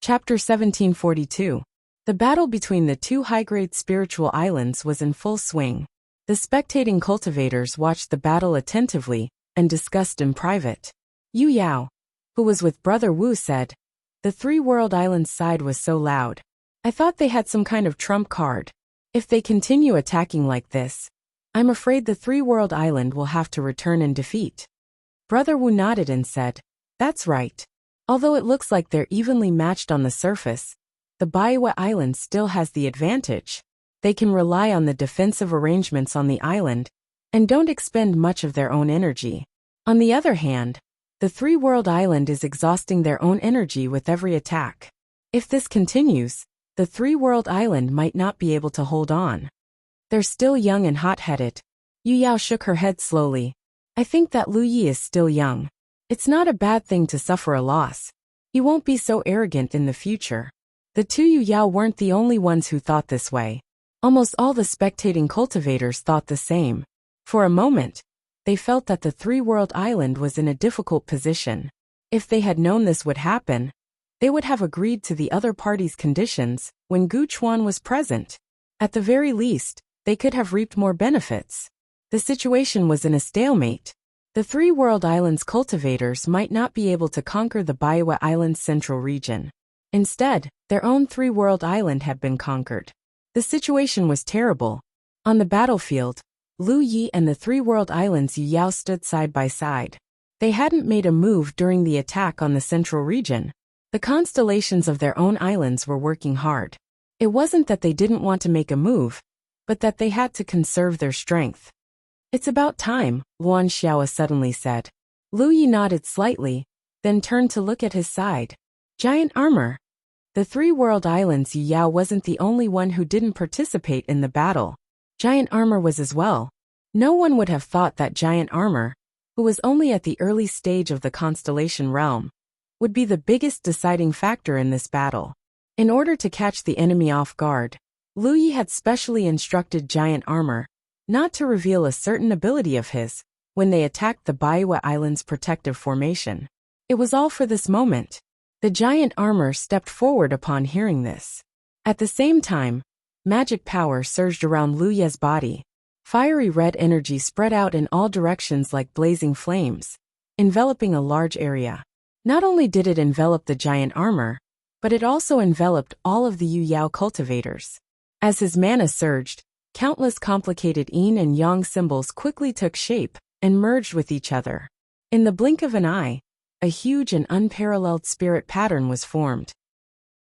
Chapter 1742. The battle between the two high-grade spiritual islands was in full swing. The spectating cultivators watched the battle attentively and discussed in private. Yu Yao, who was with Brother Wu, said, "The three-world islands side was so loud. I thought they had some kind of trump card. If they continue attacking like this, I'm afraid the three-world island will have to return in defeat." Brother Wu nodded and said, "That's right. Although it looks like they're evenly matched on the surface, the Baiwa Island still has the advantage. They can rely on the defensive arrangements on the island and don't expend much of their own energy. On the other hand, the three-world island is exhausting their own energy with every attack. If this continues, the three-world island might not be able to hold on. They're still young and hot-headed." Yu Yao shook her head slowly. "I think that Lu Yi is still young. It's not a bad thing to suffer a loss. He won't be so arrogant in the future." The two Yu Yao weren't the only ones who thought this way. Almost all the spectating cultivators thought the same. For a moment, they felt that the three-world island was in a difficult position. If they had known this would happen, they would have agreed to the other party's conditions when Gu Chuan was present. At the very least, they could have reaped more benefits. The situation was in a stalemate. The three-world island's cultivators might not be able to conquer the Baiwa Island's central region. Instead, their own three-world island had been conquered. The situation was terrible. On the battlefield, Lu Yi and the three-world island's Yu Yao stood side by side. They hadn't made a move during the attack on the central region. The constellations of their own islands were working hard. It wasn't that they didn't want to make a move, but that they had to conserve their strength. "It's about time," Luan Xiao suddenly said. Lu Yi nodded slightly, then turned to look at his side. Giant armor. The three-world island's Yu Yao wasn't the only one who didn't participate in the battle. Giant armor was as well. No one would have thought that giant armor, who was only at the early stage of the constellation realm, would be the biggest deciding factor in this battle. In order to catch the enemy off guard, Lu Yi had specially instructed giant armor not to reveal a certain ability of his when they attacked the Baiwa Island's protective formation. It was all for this moment. The giant armor stepped forward upon hearing this. At the same time, magic power surged around Lu Ye's body. Fiery red energy spread out in all directions like blazing flames, enveloping a large area. Not only did it envelop the giant armor, but it also enveloped all of the Yu Yao cultivators. As his mana surged, countless complicated yin and yang symbols quickly took shape and merged with each other. In the blink of an eye, a huge and unparalleled spirit pattern was formed.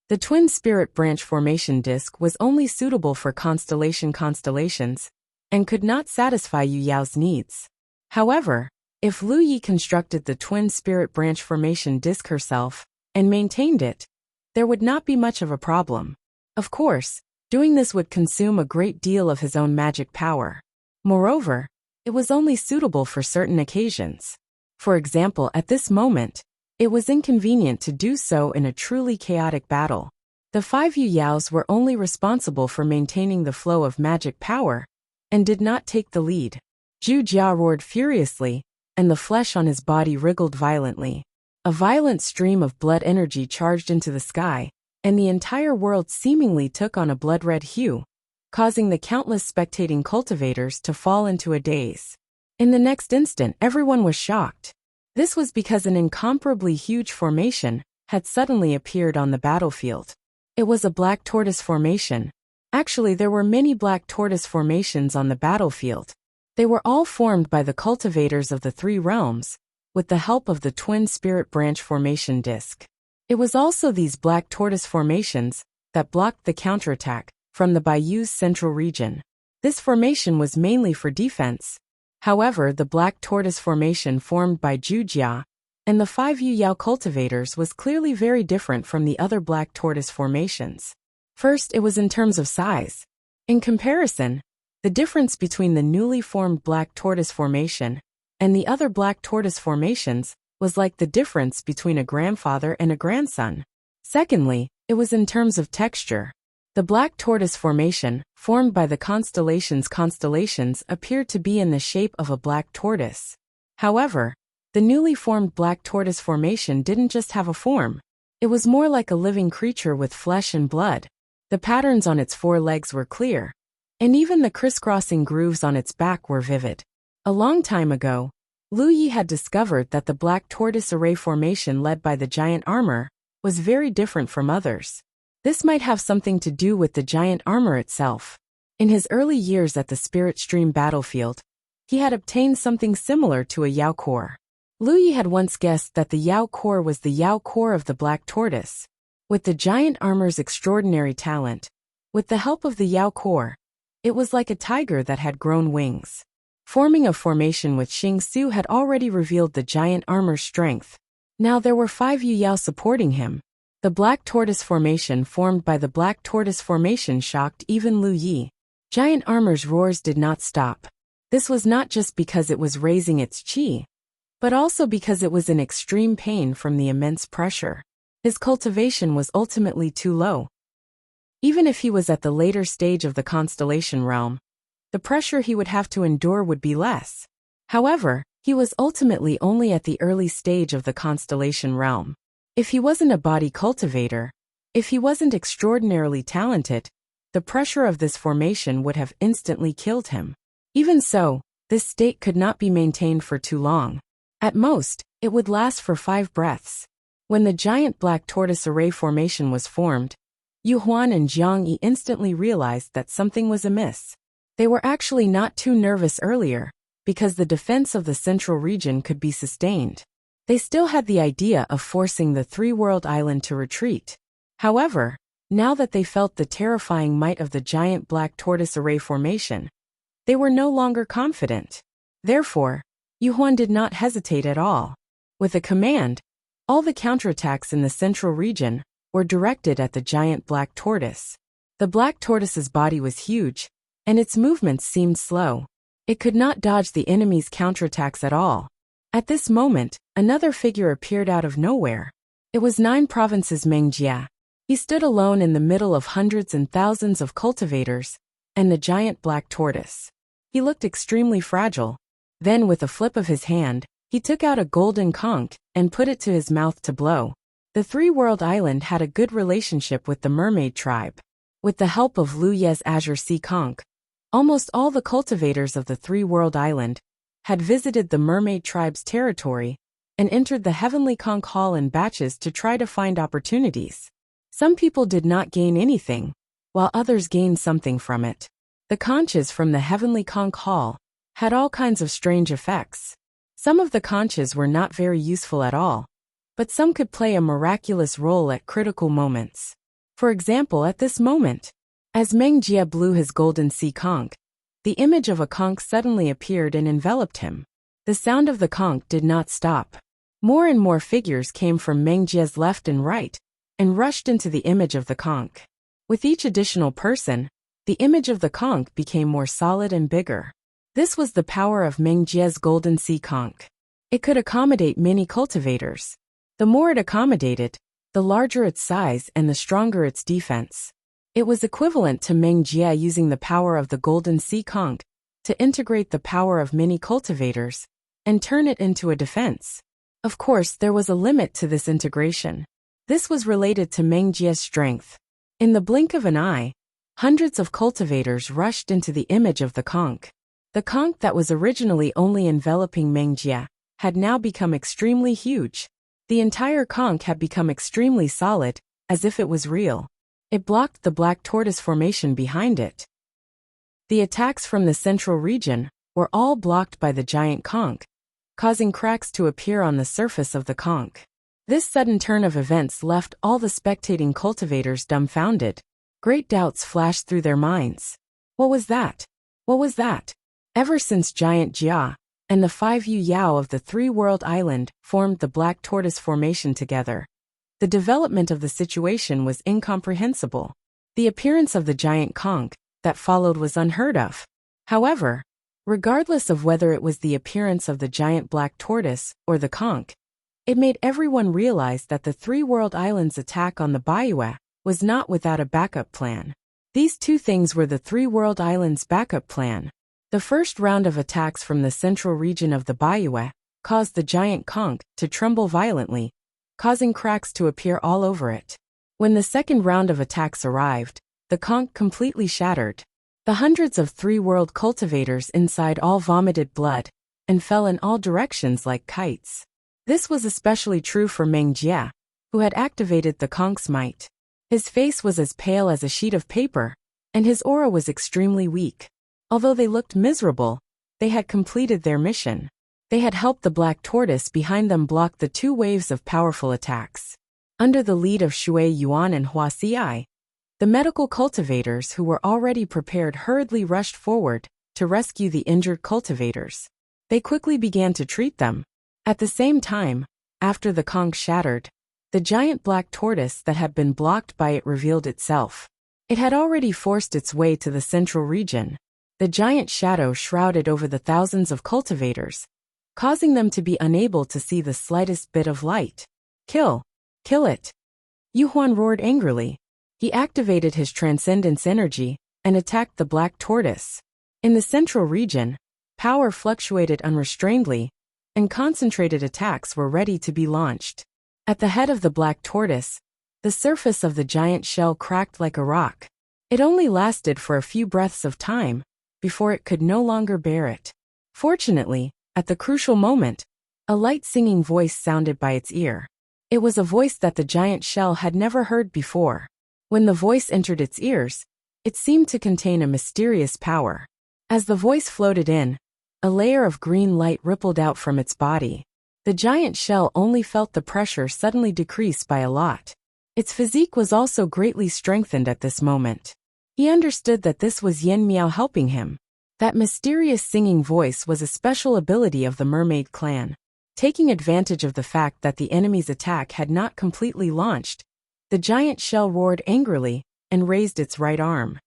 The twin spirit branch formation disk was only suitable for constellations and could not satisfy Yu Yao's needs. However, if Lu Yi constructed the twin spirit branch formation disk herself and maintained it, there would not be much of a problem. Of course, doing this would consume a great deal of his own magic power. Moreover, it was only suitable for certain occasions. For example, at this moment, it was inconvenient to do so in a truly chaotic battle. The five Yu Yaos were only responsible for maintaining the flow of magic power and did not take the lead. Zhu Jia roared furiously, and the flesh on his body wriggled violently. A violent stream of blood energy charged into the sky, and the entire world seemingly took on a blood-red hue, causing the countless spectating cultivators to fall into a daze. In the next instant, everyone was shocked. This was because an incomparably huge formation had suddenly appeared on the battlefield. It was a black tortoise formation. Actually, there were many black tortoise formations on the battlefield. They were all formed by the cultivators of the three realms, with the help of the twin spirit branch formation disk. It was also these black tortoise formations that blocked the counterattack from the Bayou's central region. This formation was mainly for defense. However, the black tortoise formation formed by Zhu Jia and the five Yu Yao cultivators was clearly very different from the other black tortoise formations. First, it was in terms of size. In comparison, the difference between the newly formed black tortoise formation and the other black tortoise formations was like the difference between a grandfather and a grandson. Secondly, it was in terms of texture. The black tortoise formation, formed by the constellations appeared to be in the shape of a black tortoise. However, the newly formed black tortoise formation didn't just have a form. It was more like a living creature with flesh and blood. The patterns on its four legs were clear, and even the crisscrossing grooves on its back were vivid. A long time ago, Lu Yi had discovered that the black tortoise array formation led by the giant armor was very different from others. This might have something to do with the giant armor itself. In his early years at the Spirit Stream battlefield, he had obtained something similar to a Yao core. Lu Yi had once guessed that the Yao core was the Yao core of the black tortoise. With the giant armor's extraordinary talent, with the help of the Yao core, it was like a tiger that had grown wings. Forming a formation with Xing Su had already revealed the giant armor's strength. Now there were 5 Yu Yao supporting him. The black tortoise formation formed by the black tortoise formation shocked even Lu Yi. Giant armor's roars did not stop. This was not just because it was raising its qi, but also because it was in extreme pain from the immense pressure. His cultivation was ultimately too low. Even if he was at the later stage of the constellation realm, the pressure he would have to endure would be less. However, he was ultimately only at the early stage of the constellation realm. If he wasn't a body cultivator, if he wasn't extraordinarily talented, the pressure of this formation would have instantly killed him. Even so, this state could not be maintained for too long. At most, it would last for 5 breaths. When the giant black tortoise array formation was formed, Yu Huan and Jiang Yi instantly realized that something was amiss. They were actually not too nervous earlier, because the defense of the central region could be sustained. They still had the idea of forcing the three-world island to retreat. However, now that they felt the terrifying might of the giant black tortoise array formation, they were no longer confident. Therefore, Yu Huan did not hesitate at all. With a command, all the counterattacks in the central region were directed at the giant black tortoise. The black tortoise's body was huge, and its movements seemed slow. It could not dodge the enemy's counterattacks at all. At this moment, another figure appeared out of nowhere. It was 9 Provinces Meng Jia. He stood alone in the middle of hundreds and thousands of cultivators and the giant black tortoise. He looked extremely fragile. Then with a flip of his hand, he took out a golden conch and put it to his mouth to blow. The three-world island had a good relationship with the mermaid tribe. With the help of Lu Ye's Azure Sea conch, almost all the cultivators of the three-world island had visited the mermaid tribe's territory and entered the heavenly conch hall in batches to try to find opportunities. Some people did not gain anything, while others gained something from it. The conches from the heavenly conch hall had all kinds of strange effects. Some of the conches were not very useful at all, but some could play a miraculous role at critical moments. For example, at this moment, as Meng Jia blew his golden sea conch, the image of a conch suddenly appeared and enveloped him. The sound of the conch did not stop. More and more figures came from Meng Jia's left and right, and rushed into the image of the conch. With each additional person, the image of the conch became more solid and bigger. This was the power of Meng Jia's golden sea conch. It could accommodate many cultivators. The more it accommodated, the larger its size and the stronger its defense. It was equivalent to Meng Jia using the power of the golden sea conch to integrate the power of many cultivators and turn it into a defense. Of course, there was a limit to this integration. This was related to Meng Jia's strength. In the blink of an eye, hundreds of cultivators rushed into the image of the conch. The conch that was originally only enveloping Meng Jia had now become extremely huge. The entire conch had become extremely solid, as if it was real. It blocked the black tortoise formation behind it. The attacks from the central region were all blocked by the giant conch, causing cracks to appear on the surface of the conch. This sudden turn of events left all the spectating cultivators dumbfounded. Great doubts flashed through their minds. What was that? What was that? Ever since Giant Jia and the 5 Yu Yao of the three-world island formed the black tortoise formation together, the development of the situation was incomprehensible. The appearance of the giant conch that followed was unheard of. However, regardless of whether it was the appearance of the giant black tortoise or the conch, it made everyone realize that the three-world island's attack on the Baiyu was not without a backup plan. These two things were the three-world island's backup plan. The first round of attacks from the central region of the Baiyu caused the giant conch to tremble violently, causing cracks to appear all over it. When the second round of attacks arrived, the conch completely shattered. The hundreds of three-world cultivators inside all vomited blood and fell in all directions like kites. This was especially true for Meng Jie, who had activated the conch's might. His face was as pale as a sheet of paper, and his aura was extremely weak. Although they looked miserable, they had completed their mission. They had helped the black tortoise behind them block the two waves of powerful attacks. Under the lead of Shui Yuan and Hua Xi, the medical cultivators who were already prepared hurriedly rushed forward to rescue the injured cultivators. They quickly began to treat them. At the same time, after the conch shattered, the giant black tortoise that had been blocked by it revealed itself. It had already forced its way to the central region. The giant shadow shrouded over the thousands of cultivators, causing them to be unable to see the slightest bit of light. Kill! Kill it! Yu Huan roared angrily. He activated his transcendence energy and attacked the black tortoise. In the central region, power fluctuated unrestrainedly, and concentrated attacks were ready to be launched. At the head of the black tortoise, the surface of the giant shell cracked like a rock. It only lasted for a few breaths of time before it could no longer bear it. Fortunately, at the crucial moment, a light singing voice sounded by its ear. It was a voice that the giant shell had never heard before. When the voice entered its ears, it seemed to contain a mysterious power. As the voice floated in, a layer of green light rippled out from its body. The giant shell only felt the pressure suddenly decrease by a lot. Its physique was also greatly strengthened at this moment. He understood that this was Yen Miao helping him. That mysterious singing voice was a special ability of the mermaid clan. Taking advantage of the fact that the enemy's attack had not completely launched, the giant shell roared angrily and raised its right arm.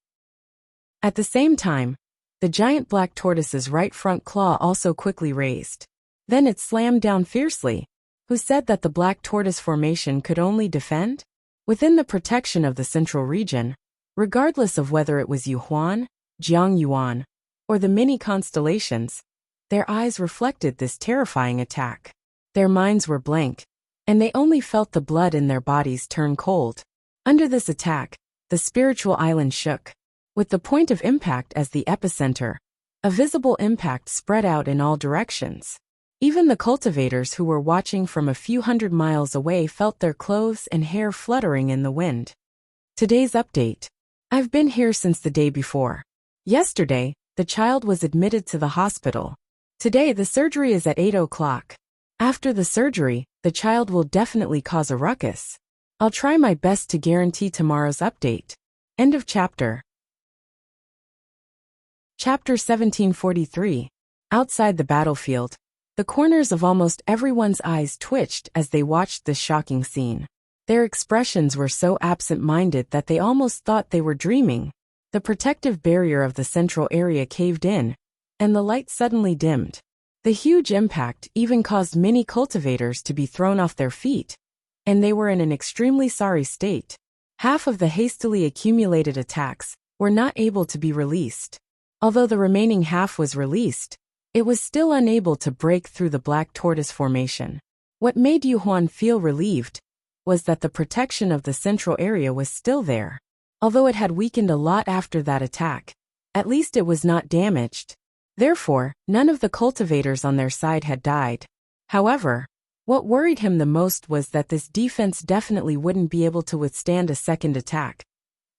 At the same time, the giant black tortoise's right front claw also quickly raised. Then it slammed down fiercely. Who said that the black tortoise formation could only defend? Within the protection of the central region, regardless of whether it was Yu Huan, Jiang Yuan, or the many constellations, their eyes reflected this terrifying attack. Their minds were blank, and they only felt the blood in their bodies turn cold. Under this attack, the spiritual island shook. With the point of impact as the epicenter, a visible impact spread out in all directions. Even the cultivators who were watching from a few hundred miles away felt their clothes and hair fluttering in the wind. Today's update. I've been here since the day before. Yesterday, the child was admitted to the hospital. Today the surgery is at 8 o'clock. After the surgery, the child will definitely cause a ruckus. I'll try my best to guarantee tomorrow's update. End of chapter. Chapter 1743. Outside the battlefield, the corners of almost everyone's eyes twitched as they watched this shocking scene. Their expressions were so absent-minded that they almost thought they were dreaming. The protective barrier of the central area caved in, and the light suddenly dimmed. The huge impact even caused many cultivators to be thrown off their feet, and they were in an extremely sorry state. Half of the hastily accumulated attacks were not able to be released. Although the remaining half was released, it was still unable to break through the black tortoise formation. What made Yu Huan feel relieved was that the protection of the central area was still there. Although it had weakened a lot after that attack, at least it was not damaged. Therefore, none of the cultivators on their side had died. However, what worried him the most was that this defense definitely wouldn't be able to withstand a second attack.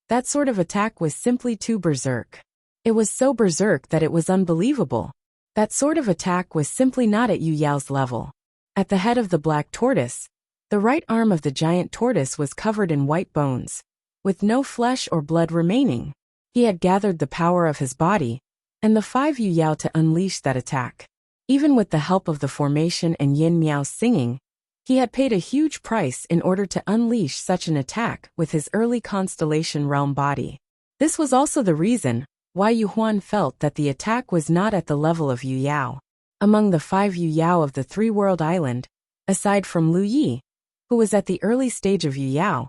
That sort of attack was simply too berserk. It was so berserk that it was unbelievable. That sort of attack was simply not at Yu Yao's level. At the head of the black tortoise, the right arm of the giant tortoise was covered in white bones, with no flesh or blood remaining. He had gathered the power of his body and the 5 Yu Yao to unleash that attack. Even with the help of the formation and Yin Miao's singing, he had paid a huge price in order to unleash such an attack with his early constellation realm body. This was also the reason why Yu Huan felt that the attack was not at the level of Yu Yao. Among the 5 Yu Yao of the three-world island, aside from Lu Yi, who was at the early stage of Yu Yao,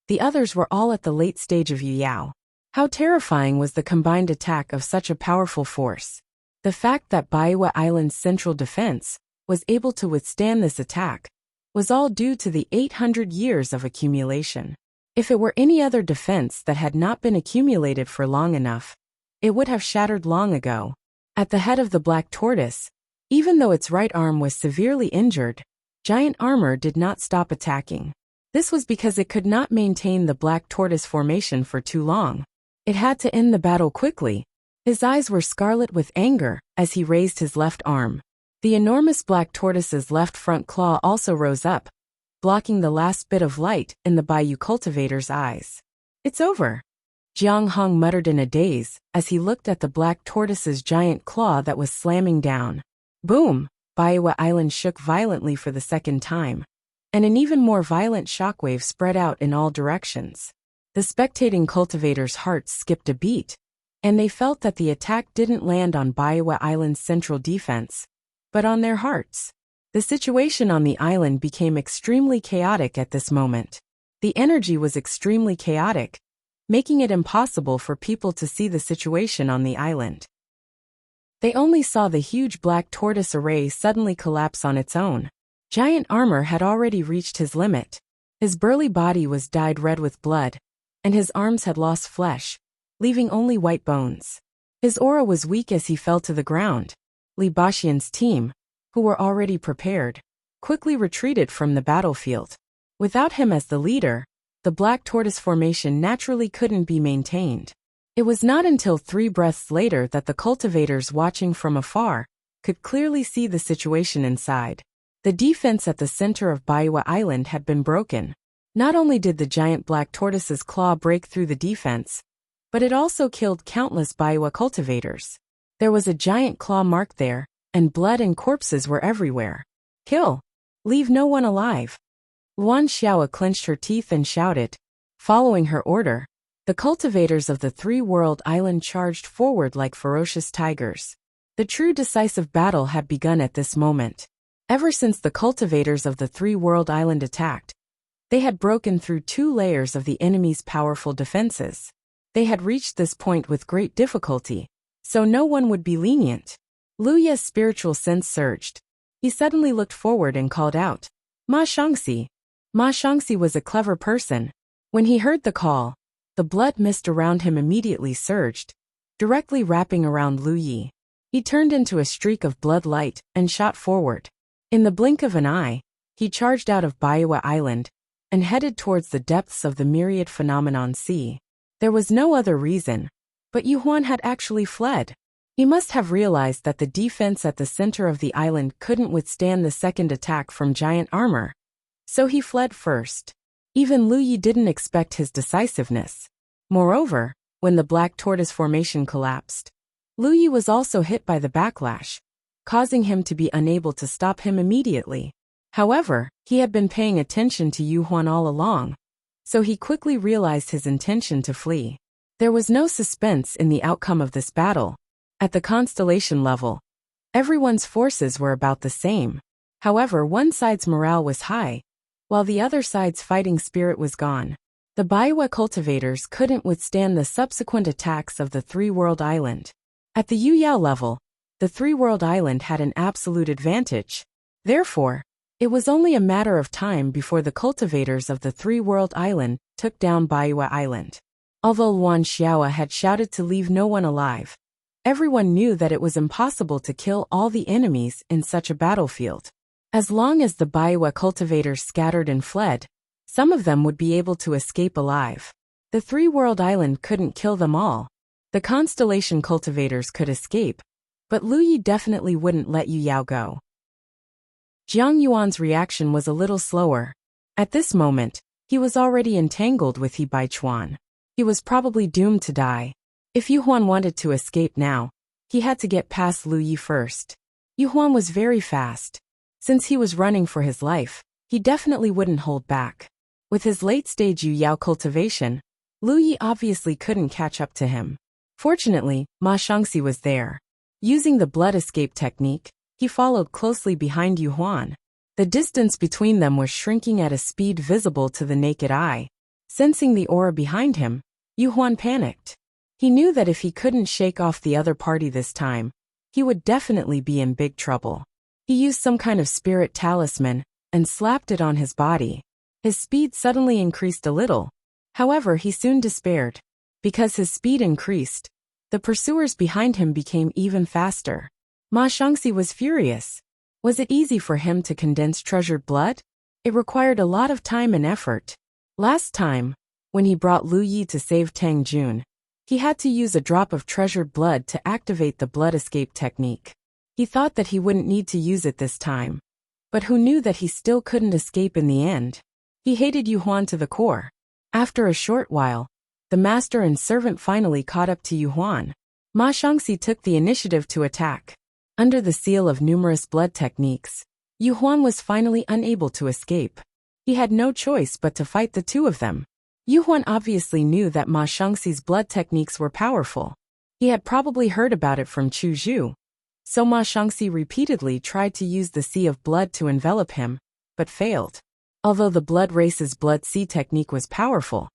the others were all at the late stage of Yu Yao. How terrifying was the combined attack of such a powerful force. The fact that Baiwa Island's central defense was able to withstand this attack was all due to the 800 years of accumulation. If it were any other defense that had not been accumulated for long enough, it would have shattered long ago. At the head of the black tortoise, even though its right arm was severely injured, giant armor did not stop attacking. This was because it could not maintain the black tortoise formation for too long. It had to end the battle quickly. His eyes were scarlet with anger as he raised his left arm. The enormous black tortoise's left front claw also rose up, blocking the last bit of light in the Bayou cultivator's eyes. "It's over," Jiang Hong muttered in a daze as he looked at the black tortoise's giant claw that was slamming down. Boom! Bayou Island shook violently for the second time, and an even more violent shockwave spread out in all directions. The spectating cultivators' hearts skipped a beat, and they felt that the attack didn't land on Bayou Island's central defense, but on their hearts. The situation on the island became extremely chaotic at this moment. The energy was extremely chaotic, making it impossible for people to see the situation on the island. They only saw the huge black tortoise array suddenly collapse on its own. Giant armor had already reached his limit. His burly body was dyed red with blood, and his arms had lost flesh, leaving only white bones. His aura was weak as he fell to the ground. Li Baxian's team, who were already prepared, quickly retreated from the battlefield. Without him as the leader, the black tortoise formation naturally couldn't be maintained. It was not until 3 breaths later that the cultivators watching from afar could clearly see the situation inside. The defense at the center of Bayou Island had been broken. Not only did the giant black tortoise's claw break through the defense, but it also killed countless Bayou cultivators. There was a giant claw mark there, and blood and corpses were everywhere. "Kill! Leave no one alive!" Luan Xiao clenched her teeth and shouted. Following her order, the cultivators of the three-world island charged forward like ferocious tigers. The true decisive battle had begun at this moment. Ever since the cultivators of the three-world island attacked, they had broken through 2 layers of the enemy's powerful defenses. They had reached this point with great difficulty, so no one would be lenient. Lu Ye's spiritual sense surged. He suddenly looked forward and called out, "Ma Shangxi." Ma Shangxi was a clever person. When he heard the call, the blood mist around him immediately surged, directly wrapping around Lu Yi. He turned into a streak of blood light and shot forward. In the blink of an eye, he charged out of Bayou Island and headed towards the depths of the myriad phenomenon sea. There was no other reason, but Yuhuan had actually fled. He must have realized that the defense at the center of the island couldn't withstand the second attack from giant armor, so he fled first. Even Lu Yi didn't expect his decisiveness. Moreover, when the black tortoise formation collapsed, Lu Yi was also hit by the backlash, causing him to be unable to stop him immediately. However, he had been paying attention to Yuhuan all along, so he quickly realized his intention to flee. There was no suspense in the outcome of this battle. At the constellation level, everyone's forces were about the same. However, one side's morale was high, while the other side's fighting spirit was gone. The Bayou cultivators couldn't withstand the subsequent attacks of the three-world island. At the Yuyao level, the three-world island had an absolute advantage. Therefore, it was only a matter of time before the cultivators of the three-world island took down Bayou Island. Although Luan Xiao had shouted to leave no one alive, everyone knew that it was impossible to kill all the enemies in such a battlefield. As long as the Bayou cultivators scattered and fled, some of them would be able to escape alive. The three-world island couldn't kill them all. The constellation cultivators could escape, but Lu Yi definitely wouldn't let Yu Yao go. Jiang Yuan's reaction was a little slower. At this moment, he was already entangled with He Baichuan. He was probably doomed to die. If Yuhuan wanted to escape now, he had to get past Lu Yi first. Yuhuan was very fast. Since he was running for his life, he definitely wouldn't hold back. With his late-stage Yu Yao cultivation, Lu Yi obviously couldn't catch up to him. Fortunately, Ma Shangxi was there. Using the blood escape technique, he followed closely behind Yuhuan. The distance between them was shrinking at a speed visible to the naked eye. Sensing the aura behind him, Yuhuan panicked. He knew that if he couldn't shake off the other party this time, he would definitely be in big trouble. He used some kind of spirit talisman and slapped it on his body. His speed suddenly increased a little. However, he soon despaired. Because his speed increased, the pursuers behind him became even faster. Ma Shangxi was furious. Was it easy for him to condense treasured blood? It required a lot of time and effort. Last time, when he brought Lu Yi to save Tang Jun, he had to use a drop of treasured blood to activate the blood escape technique. He thought that he wouldn't need to use it this time. But who knew that he still couldn't escape in the end? He hated Yu Huan to the core. After a short while, the master and servant finally caught up to Yu Huan. Ma Shangxi took the initiative to attack. Under the seal of numerous blood techniques, Yu Huan was finally unable to escape. He had no choice but to fight the two of them. Yu Huan obviously knew that Ma Shangxi's blood techniques were powerful. He had probably heard about it from Chu Zhu. So Ma Shangxi repeatedly tried to use the sea of blood to envelop him, but failed. Although the blood race's blood sea technique was powerful,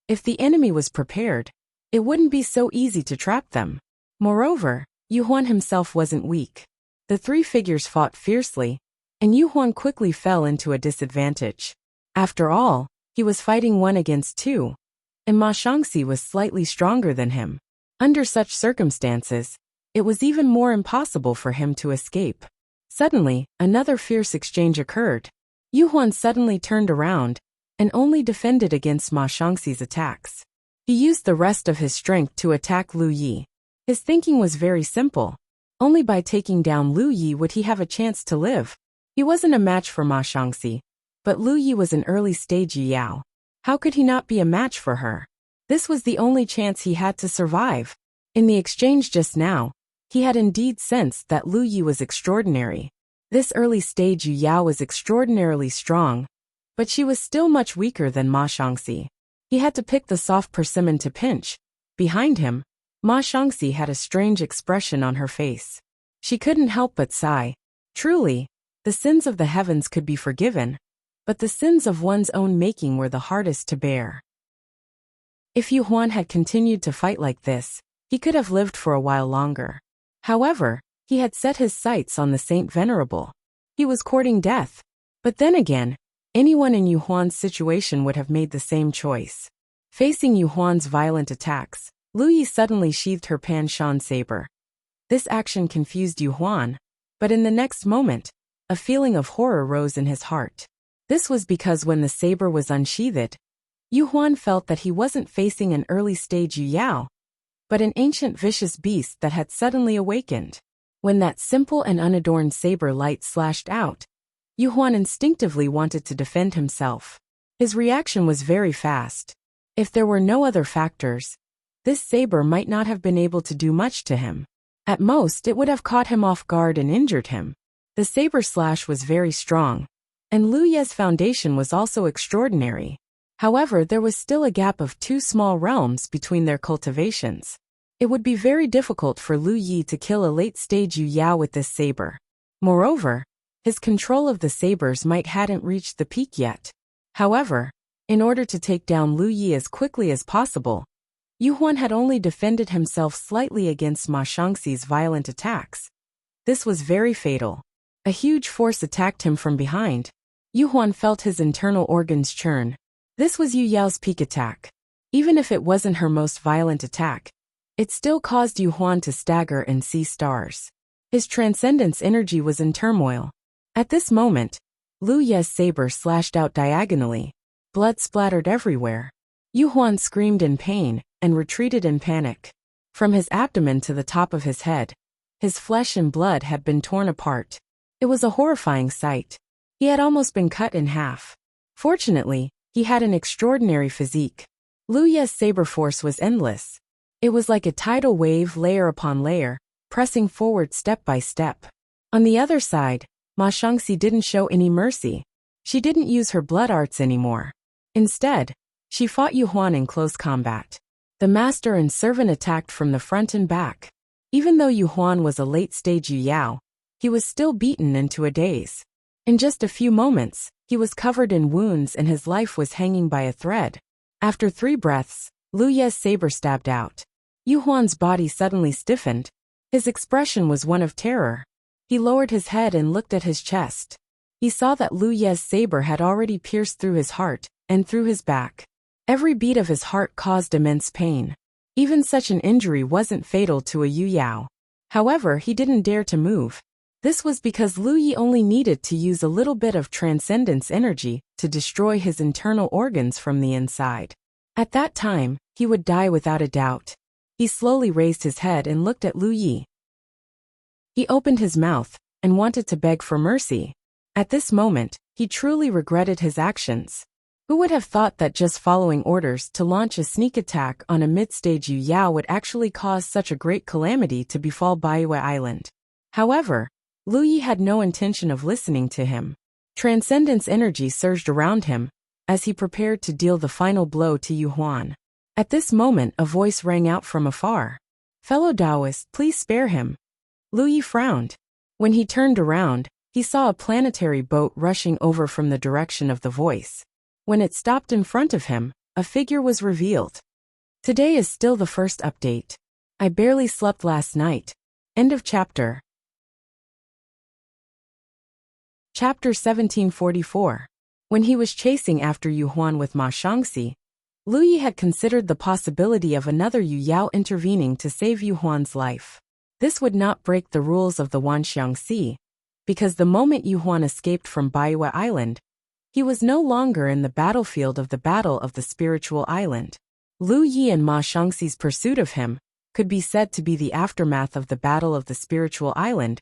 if the enemy was prepared, it wouldn't be so easy to trap them. Moreover, Yu Huan himself wasn't weak. The three figures fought fiercely, and Yu Huan quickly fell into a disadvantage. After all, he was fighting 1 against 2, and Ma Shangxi was slightly stronger than him. Under such circumstances, it was even more impossible for him to escape. Suddenly, another fierce exchange occurred. Yu Huan suddenly turned around and only defended against Ma Shangxi's attacks. He used the rest of his strength to attack Lu Yi. His thinking was very simple. Only by taking down Lu Yi would he have a chance to live. He wasn't a match for Ma Shangxi, but Lu Yi was an early-stage Yao. How could he not be a match for her? This was the only chance he had to survive. In the exchange just now, he had indeed sensed that Lu Yi was extraordinary. This early-stage Yao was extraordinarily strong, but she was still much weaker than Ma Shangxi. He had to pick the soft persimmon to pinch. Behind him, Ma Shangxi had a strange expression on her face. She couldn't help but sigh. Truly, the sins of the heavens could be forgiven, but the sins of one's own making were the hardest to bear. If Yu Huan had continued to fight like this, he could have lived for a while longer. However, he had set his sights on the Saint Venerable. He was courting death. But then again, anyone in Yu Huan's situation would have made the same choice. Facing Yu Huan's violent attacks, Lu Yi suddenly sheathed her Pan Shan saber. This action confused Yu Huan, but in the next moment, a feeling of horror rose in his heart. This was because when the saber was unsheathed, Yu Huan felt that he wasn't facing an early-stage Yu Yao, but an ancient vicious beast that had suddenly awakened. When that simple and unadorned saber light slashed out, Yu Huan instinctively wanted to defend himself. His reaction was very fast. If there were no other factors, this saber might not have been able to do much to him. At most, it would have caught him off guard and injured him. The saber slash was very strong, and Lu Ye's foundation was also extraordinary. However, there was still a gap of 2 small realms between their cultivations. It would be very difficult for Lu Yi to kill a late-stage Yu Yao with this saber. Moreover, his control of the sabers might hadn't reached the peak yet. However, in order to take down Lu Yi as quickly as possible, Yu Huan had only defended himself slightly against Ma Shangxi's violent attacks. This was very fatal. A huge force attacked him from behind. Yu Huan felt his internal organs churn. This was Yu Yao's peak attack. Even if it wasn't her most violent attack, it still caused Yu Huan to stagger and see stars. His transcendence energy was in turmoil. At this moment, Lu Ye's saber slashed out diagonally. Blood splattered everywhere. Yu Huan screamed in pain and retreated in panic. From his abdomen to the top of his head, his flesh and blood had been torn apart. It was a horrifying sight. He had almost been cut in half. Fortunately, he had an extraordinary physique. Lu Ye's saber force was endless. It was like a tidal wave layer upon layer, pressing forward step by step. On the other side, Ma Shangxi didn't show any mercy. She didn't use her blood arts anymore. Instead, she fought Yu Huan in close combat. The master and servant attacked from the front and back. Even though Yu Huan was a late-stage Yu Yao, he was still beaten into a daze. In just a few moments, he was covered in wounds and his life was hanging by a thread. After 3 breaths, Lu Ye's saber stabbed out. Yu Huan's body suddenly stiffened. His expression was one of terror. He lowered his head and looked at his chest. He He saw that Lu Ye's saber had already pierced through his heart and through his back. Every beat of his heart caused immense pain. Even such an injury wasn't fatal to a Yu Yao. However, he didn't dare to move. This was because Lu Yi only needed to use a little bit of transcendence energy to destroy his internal organs from the inside. At that time, he would die without a doubt. He slowly raised his head and looked at Lu Yi. He opened his mouth and wanted to beg for mercy. At this moment, he truly regretted his actions. Who would have thought that just following orders to launch a sneak attack on a mid-stage Yu Yao would actually cause such a great calamity to befall Baihui Island? However, Lu Yi had no intention of listening to him. Transcendence energy surged around him as he prepared to deal the final blow to Yu Huan. At this moment, a voice rang out from afar. "Fellow Taoist, please spare him." Lu Yi frowned. When he turned around, he saw a planetary boat rushing over from the direction of the voice. When it stopped in front of him, a figure was revealed. Today is still the first update. I barely slept last night. End of chapter. Chapter 1744. When he was chasing after Yu Huan with Ma Shangxi, Lu Yi had considered the possibility of another Yu Yao intervening to save Yu Huan's life. This would not break the rules of the Wanxiang Sea, because the moment Yu Huan escaped from Baihui Island, he was no longer in the battlefield of the Battle of the Spiritual Island. Lu Yi and Ma Shangxi's pursuit of him could be said to be the aftermath of the Battle of the Spiritual Island,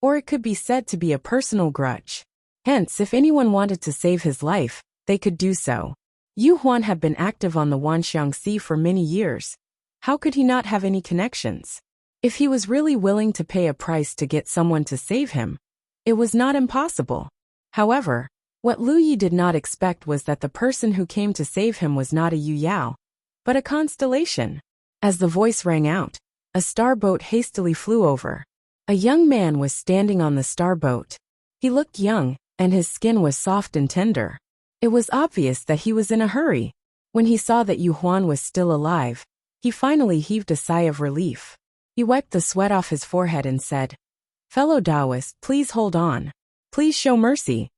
or it could be said to be a personal grudge. Hence, if anyone wanted to save his life, they could do so. Yu Huan had been active on the Wanxiang Sea for many years. How could he not have any connections? If he was really willing to pay a price to get someone to save him, it was not impossible. However, what Lu Yi did not expect was that the person who came to save him was not a Yu Yao, but a constellation. As the voice rang out, a starboat hastily flew over. A young man was standing on the starboat. He looked young, and his skin was soft and tender. It was obvious that he was in a hurry. When he saw that Yu Huan was still alive, he finally heaved a sigh of relief. He wiped the sweat off his forehead and said, "Fellow Taoist, please hold on. Please show mercy."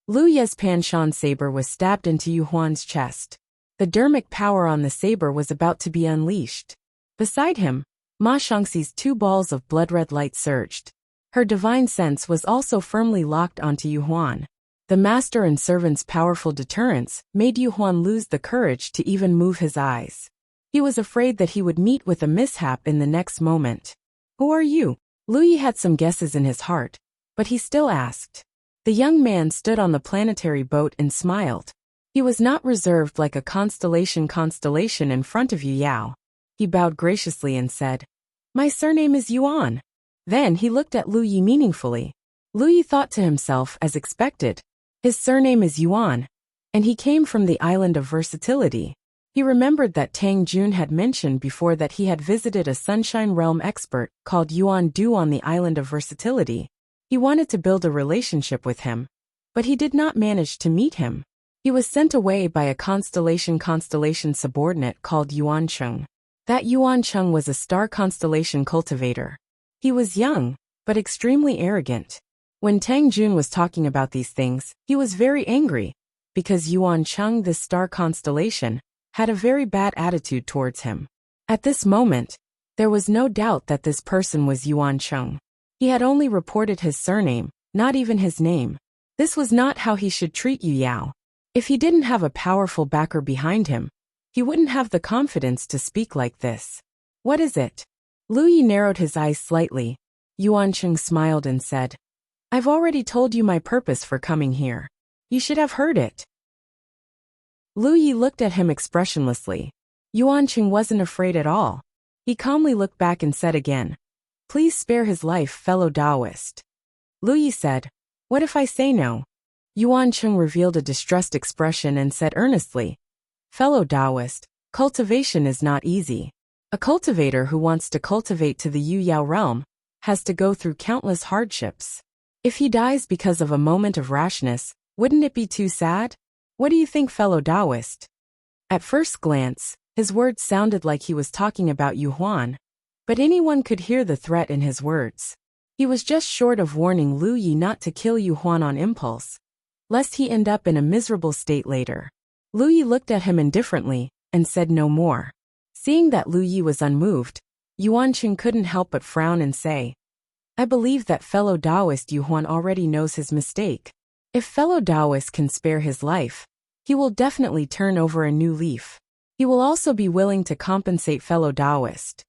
Lu Ye's Panshan saber was stabbed into Yu Huan's chest. The dermic power on the saber was about to be unleashed. Beside him, Ma Shangxi's 2 balls of blood-red light surged. Her divine sense was also firmly locked onto Yu Huan. The master and servant's powerful deterrence made Yu Huan lose the courage to even move his eyes. He was afraid that he would meet with a mishap in the next moment. "Who are you?" Lu Yi had some guesses in his heart, but he still asked. The young man stood on the planetary boat and smiled. He was not reserved like a constellation in front of Yu Yao. He bowed graciously and said, "My surname is Yuan." Then he looked at Lu Yi meaningfully. Lu Yi thought to himself as expected, his surname is Yuan, and he came from the island of versatility. He remembered that Tang Jun had mentioned before that he had visited a Sunshine Realm expert called Yuan Du on the island of versatility. He wanted to build a relationship with him, but he did not manage to meet him. He was sent away by a constellation subordinate called Yuan Cheng. That Yuan Cheng was a star constellation cultivator. He was young, but extremely arrogant. When Tang Jun was talking about these things, he was very angry, because Yuan Cheng, this star constellation, had a very bad attitude towards him. At this moment, there was no doubt that this person was Yuan Cheng. He had only reported his surname, not even his name. This was not how he should treat Yu Yao. If he didn't have a powerful backer behind him, he wouldn't have the confidence to speak like this. "What is it?" Lu Yi narrowed his eyes slightly. Yuan Cheng smiled and said, "I've already told you my purpose for coming here. You should have heard it." Lu Yi looked at him expressionlessly. Yuan Cheng wasn't afraid at all. He calmly looked back and said again, "Please spare his life, fellow Taoist." Lu Yi said, "What if I say no?" Yuan Cheng revealed a distressed expression and said earnestly, "Fellow Taoist, cultivation is not easy. A cultivator who wants to cultivate to the Yu Yao realm has to go through countless hardships. If he dies because of a moment of rashness, wouldn't it be too sad? What do you think, fellow Taoist?" At first glance, his words sounded like he was talking about Yu Huan, but anyone could hear the threat in his words. He was just short of warning Lu Yi not to kill Yu Huan on impulse, lest he end up in a miserable state later. Lu Yi looked at him indifferently and said no more. Seeing that Lu Yi was unmoved, Yuanqing couldn't help but frown and say, I believe that fellow Taoist Yu Huan already knows his mistake. If fellow Taoist can spare his life, he will definitely turn over a new leaf. He will also be willing to compensate fellow Taoist.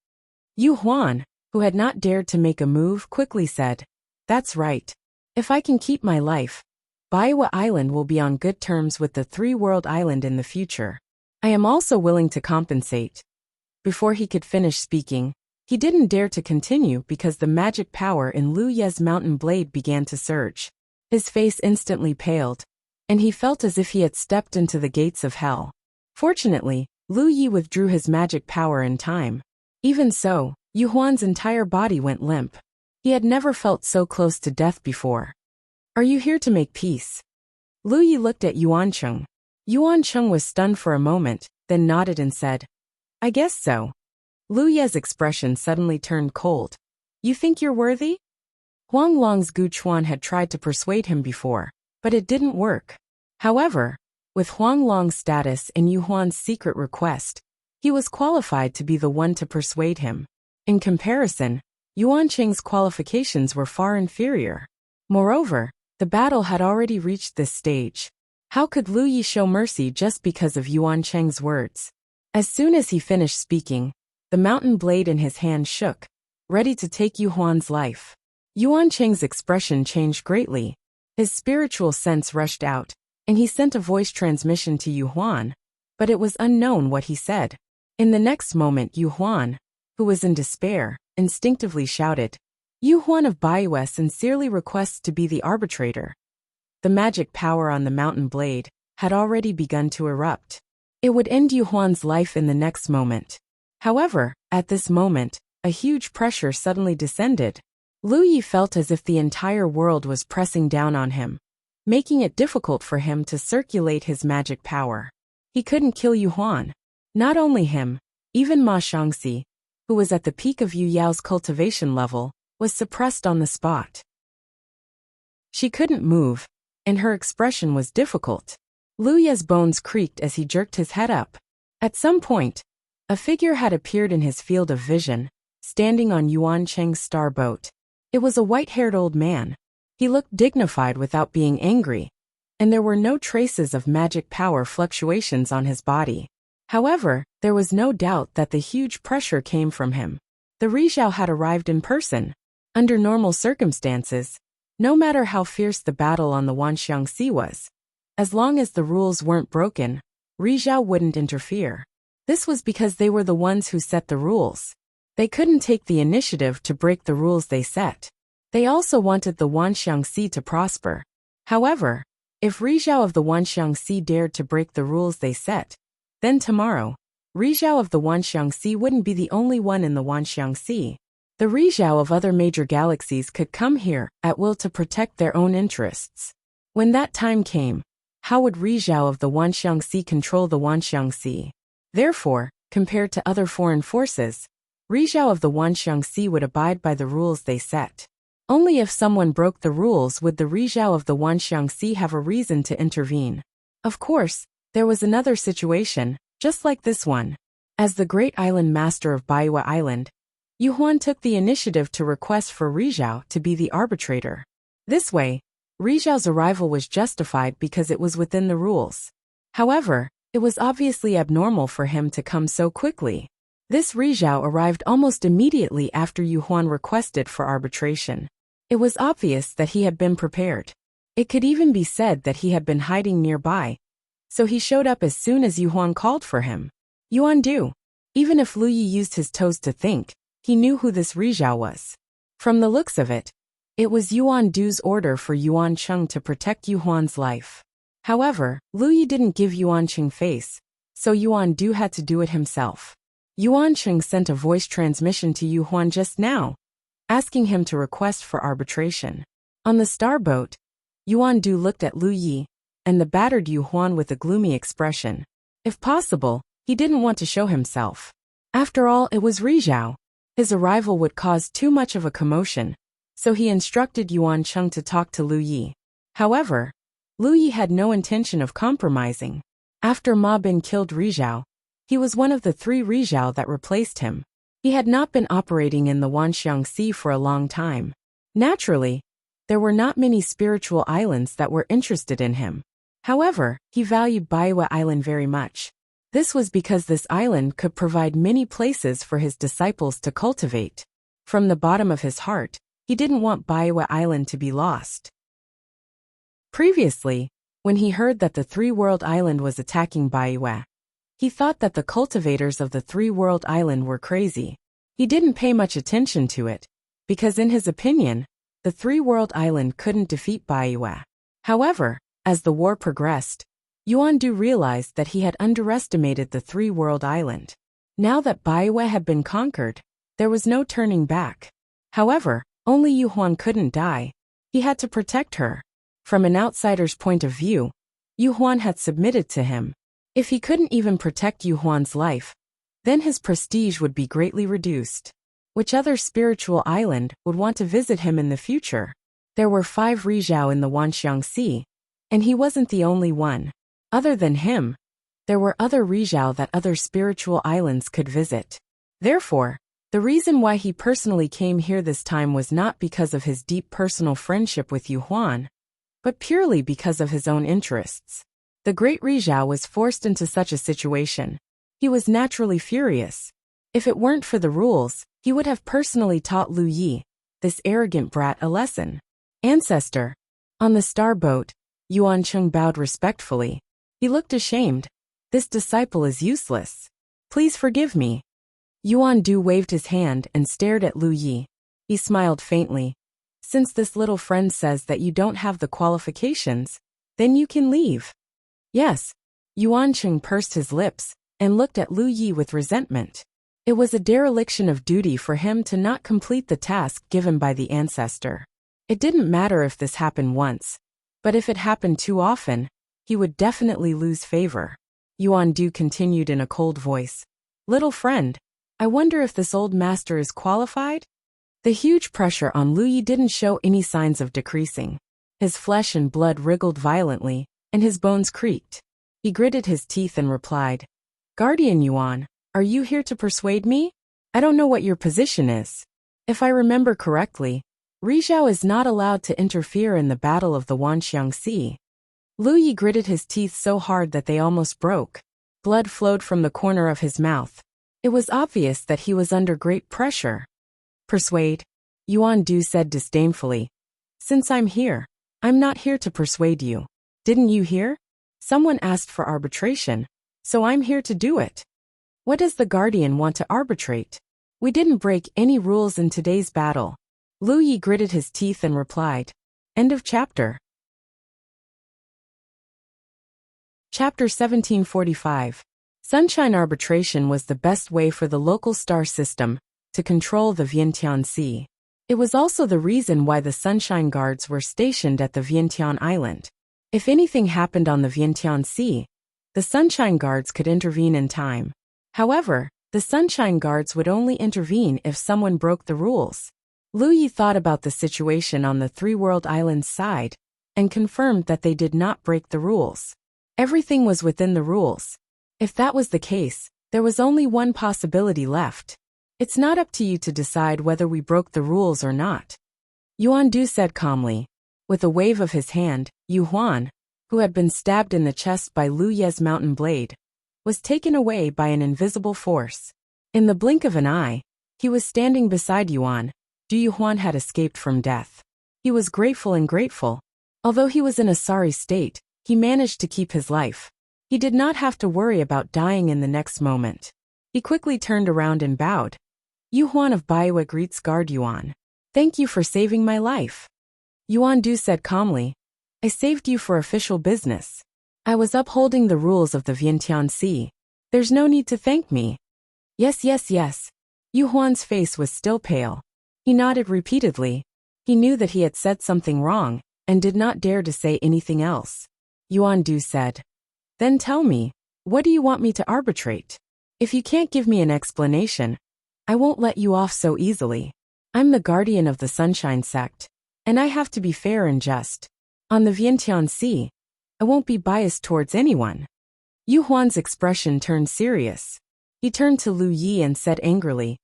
Yu Huan, who had not dared to make a move, quickly said, That's right. If I can keep my life, Baiwa Island will be on good terms with the three-world island in the future. I am also willing to compensate. Before he could finish speaking, he didn't dare to continue because the magic power in Lu Ye's mountain blade began to surge. His face instantly paled, and he felt as if he had stepped into the gates of hell. Fortunately, Lu Yi withdrew his magic power in time. Even so, Yu Huan's entire body went limp. He had never felt so close to death before. Are you here to make peace? Lu Yi looked at Yuancheng. Yuancheng was stunned for a moment, then nodded and said, I guess so. Lu Ye's expression suddenly turned cold. You think you're worthy? Huang Long's Gu Chuan had tried to persuade him before, but it didn't work. However, with Huang Long's status and Yu Huan's secret request, he was qualified to be the one to persuade him. In comparison, Yuanqing's qualifications were far inferior. Moreover, the battle had already reached this stage. How could Lu Yi show mercy just because of Yuanqing's words? As soon as he finished speaking, the mountain blade in his hand shook, ready to take Yu Huan's life. Yuanqing's expression changed greatly. His spiritual sense rushed out, and he sent a voice transmission to Yu Huan, but it was unknown what he said. In the next moment, Yu Huan, who was in despair, instinctively shouted, Yu Huan of Baiwa sincerely requests to be the arbitrator. The magic power on the mountain blade had already begun to erupt. It would end Yu Huan's life in the next moment. However, at this moment, a huge pressure suddenly descended. Lu Yi felt as if the entire world was pressing down on him, making it difficult for him to circulate his magic power. He couldn't kill Yu Huan. Not only him, even Ma Shangxi, who was at the peak of Yu Yao's cultivation level, was suppressed on the spot. She couldn't move, and her expression was difficult. Lu Ye's bones creaked as he jerked his head up. At some point, a figure had appeared in his field of vision, standing on Yuancheng's starboat. It was a white-haired old man. He looked dignified without being angry, and there were no traces of magic power fluctuations on his body. However, there was no doubt that the huge pressure came from him. The Rizhao had arrived in person. Under normal circumstances, no matter how fierce the battle on the Wanxiang Sea was, as long as the rules weren't broken, Rizhao wouldn't interfere. This was because they were the ones who set the rules. They couldn't take the initiative to break the rules they set. They also wanted the Wanxiang Sea to prosper. However, if Rizhao of the Wanxiang Sea dared to break the rules they set, then tomorrow, Rizhao of the Wanxiang Sea wouldn't be the only one in the Wanxiang Sea. The Rizhao of other major galaxies could come here at will to protect their own interests. When that time came, how would Rizhao of the Wanxiang Sea control the Wanxiang Sea? Therefore, compared to other foreign forces, Rizhao of the Wanxiang Sea would abide by the rules they set. Only if someone broke the rules would the Rizhao of the Wanxiang Sea have a reason to intervene. Of course, there was another situation, just like this one. As the great island master of Baiwa Island, Yu Huan took the initiative to request for Rizhao to be the arbitrator. This way, Rizhao's arrival was justified because it was within the rules. However, it was obviously abnormal for him to come so quickly. This Rizhao arrived almost immediately after Yu Huan requested for arbitration. It was obvious that he had been prepared. It could even be said that he had been hiding nearby, so he showed up as soon as Yu Huan called for him. Yuan Du. Even if Lu Yi used his toes to think, he knew who this Rizhao was. From the looks of it, it was Yuan Du's order for Yuan Cheng to protect Yu Huan's life. However, Lu Yi didn't give Yuan Cheng face, so Yuan Du had to do it himself. Yuan Cheng sent a voice transmission to Yu Huan just now, asking him to request for arbitration. On the starboat, Yuan Du looked at Lu Yi and the battered Yu Huan with a gloomy expression. If possible, he didn't want to show himself. After all, it was Rizhao. His arrival would cause too much of a commotion, so he instructed Yuan Cheng to talk to Lu Yi. However, Lu Yi had no intention of compromising. After Ma Bin killed Rizhao, he was one of the 3 Rizhao that replaced him. He had not been operating in the Wanxiang Sea for a long time. Naturally, there were not many spiritual islands that were interested in him. However, he valued Baiwa Island very much. This was because this island could provide many places for his disciples to cultivate. From the bottom of his heart, he didn't want Baiwa Island to be lost. Previously, when he heard that the 3-world island was attacking Baiwa, he thought that the cultivators of the 3-world island were crazy. He didn't pay much attention to it, because in his opinion, the 3-world island couldn't defeat Baiwa. However, as the war progressed, Yuan Du realized that he had underestimated the 3-world island. Now that Baiwa had been conquered, there was no turning back. However, only Yu Huan couldn't die. He had to protect her. From an outsider's point of view, Yu Huan had submitted to him. If he couldn't even protect Yu Huan's life, then his prestige would be greatly reduced. Which other spiritual island would want to visit him in the future? There were 5 Rizhao in the Wanxiang Sea, and he wasn't the only one. Other than him, there were other Rizhao that other spiritual islands could visit. Therefore, the reason why he personally came here this time was not because of his deep personal friendship with Yu Huan, but purely because of his own interests. The great Rizhao was forced into such a situation. He was naturally furious. If it weren't for the rules, he would have personally taught Lu Yi, this arrogant brat, a lesson. Ancestor. On the star boat, Yuan Cheng bowed respectfully. He looked ashamed. This disciple is useless. Please forgive me. Yuan Du waved his hand and stared at Lu Yi. He smiled faintly. Since this little friend says that you don't have the qualifications, then you can leave. Yes. Yuan Cheng pursed his lips and looked at Lu Yi with resentment. It was a dereliction of duty for him to not complete the task given by the ancestor. It didn't matter if this happened once, but if it happened too often, he would definitely lose favor. Yuan Du continued in a cold voice. Little friend, I wonder if this old master is qualified? The huge pressure on Lu Yi didn't show any signs of decreasing. His flesh and blood wriggled violently, and his bones creaked. He gritted his teeth and replied, Guardian Yuan, are you here to persuade me? I don't know what your position is. If I remember correctly, Rizhao is not allowed to interfere in the battle of the Wanxiang Sea. Lu Yi gritted his teeth so hard that they almost broke. Blood flowed from the corner of his mouth. It was obvious that he was under great pressure. Persuade? Yuan Du said disdainfully. Since I'm here, I'm not here to persuade you. Didn't you hear? Someone asked for arbitration, so I'm here to do it. What does the Guardian want to arbitrate? We didn't break any rules in today's battle. Lu Yi gritted his teeth and replied. End of chapter. Chapter 1745. Sunshine arbitration was the best way for the local star system to control the Vientiane Sea. It was also the reason why the Sunshine Guards were stationed at the Vientiane Island. If anything happened on the Vientiane Sea, the Sunshine Guards could intervene in time. However, the Sunshine Guards would only intervene if someone broke the rules. Lu Yi thought about the situation on the 3-world islands side and confirmed that they did not break the rules. Everything was within the rules. If that was the case, there was only one possibility left. It's not up to you to decide whether we broke the rules or not. Yuan Du said calmly. With a wave of his hand, Yu Huan, who had been stabbed in the chest by Lu Ye's mountain blade, was taken away by an invisible force. In the blink of an eye, he was standing beside Yuan. Yu Huan had escaped from death. He was grateful. Although he was in a sorry state, he managed to keep his life. He did not have to worry about dying in the next moment. He quickly turned around and bowed. Yu Huan of Baiwa greets Guard Yuan. Thank you for saving my life. Yuan Du said calmly. I saved you for official business. I was upholding the rules of the Vientiane Sea. There's no need to thank me. Yes. Yu Huan's face was still pale. He nodded repeatedly. He knew that he had said something wrong, and did not dare to say anything else. Yuan Du said. Then tell me, what do you want me to arbitrate? If you can't give me an explanation, I won't let you off so easily. I'm the guardian of the Sunshine Sect, and I have to be fair and just. On the Vientiane Sea, I won't be biased towards anyone. Yu Huan's expression turned serious. He turned to Lu Yi and said angrily,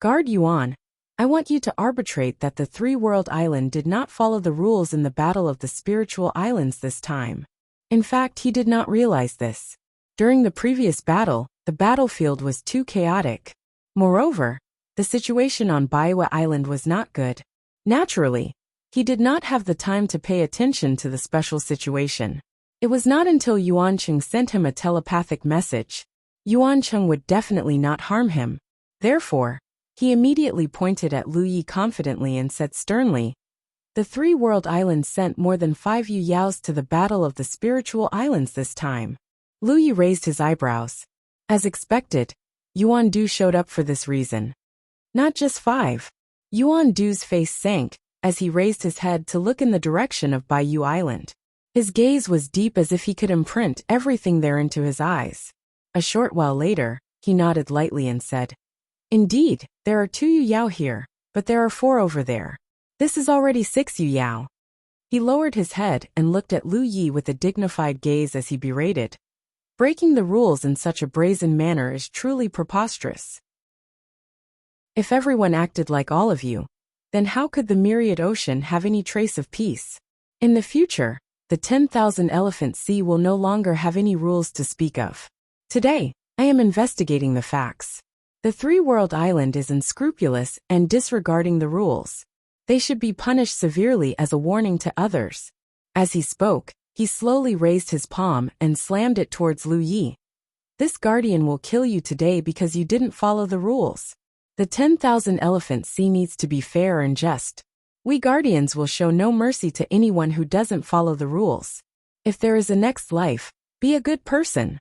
Guard Yuan, I want you to arbitrate that the three-world island did not follow the rules in the Battle of the Spiritual Islands this time. In fact, he did not realize this. During the previous battle, the battlefield was too chaotic. Moreover, the situation on Baiwa Island was not good. Naturally, he did not have the time to pay attention to the special situation. It was not until Yuan Cheng sent him a telepathic message. Yuan Cheng would definitely not harm him. Therefore, he immediately pointed at Lu Yi confidently and said sternly, The three-world islands sent more than 5 Yu Yaos to the Battle of the Spiritual Islands this time. Lu Yi raised his eyebrows. As expected, Yuan Du showed up for this reason. Not just 5. Yuan Du's face sank as he raised his head to look in the direction of Baiyu Island. His gaze was deep as if he could imprint everything there into his eyes. A short while later, he nodded lightly and said, Indeed, there are 2 Yu Yao here, but there are 4 over there. This is already 6 Yu Yao. He lowered his head and looked at Lu Yi with a dignified gaze as he berated. Breaking the rules in such a brazen manner is truly preposterous. If everyone acted like all of you, then how could the myriad ocean have any trace of peace? In the future, the 10,000 Elephant Sea will no longer have any rules to speak of. Today, I am investigating the facts. The three-world island is unscrupulous and disregarding the rules. They should be punished severely as a warning to others. As he spoke, he slowly raised his palm and slammed it towards Lu Yi. This guardian will kill you today because you didn't follow the rules. The 10,000 Elephant Sea needs to be fair and just. We guardians will show no mercy to anyone who doesn't follow the rules. If there is a next life, be a good person.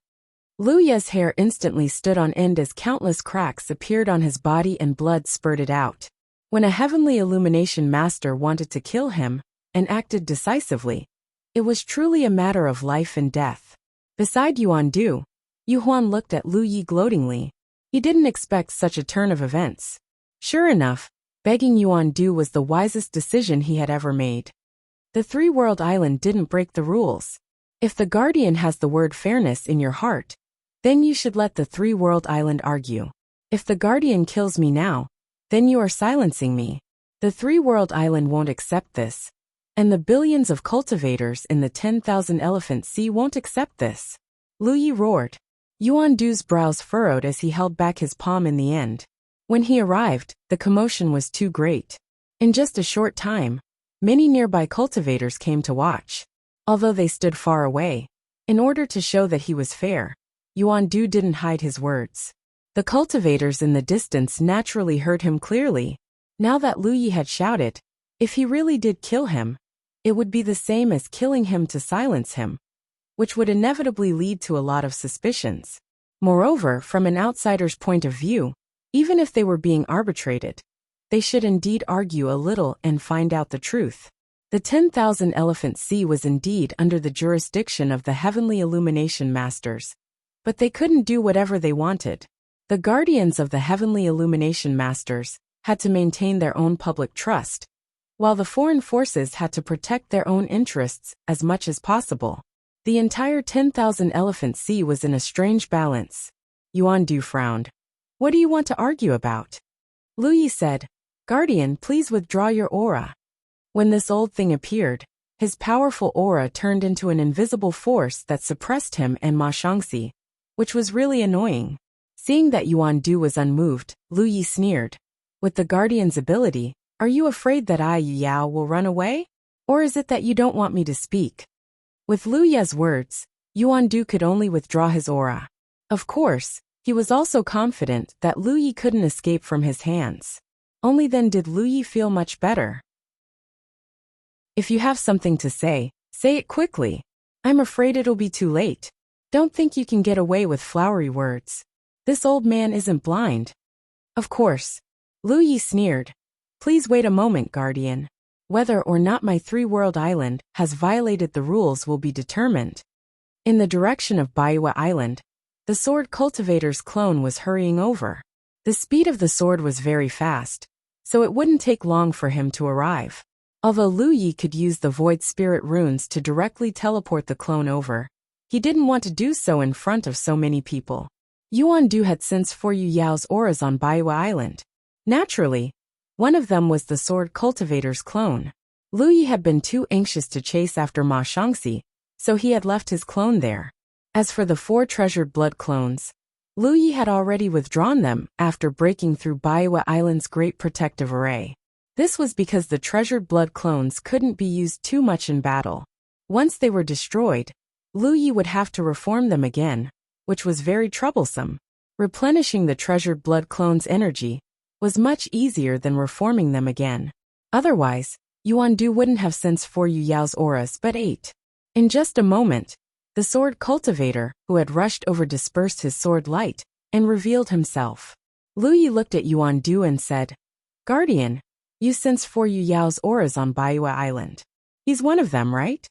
Lu Ye's hair instantly stood on end as countless cracks appeared on his body and blood spurted out. When a heavenly illumination master wanted to kill him, and acted decisively, it was truly a matter of life and death. Beside Yuan Du, Yu Huan looked at Lu Yi gloatingly. He didn't expect such a turn of events. Sure enough, begging Yuan Du was the wisest decision he had ever made. The three-world island didn't break the rules. If the guardian has the word fairness in your heart, then you should let the three-world island argue. If the guardian kills me now, then you are silencing me. The three-world island won't accept this. And the billions of cultivators in the 10,000 Elephant Sea won't accept this. Lu Yi roared. Yuan Du's brows furrowed as he held back his palm in the end. When he arrived, the commotion was too great. In just a short time, many nearby cultivators came to watch. Although they stood far away, in order to show that he was fair, Yuan Du didn't hide his words. The cultivators in the distance naturally heard him clearly. Now that Lu Yi had shouted, if he really did kill him, it would be the same as killing him to silence him, which would inevitably lead to a lot of suspicions. Moreover, from an outsider's point of view, even if they were being arbitrated, they should indeed argue a little and find out the truth. The 10,000 Elephant Sea was indeed under the jurisdiction of the Heavenly Illumination Masters, but they couldn't do whatever they wanted. The guardians of the Heavenly Illumination Masters had to maintain their own public trust, while the foreign forces had to protect their own interests as much as possible. The entire 10,000 Elephant Sea was in a strange balance. Yuan Du frowned. What do you want to argue about? Lu Yi said, Guardian, please withdraw your aura. When this old thing appeared, his powerful aura turned into an invisible force that suppressed him and Ma Shangxi, which was really annoying. Seeing that Yuan Du was unmoved, Lu Yi sneered. With the Guardian's ability, are you afraid that I, Yu Yao, will run away? Or is it that you don't want me to speak? With Lu Ye's words, Yuan Du could only withdraw his aura. Of course, he was also confident that Lu Yi couldn't escape from his hands. Only then did Lu Yi feel much better. If you have something to say it quickly. I'm afraid it'll be too late. Don't think you can get away with flowery words. This old man isn't blind. Of course. Lu Yi sneered. Please wait a moment, Guardian. Whether or not my three-world island has violated the rules will be determined. In the direction of Baiwa Island, the sword cultivator's clone was hurrying over. The speed of the sword was very fast, so it wouldn't take long for him to arrive. Although Lu Yi could use the Void Spirit runes to directly teleport the clone over, he didn't want to do so in front of so many people. Yuan Du had sensed 4 Yu Yao's auras on Baiwa Island. Naturally, one of them was the sword cultivator's clone. Lu Yi had been too anxious to chase after Ma Shangxi, so he had left his clone there. As for the 4 treasured blood clones, Lu Yi had already withdrawn them after breaking through Baiwa Island's great protective array. This was because the treasured blood clones couldn't be used too much in battle. Once they were destroyed, Lu Yi would have to reform them again, which was very troublesome. Replenishing the treasured blood clones' energy was much easier than reforming them again. Otherwise, Yuan Du wouldn't have sensed 4 Yu Yao's auras but 8. In just a moment, the sword cultivator, who had rushed over, dispersed his sword light and revealed himself. Lu Yi looked at Yuan Du and said, "Guardian, you sense 4 Yu Yao's auras on Baiwa Island. He's one of them, right?"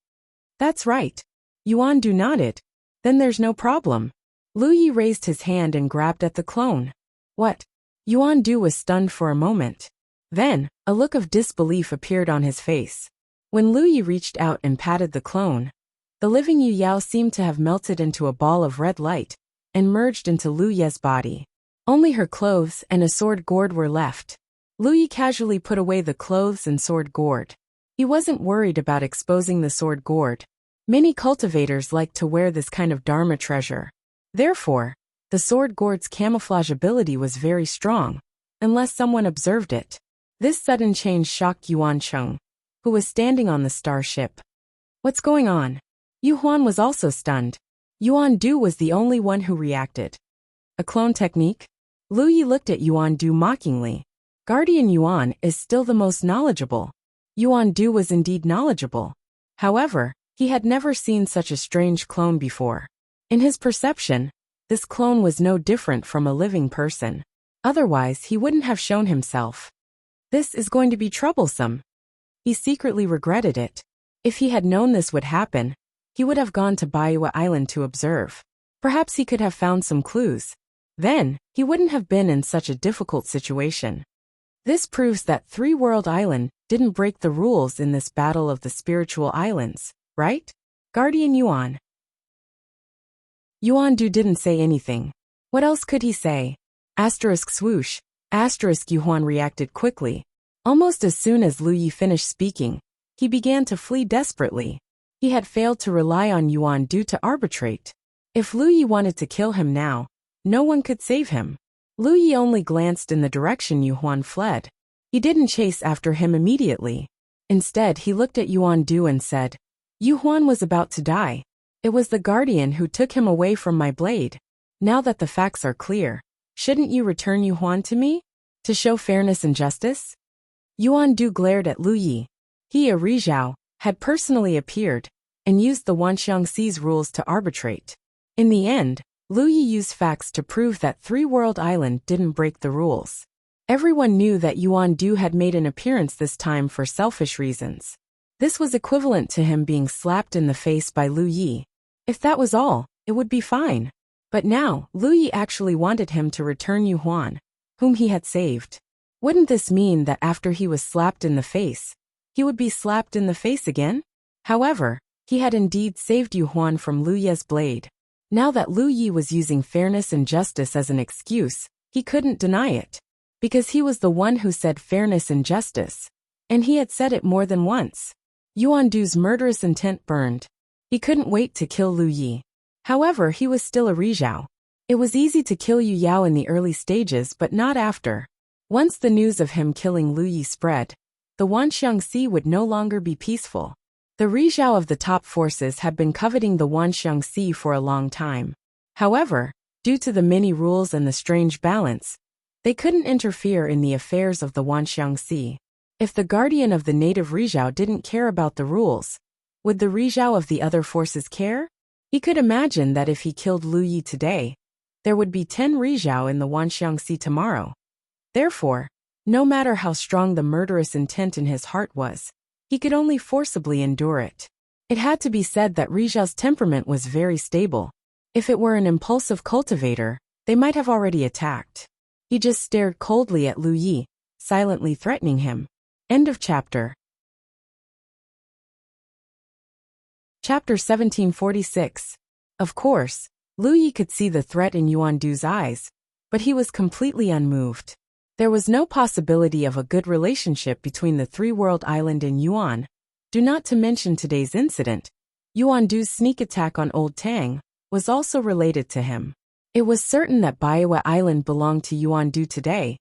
"That's right." Yuan Du nodded. "Then there's no problem." Lu Yi raised his hand and grabbed at the clone. "What?" Yuan Du was stunned for a moment. Then, a look of disbelief appeared on his face. When Lu Yi reached out and patted the clone, the living Yu Yao seemed to have melted into a ball of red light and merged into Lu Ye's body. Only her clothes and a sword gourd were left. Lu Yi casually put away the clothes and sword gourd. He wasn't worried about exposing the sword gourd. Many cultivators like to wear this kind of Dharma treasure. Therefore, the sword gourd's camouflage ability was very strong, unless someone observed it. This sudden change shocked Yuan Cheng, who was standing on the starship. "What's going on?" Yu Huan was also stunned. Yuan Du was the only one who reacted. "A clone technique?" Lu Yi looked at Yuan Du mockingly. Guardian Yuan is still the most knowledgeable. Yuan Du was indeed knowledgeable. However, he had never seen such a strange clone before. In his perception, this clone was no different from a living person. Otherwise, he wouldn't have shown himself. This is going to be troublesome. He secretly regretted it. If he had known this would happen, he would have gone to Baiwa Island to observe. Perhaps he could have found some clues. Then, he wouldn't have been in such a difficult situation. This proves that 3 World Island didn't break the rules in this battle of the spiritual islands, right? Guardian Yuan. Yuan Du didn't say anything. What else could he say? Asterisk swoosh. Asterisk Yuan reacted quickly. Almost as soon as Lu Yi finished speaking, he began to flee desperately. He had failed to rely on Yuan Du to arbitrate. If Lu Yi wanted to kill him now, no one could save him. Lu Yi only glanced in the direction Yu Huan fled. He didn't chase after him immediately. Instead, he looked at Yuan Du and said, "Yu Huan was about to die. It was the guardian who took him away from my blade. Now that the facts are clear, shouldn't you return Yu Huan to me? To show fairness and justice?" Yuan Du glared at Lu Yi. He, a Rizhao, had personally appeared and used the Wanxiangxi's rules to arbitrate. In the end, Lu Yi used facts to prove that 3 World Island didn't break the rules. Everyone knew that Yuan Du had made an appearance this time for selfish reasons. This was equivalent to him being slapped in the face by Lu Yi. If that was all, it would be fine. But now, Lu Yi actually wanted him to return Yu Huan, whom he had saved. Wouldn't this mean that after he was slapped in the face, he would be slapped in the face again? However, he had indeed saved Yu Huan from Lu Ye's blade. Now that Lu Yi was using fairness and justice as an excuse, he couldn't deny it. Because he was the one who said fairness and justice. And he had said it more than once. Yuan Du's murderous intent burned. He couldn't wait to kill Lu Yi. However, he was still a Rizhao. It was easy to kill Yu Yao in the early stages but not after. Once the news of him killing Lu Yi spread, the Wanxiangxi would no longer be peaceful. The Rizhao of the top forces had been coveting the Wanxiangxi for a long time. However, due to the many rules and the strange balance, they couldn't interfere in the affairs of the Wanxiangxi. If the guardian of the native Rizhao didn't care about the rules, would the Rizhao of the other forces care? He could imagine that if he killed Lu Yi today, there would be 10 Rizhao in the Wanxiangxi tomorrow. Therefore, no matter how strong the murderous intent in his heart was, he could only forcibly endure it. It had to be said that Rizhao's temperament was very stable. If it were an impulsive cultivator, they might have already attacked. He just stared coldly at Lu Yi, silently threatening him. End of chapter. Chapter 1746. Of course, Lu Yi could see the threat in Yuan Du's eyes, but he was completely unmoved. There was no possibility of a good relationship between the three-world island and Yuan, not to mention today's incident. Yuan Du's sneak attack on Old Tang was also related to him. It was certain that Baiwa Island belonged to Yuan Du today.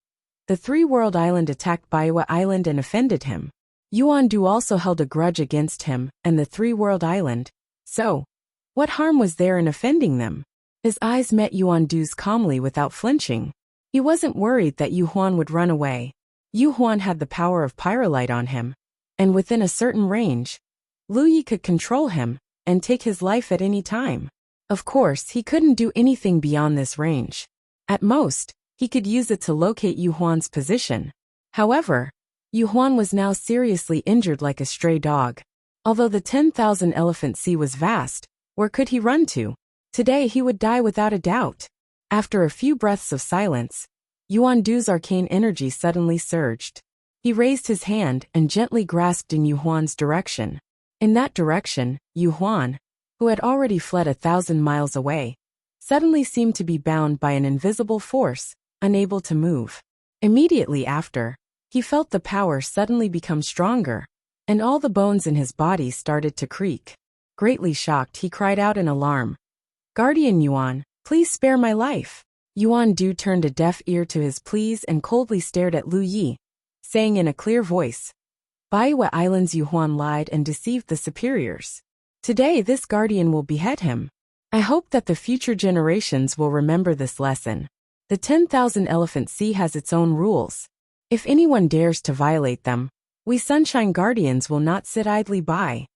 The three-world island attacked Baiwa Island and offended him. Yuan Du also held a grudge against him and the three-world island. So, what harm was there in offending them? His eyes met Yuan Du's calmly without flinching. He wasn't worried that Yu Huan would run away. Yu Huan had the power of pyrolite on him, and within a certain range, Lu Yi could control him and take his life at any time. Of course, he couldn't do anything beyond this range. At most, he could use it to locate Yu Huan's position. However, Yu Huan was now seriously injured like a stray dog. Although the 10,000 elephant sea was vast, where could he run to? Today he would die without a doubt. After a few breaths of silence, Yuan Du's arcane energy suddenly surged. He raised his hand and gently grasped in Yu Huan's direction. In that direction, Yu Huan, who had already fled 1,000 miles away, suddenly seemed to be bound by an invisible force, unable to move. Immediately after, he felt the power suddenly become stronger, and all the bones in his body started to creak. Greatly shocked, he cried out in alarm, "Guardian Yuan, please spare my life." Yuan Du turned a deaf ear to his pleas and coldly stared at Lu Yi, saying in a clear voice, "Baiwa Island's Yu Huan lied and deceived the superiors. Today this guardian will behead him. I hope that the future generations will remember this lesson. The 10,000 elephant sea has its own rules. If anyone dares to violate them, we Sunshine Guardians will not sit idly by."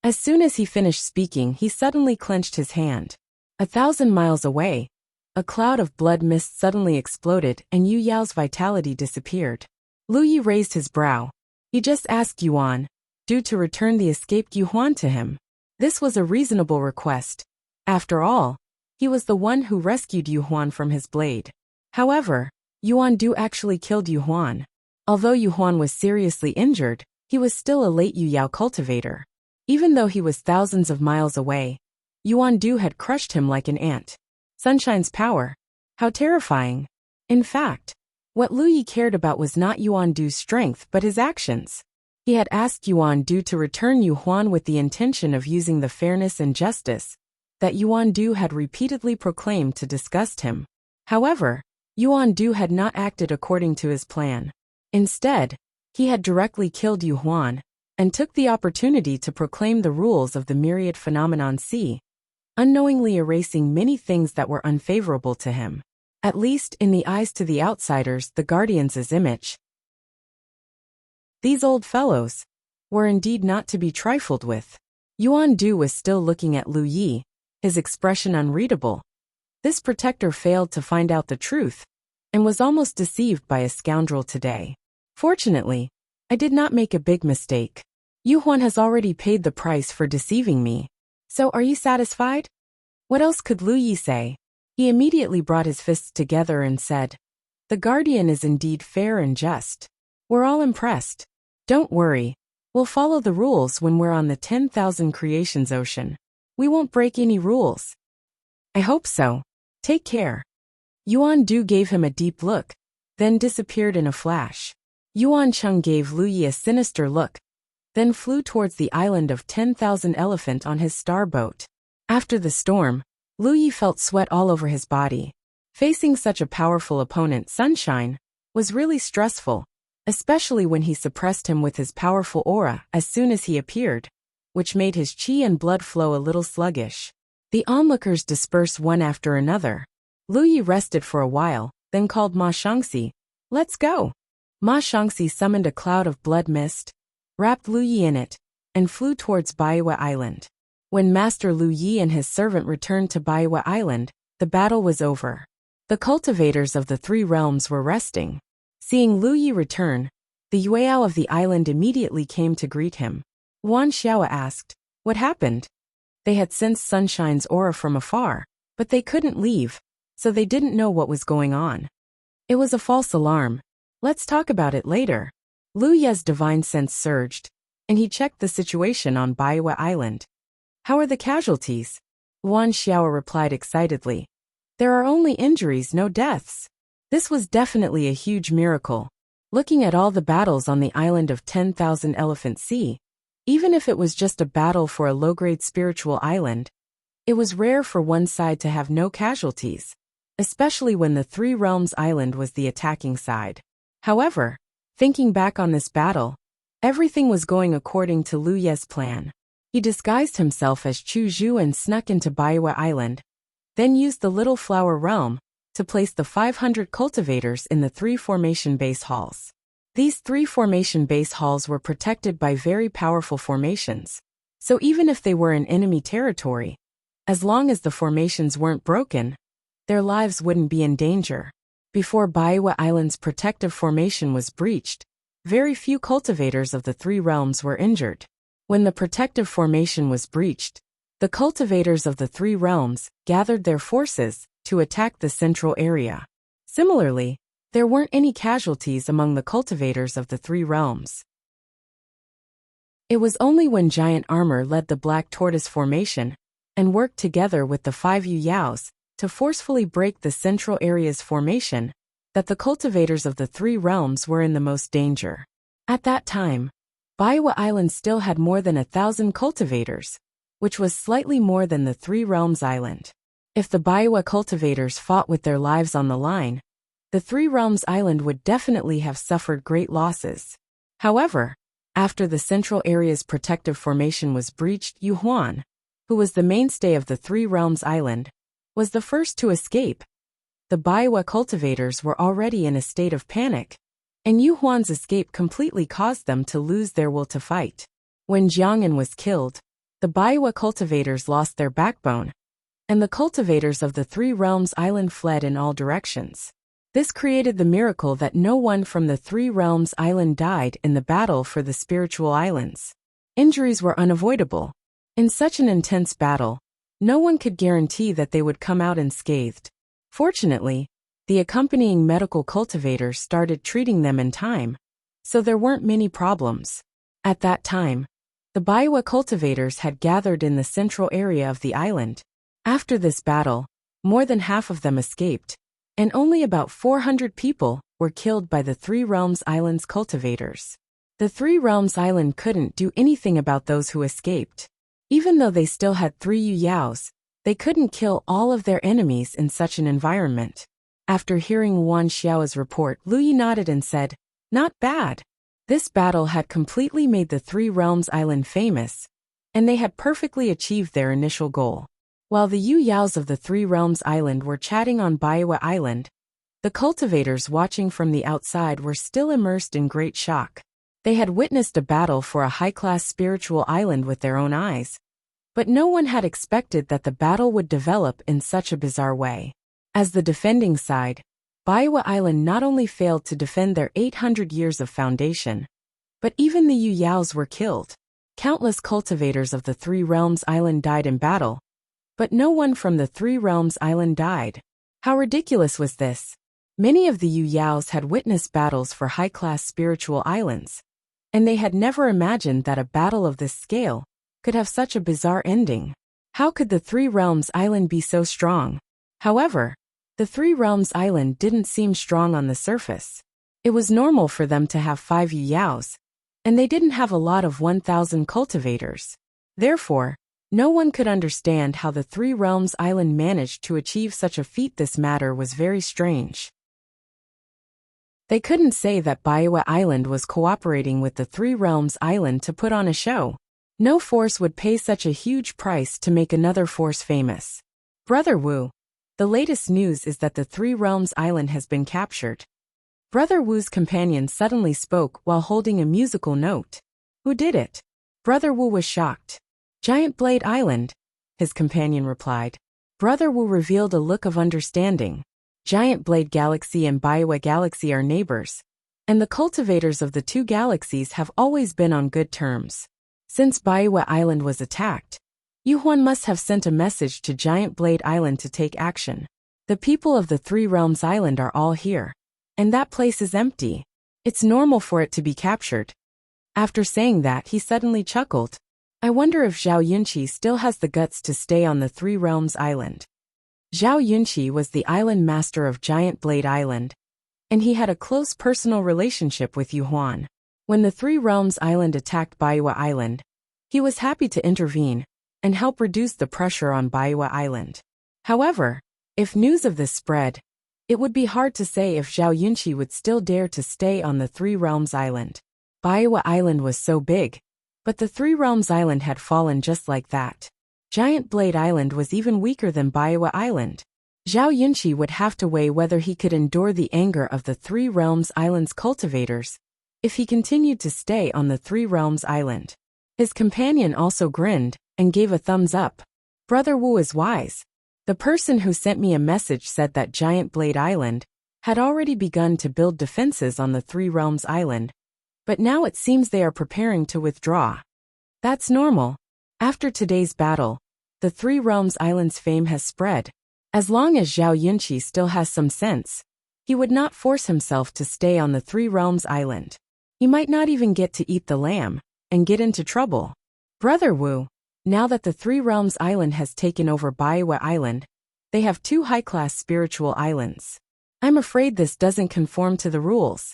As soon as he finished speaking, he suddenly clenched his hand. 1,000 miles away, a cloud of blood mist suddenly exploded and Yu Yao's vitality disappeared. Lu Yi raised his brow. He just asked Yuan Du to return the escaped Yu Huan to him. This was a reasonable request. After all, he was the one who rescued Yu Huan from his blade. However, Yuan Du actually killed Yu Huan. Although Yu Huan was seriously injured, he was still a late Yu Yao cultivator. Even though he was thousands of miles away, Yuan Du had crushed him like an ant. Sunshine's power. How terrifying. In fact, what Lu Yi cared about was not Yuan Du's strength but his actions. He had asked Yuan Du to return Yu Huan with the intention of using the fairness and justice that Yuan Du had repeatedly proclaimed to disgust him. However, Yuan Du had not acted according to his plan. Instead, he had directly killed Yu Huan and took the opportunity to proclaim the rules of the myriad phenomenon sea, unknowingly erasing many things that were unfavorable to him. At least in the eyes to the outsiders, the Guardians' image. These old fellows were indeed not to be trifled with. Yuan Du was still looking at Lu Yi, his expression unreadable. This protector failed to find out the truth, and was almost deceived by a scoundrel today. Fortunately, I did not make a big mistake. Yu Huan has already paid the price for deceiving me. So are you satisfied? What else could Lu Yi say? He immediately brought his fists together and said, "The guardian is indeed fair and just. We're all impressed. Don't worry, we'll follow the rules when we're on the 10,000 creations ocean. We won't break any rules." "I hope so. Take care." Yuan Du gave him a deep look, then disappeared in a flash. Yuan Cheng gave Lu Yi a sinister look, then flew towards the island of 10,000 elephant on his starboat. After the storm, Lu Yi felt sweat all over his body. Facing such a powerful opponent, Sunshine, was really stressful, especially when he suppressed him with his powerful aura as soon as he appeared, which made his qi and blood flow a little sluggish. The onlookers dispersed one after another. Lu Yi rested for a while, then called Ma Shangxi, "Let's go." Ma Shangxi summoned a cloud of blood mist, wrapped Lu Yi in it, and flew towards Baiwa Island. When Master Lu Yi and his servant returned to Baiwa Island, the battle was over. The cultivators of the three realms were resting. Seeing Lu Yi return, the Yueyao of the island immediately came to greet him. Wan Xiao asked, "What happened?" They had sensed Sunshine's aura from afar, but they couldn't leave, so they didn't know what was going on. It was a false alarm. Let's talk about it later. Lu Ye's divine sense surged, and he checked the situation on Baiwa Island. How are the casualties? Yuan Xiao replied excitedly. There are only injuries, no deaths. This was definitely a huge miracle. Looking at all the battles on the island of 10,000 Elephant Sea, even if it was just a battle for a low-grade spiritual island, it was rare for one side to have no casualties, especially when the Three Realms Island was the attacking side. However, thinking back on this battle, everything was going according to Lu Ye's plan. He disguised himself as Chu Zhu and snuck into Baiwa Island, then used the Little Flower Realm to place the 500 cultivators in the 3 formation base halls. These 3 formation base halls were protected by very powerful formations, so even if they were in enemy territory, as long as the formations weren't broken, their lives wouldn't be in danger. Before Baiwa Island's protective formation was breached, very few cultivators of the 3 realms were injured. When the protective formation was breached, the cultivators of the 3 realms gathered their forces to attack the central area. Similarly, there weren't any casualties among the cultivators of the 3 realms. It was only when Giant Armor led the Black Tortoise formation and worked together with the 5 Yu Yaos to forcefully break the central area's formation that the cultivators of the 3 realms were in the most danger. At that time, Baiwa Island still had more than 1,000 cultivators, which was slightly more than the 3 realms island. If the Baiwa cultivators fought with their lives on the line, the 3 realms island would definitely have suffered great losses. However, after the central area's protective formation was breached, Yu Huan, who was the mainstay of the 3 realms island, was the first to escape. The Baiwa cultivators were already in a state of panic, and Yu Huan's escape completely caused them to lose their will to fight. When Jiang'an was killed, the Baiwa cultivators lost their backbone, and the cultivators of the 3 realms island fled in all directions. This created the miracle that no one from the 3 realms island died in the battle for the spiritual islands. Injuries were unavoidable. In such an intense battle, no one could guarantee that they would come out unscathed. Fortunately, the accompanying medical cultivators started treating them in time, so there weren't many problems. At that time, the Baiwa cultivators had gathered in the central area of the island. After this battle, more than half of them escaped, and only about 400 people were killed by the 3 realms island's cultivators. The 3 realms island couldn't do anything about those who escaped. Even though they still had 3 Yu Yaos, they couldn't kill all of their enemies in such an environment. After hearing Yuan Xiao's report, Lu Yi nodded and said, "Not bad." This battle had completely made the 3 realms island famous, and they had perfectly achieved their initial goal. While the Yu Yaos of the 3 realms island were chatting on Baiwa Island, the cultivators watching from the outside were still immersed in great shock. They had witnessed a battle for a high-class spiritual island with their own eyes, but no one had expected that the battle would develop in such a bizarre way. As the defending side, Baiwa Island not only failed to defend their 800 years of foundation, but even the Yu Yaos were killed. Countless cultivators of the 3 realms island died in battle, but no one from the 3 realms island died. How ridiculous was this? Many of the Yu Yaos had witnessed battles for high-class spiritual islands, and they had never imagined that a battle of this scale could have such a bizarre ending. How could the 3 realms island be so strong? However, the 3 realms island didn't seem strong on the surface. It was normal for them to have 5 Yu Yaos, and they didn't have a lot of 1,000 cultivators. Therefore, no one could understand how the 3 realms island managed to achieve such a feat. This matter was very strange. They couldn't say that Baiwa Island was cooperating with the 3 realms island to put on a show. No force would pay such a huge price to make another force famous. Brother Wu, the latest news is that the 3 realms island has been captured. Brother Wu's companion suddenly spoke while holding a musical note. Who did it? Brother Wu was shocked. Giant Blade Island, his companion replied. Brother Wu revealed a look of understanding. Giant Blade Galaxy and Baiwa Galaxy are neighbors, and the cultivators of the 2 galaxies have always been on good terms. Since Baiwa Island was attacked, Yu Huan must have sent a message to Giant Blade Island to take action. The people of the 3 realms island are all here, and that place is empty. It's normal for it to be captured. After saying that, he suddenly chuckled. I wonder if Zhao Yunqi still has the guts to stay on the Three Realms Island. Zhao Yunqi was the island master of Giant Blade Island, and he had a close personal relationship with Yu Huan. When the Three Realms Island attacked Baiwa Island, he was happy to intervene and help reduce the pressure on Baiwa Island. However, if news of this spread, it would be hard to say if Zhao Yunqi would still dare to stay on the Three Realms Island. Baiwa Island was so big, but the Three Realms Island had fallen just like that. Giant Blade Island was even weaker than Baiwa Island. Zhao Yunqi would have to weigh whether he could endure the anger of the Three Realms Island's cultivators if he continued to stay on the Three Realms Island. His companion also grinned and gave a thumbs up. Brother Wu is wise. The person who sent me a message said that Giant Blade Island had already begun to build defenses on the Three Realms Island, but now it seems they are preparing to withdraw. That's normal. After today's battle, the Three Realms Island's fame has spread. As long as Zhao Yunqi still has some sense, he would not force himself to stay on the Three Realms Island. He might not even get to eat the lamb and get into trouble. Brother Wu, now that the Three Realms Island has taken over Baiwa Island, they have two high-class spiritual islands. I'm afraid this doesn't conform to the rules.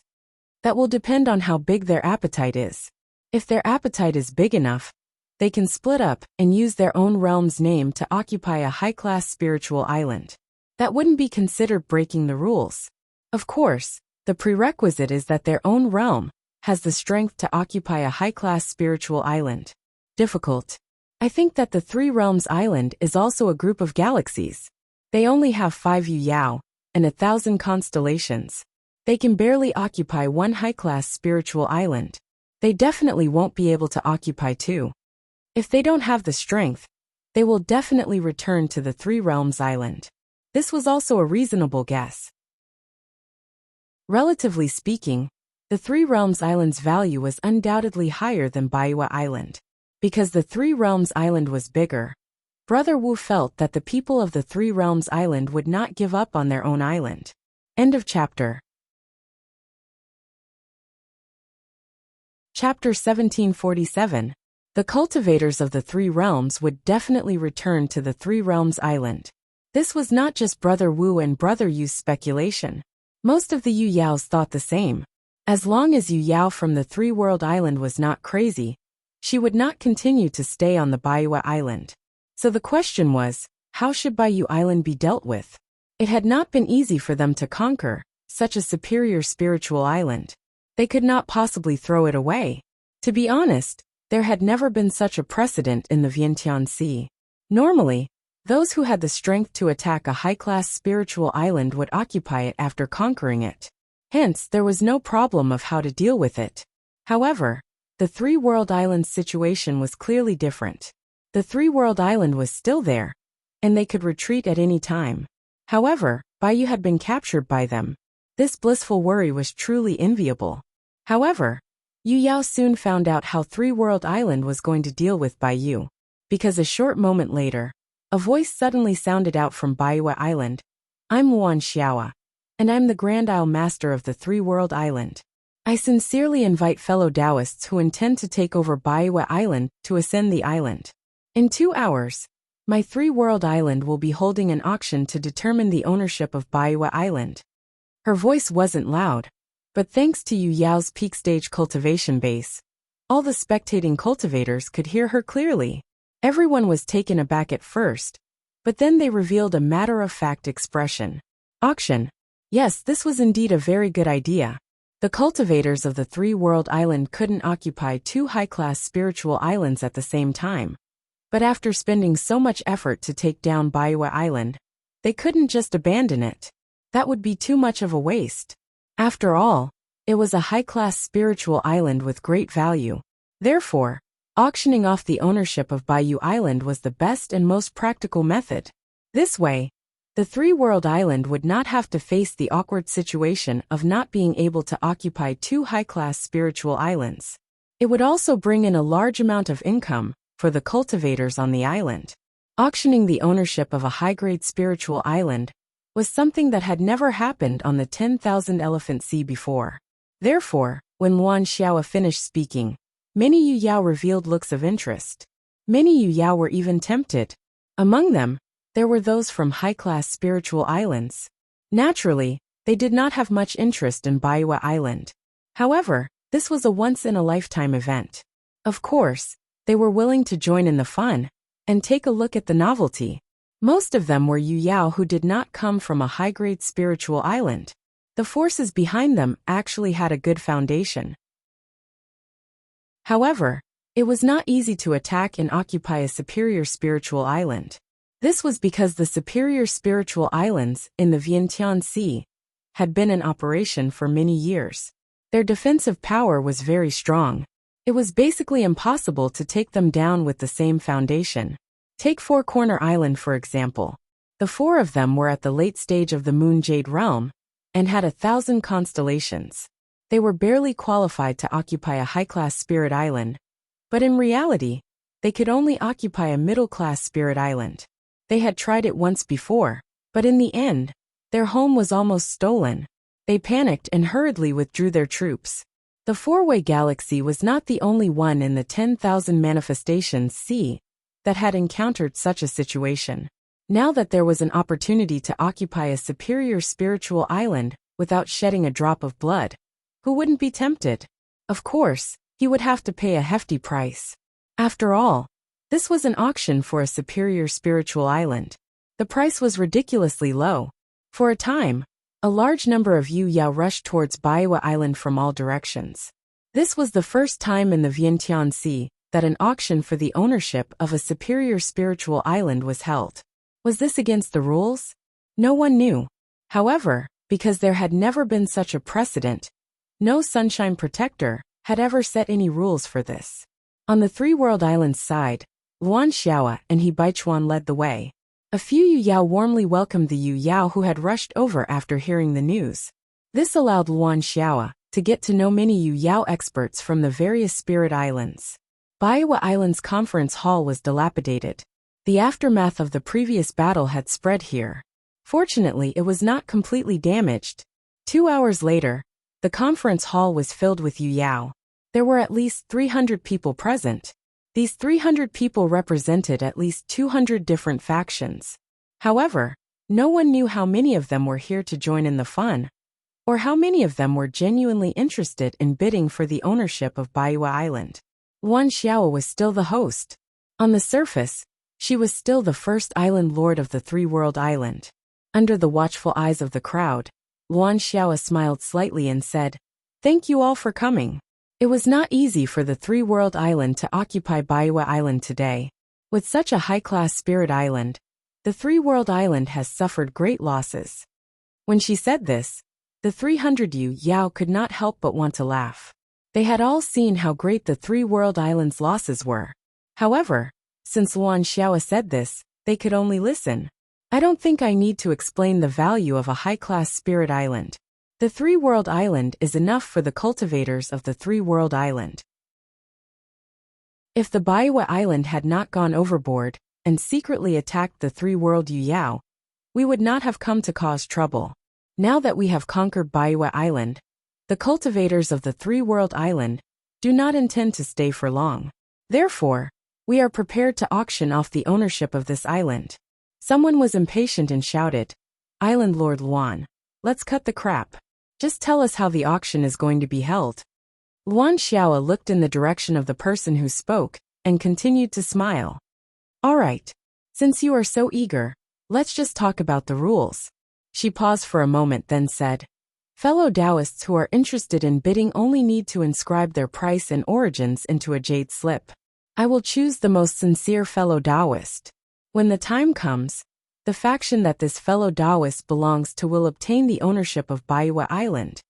That will depend on how big their appetite is. If their appetite is big enough, they can split up and use their own realm's name to occupy a high-class spiritual island. That wouldn't be considered breaking the rules. Of course, the prerequisite is that their own realm has the strength to occupy a high-class spiritual island. Difficult. I think that the Three Realms Island is also a group of galaxies. They only have 5 Yu Yao and 1,000 constellations. They can barely occupy one high-class spiritual island. They definitely won't be able to occupy two. If they don't have the strength, they will definitely return to the Three Realms Island. This was also a reasonable guess. Relatively speaking, the Three Realms Island's value was undoubtedly higher than Baiwa Island. Because the Three Realms Island was bigger, Brother Wu felt that the people of the Three Realms Island would not give up on their own island. End of chapter. Chapter 1747. The cultivators of the Three Realms would definitely return to the Three Realms Island. This was not just Brother Wu and Brother Yu's speculation. Most of the Yu Yaos thought the same. As long as Yu Yao from the Three World Island was not crazy, she would not continue to stay on the Baiwa Island. So the question was, how should Baiyu Island be dealt with? It had not been easy for them to conquer such a superior spiritual island. They could not possibly throw it away. To be honest, there had never been such a precedent in the Vientiane Sea. Normally, those who had the strength to attack a high-class spiritual island would occupy it after conquering it. Hence, there was no problem of how to deal with it. However, the Three World Island's situation was clearly different. The Three World Island was still there, and they could retreat at any time. However, Baiyu had been captured by them. This blissful worry was truly enviable. However, Yu Yao soon found out how Three World Island was going to deal with Baiyu, because a short moment later, a voice suddenly sounded out from Baiyu Island. I'm Luan Xiaoa, and I'm the Grand Isle Master of the Three World Island. I sincerely invite fellow Taoists who intend to take over Baiyu Island to ascend the island. In 2 hours, my Three World Island will be holding an auction to determine the ownership of Baiyu Island. Her voice wasn't loud, but thanks to Yu Yao's peak stage cultivation base, all the spectating cultivators could hear her clearly. Everyone was taken aback at first, but then they revealed a matter-of-fact expression. Auction. Yes, this was indeed a very good idea. The cultivators of the Three World Island couldn't occupy two high-class spiritual islands at the same time. But after spending so much effort to take down Baiyu Island, they couldn't just abandon it. That would be too much of a waste. After all, it was a high-class spiritual island with great value. Therefore, auctioning off the ownership of Baiyu Island was the best and most practical method. This way, the Three World Island would not have to face the awkward situation of not being able to occupy two high-class spiritual islands. It would also bring in a large amount of income for the cultivators on the island. Auctioning the ownership of a high-grade spiritual island was something that had never happened on the 10,000 Elephant Sea before. Therefore, when Luan Xiao finished speaking, many Yu Yao revealed looks of interest. Many Yu Yao were even tempted. Among them, there were those from high-class spiritual islands. Naturally, they did not have much interest in Baiwa Island. However, this was a once-in-a-lifetime event. Of course, they were willing to join in the fun and take a look at the novelty. Most of them were Yu Yao who did not come from a high-grade spiritual island. The forces behind them actually had a good foundation. However, it was not easy to attack and occupy a superior spiritual island. This was because the superior spiritual islands in the Vientiane Sea had been in operation for many years. Their defensive power was very strong. It was basically impossible to take them down with the same foundation. Take Four Corner Island for example. The four of them were at the late stage of the Moon Jade realm and had 1,000 constellations. They were barely qualified to occupy a high-class spirit island, but in reality, they could only occupy a middle-class spirit island. They had tried it once before, but in the end, their home was almost stolen. They panicked and hurriedly withdrew their troops. The Four-Way Galaxy was not the only one in the 10,000 manifestations sea that had encountered such a situation. Now that there was an opportunity to occupy a superior spiritual island without shedding a drop of blood, who wouldn't be tempted? Of course, he would have to pay a hefty price. After all, this was an auction for a superior spiritual island. The price was ridiculously low. For a time, a large number of Yu Yao rushed towards Baiwa Island from all directions. This was the first time in the Vientiane Sea that an auction for the ownership of a superior spiritual island was held. Was this against the rules? No one knew. However, because there had never been such a precedent, no Sunshine Protector had ever set any rules for this. On the Three World Islands side, Luan Xiao and He Baichuan led the way. A few Yu Yao warmly welcomed the Yu Yao who had rushed over after hearing the news. This allowed Luan Xiao to get to know many Yu Yao experts from the various spirit islands. Baiwa Island's conference hall was dilapidated. The aftermath of the previous battle had spread here. Fortunately, it was not completely damaged. 2 hours later, the conference hall was filled with Yu Yao. There were at least 300 people present. These 300 people represented at least 200 different factions. However, no one knew how many of them were here to join in the fun, or how many of them were genuinely interested in bidding for the ownership of Baiwa Island. Luan Xiao was still the host. On the surface, she was still the first island lord of the Three-World Island. Under the watchful eyes of the crowd, Luan Xiao smiled slightly and said, "Thank you all for coming." It was not easy for the Three-World Island to occupy Baiwa Island today. With such a high-class spirit island, the Three-World Island has suffered great losses. When she said this, the 300 Yu Yao could not help but want to laugh. They had all seen how great the Three-World Island's losses were. However, since Luan Xiao said this, they could only listen. I don't think I need to explain the value of a high-class spirit island. The Three-World Island is enough for the cultivators of the Three-World Island. If the Baiwa Island had not gone overboard and secretly attacked the Three-World Yu Yao, we would not have come to cause trouble. Now that we have conquered Baiwa Island, the cultivators of the Three-World Island do not intend to stay for long. Therefore, we are prepared to auction off the ownership of this island. Someone was impatient and shouted, "Island Lord Luan, let's cut the crap. Just tell us how the auction is going to be held." Luan Xiao looked in the direction of the person who spoke and continued to smile. "All right. Since you are so eager, let's just talk about the rules." She paused for a moment then said, "Fellow Taoists who are interested in bidding only need to inscribe their price and origins into a jade slip. I will choose the most sincere fellow Taoist. When the time comes, the faction that this fellow Taoist belongs to will obtain the ownership of Baiwa Island."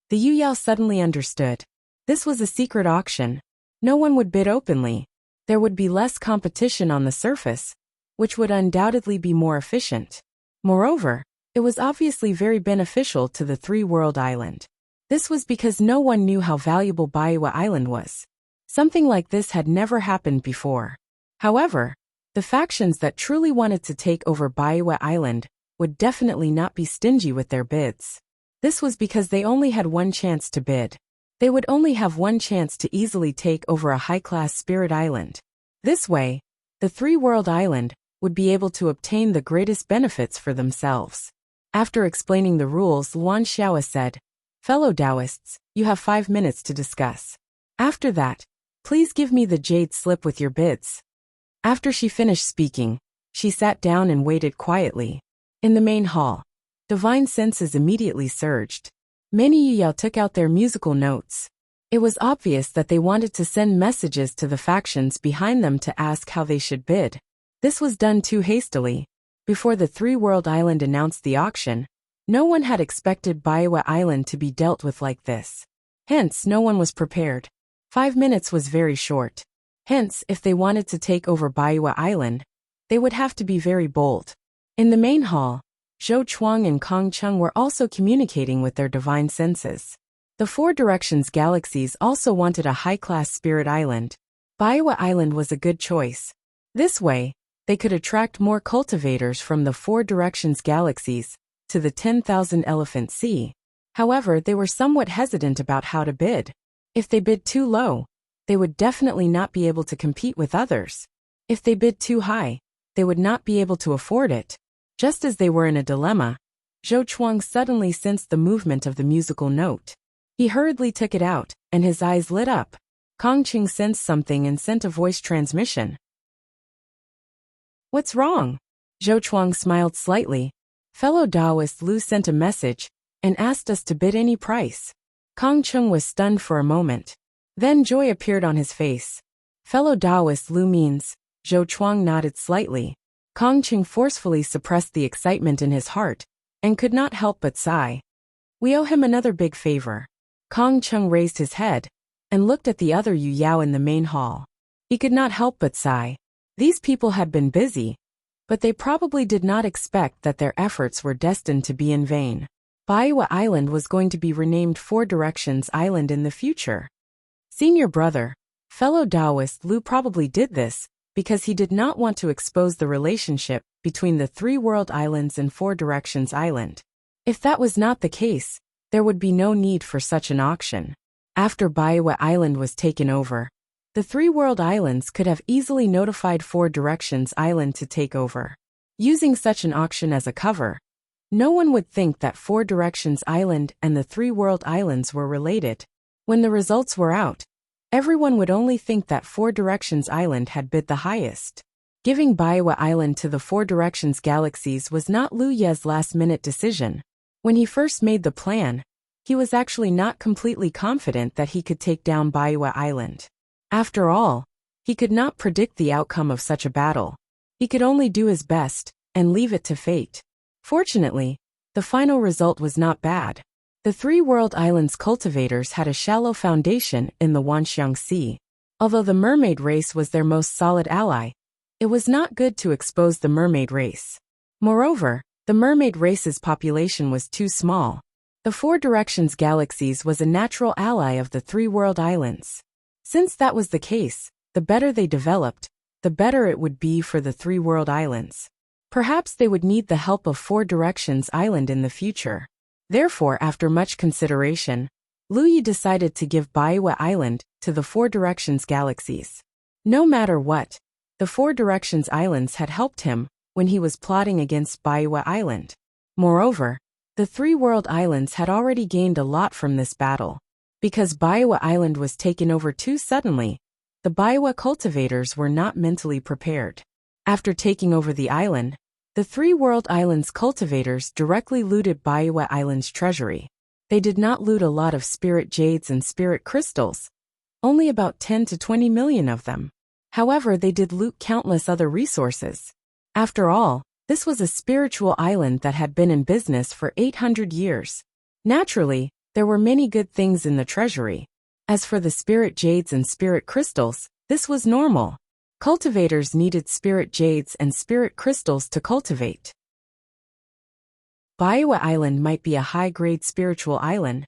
The Yu Yao suddenly understood. This was a secret auction. No one would bid openly. There would be less competition on the surface, which would undoubtedly be more efficient. Moreover, it was obviously very beneficial to the Three-World Island. This was because no one knew how valuable Baiwa Island was. Something like this had never happened before. However, the factions that truly wanted to take over Baiwa Island would definitely not be stingy with their bids. This was because they only had one chance to bid. They would only have one chance to easily take over a high-class spirit island. This way, the three-world island would be able to obtain the greatest benefits for themselves. After explaining the rules, Luan Xiaoa said, "Fellow Taoists, you have 5 minutes to discuss. After that, please give me the jade slip with your bids." After she finished speaking, she sat down and waited quietly. In the main hall, divine senses immediately surged. Many Yuyao took out their musical notes. It was obvious that they wanted to send messages to the factions behind them to ask how they should bid. This was done too hastily. Before the three-world island announced the auction, no one had expected Baiwa Island to be dealt with like this. Hence, no one was prepared. 5 minutes was very short. Hence, if they wanted to take over Baiwa Island, they would have to be very bold. In the main hall, Zhou Chuang and Kong Cheng were also communicating with their divine senses. The Four Directions galaxies also wanted a high-class spirit island. Baiwa Island was a good choice. This way, they could attract more cultivators from the Four Directions galaxies to the 10,000 Elephant Sea. However, they were somewhat hesitant about how to bid. If they bid too low, they would definitely not be able to compete with others. If they bid too high, they would not be able to afford it. Just as they were in a dilemma, Zhou Chuang suddenly sensed the movement of the musical note. He hurriedly took it out, and his eyes lit up. Kong Qing sensed something and sent a voice transmission. "What's wrong?" Zhou Chuang smiled slightly. "Fellow Taoist Lu sent a message and asked us to bid any price." Kong Qing was stunned for a moment. Then joy appeared on his face. "Fellow Taoist Lu means," Zhou Chuang nodded slightly. Kong Qing forcefully suppressed the excitement in his heart and could not help but sigh. "We owe him another big favor." Kong Qing raised his head and looked at the other Yu Yao in the main hall. He could not help but sigh. These people had been busy, but they probably did not expect that their efforts were destined to be in vain. Baiwa Island was going to be renamed Four Directions Island in the future. Senior brother, fellow Taoist Lu probably did this because he did not want to expose the relationship between the Three World Islands and Four Directions Island. If that was not the case, there would be no need for such an auction. After Baiwa Island was taken over, the Three World Islands could have easily notified Four Directions Island to take over. Using such an auction as a cover, no one would think that Four Directions Island and the Three World Islands were related. When the results were out, everyone would only think that Four Directions Island had bid the highest. Giving Baiwa Island to the Four Directions galaxies was not Lu Ye's last-minute decision. When he first made the plan, he was actually not completely confident that he could take down Baiwa Island. After all, he could not predict the outcome of such a battle. He could only do his best and leave it to fate. Fortunately, the final result was not bad. The Three World Islands cultivators had a shallow foundation in the Wanxiang Sea. Although the mermaid race was their most solid ally, it was not good to expose the mermaid race. Moreover, the mermaid race's population was too small. The Four Directions galaxies was a natural ally of the Three World Islands. Since that was the case, the better they developed, the better it would be for the Three World Islands. Perhaps they would need the help of Four Directions Island in the future. Therefore, after much consideration, Lu Yi decided to give Baiwa Island to the Four Directions galaxies. No matter what, the Four Directions Islands had helped him when he was plotting against Baiwa Island. Moreover, the Three World Islands had already gained a lot from this battle. Because Baiwa Island was taken over too suddenly, the Baiwa cultivators were not mentally prepared. After taking over the island, the Three World Islands cultivators directly looted Baiwa Island's treasury. They did not loot a lot of spirit jades and spirit crystals, only about 10 to 20 million of them. However, they did loot countless other resources. After all, this was a spiritual island that had been in business for 800 years. Naturally, there were many good things in the treasury. As for the spirit jades and spirit crystals, this was normal. Cultivators needed spirit jades and spirit crystals to cultivate. Baiwa Island might be a high-grade spiritual island,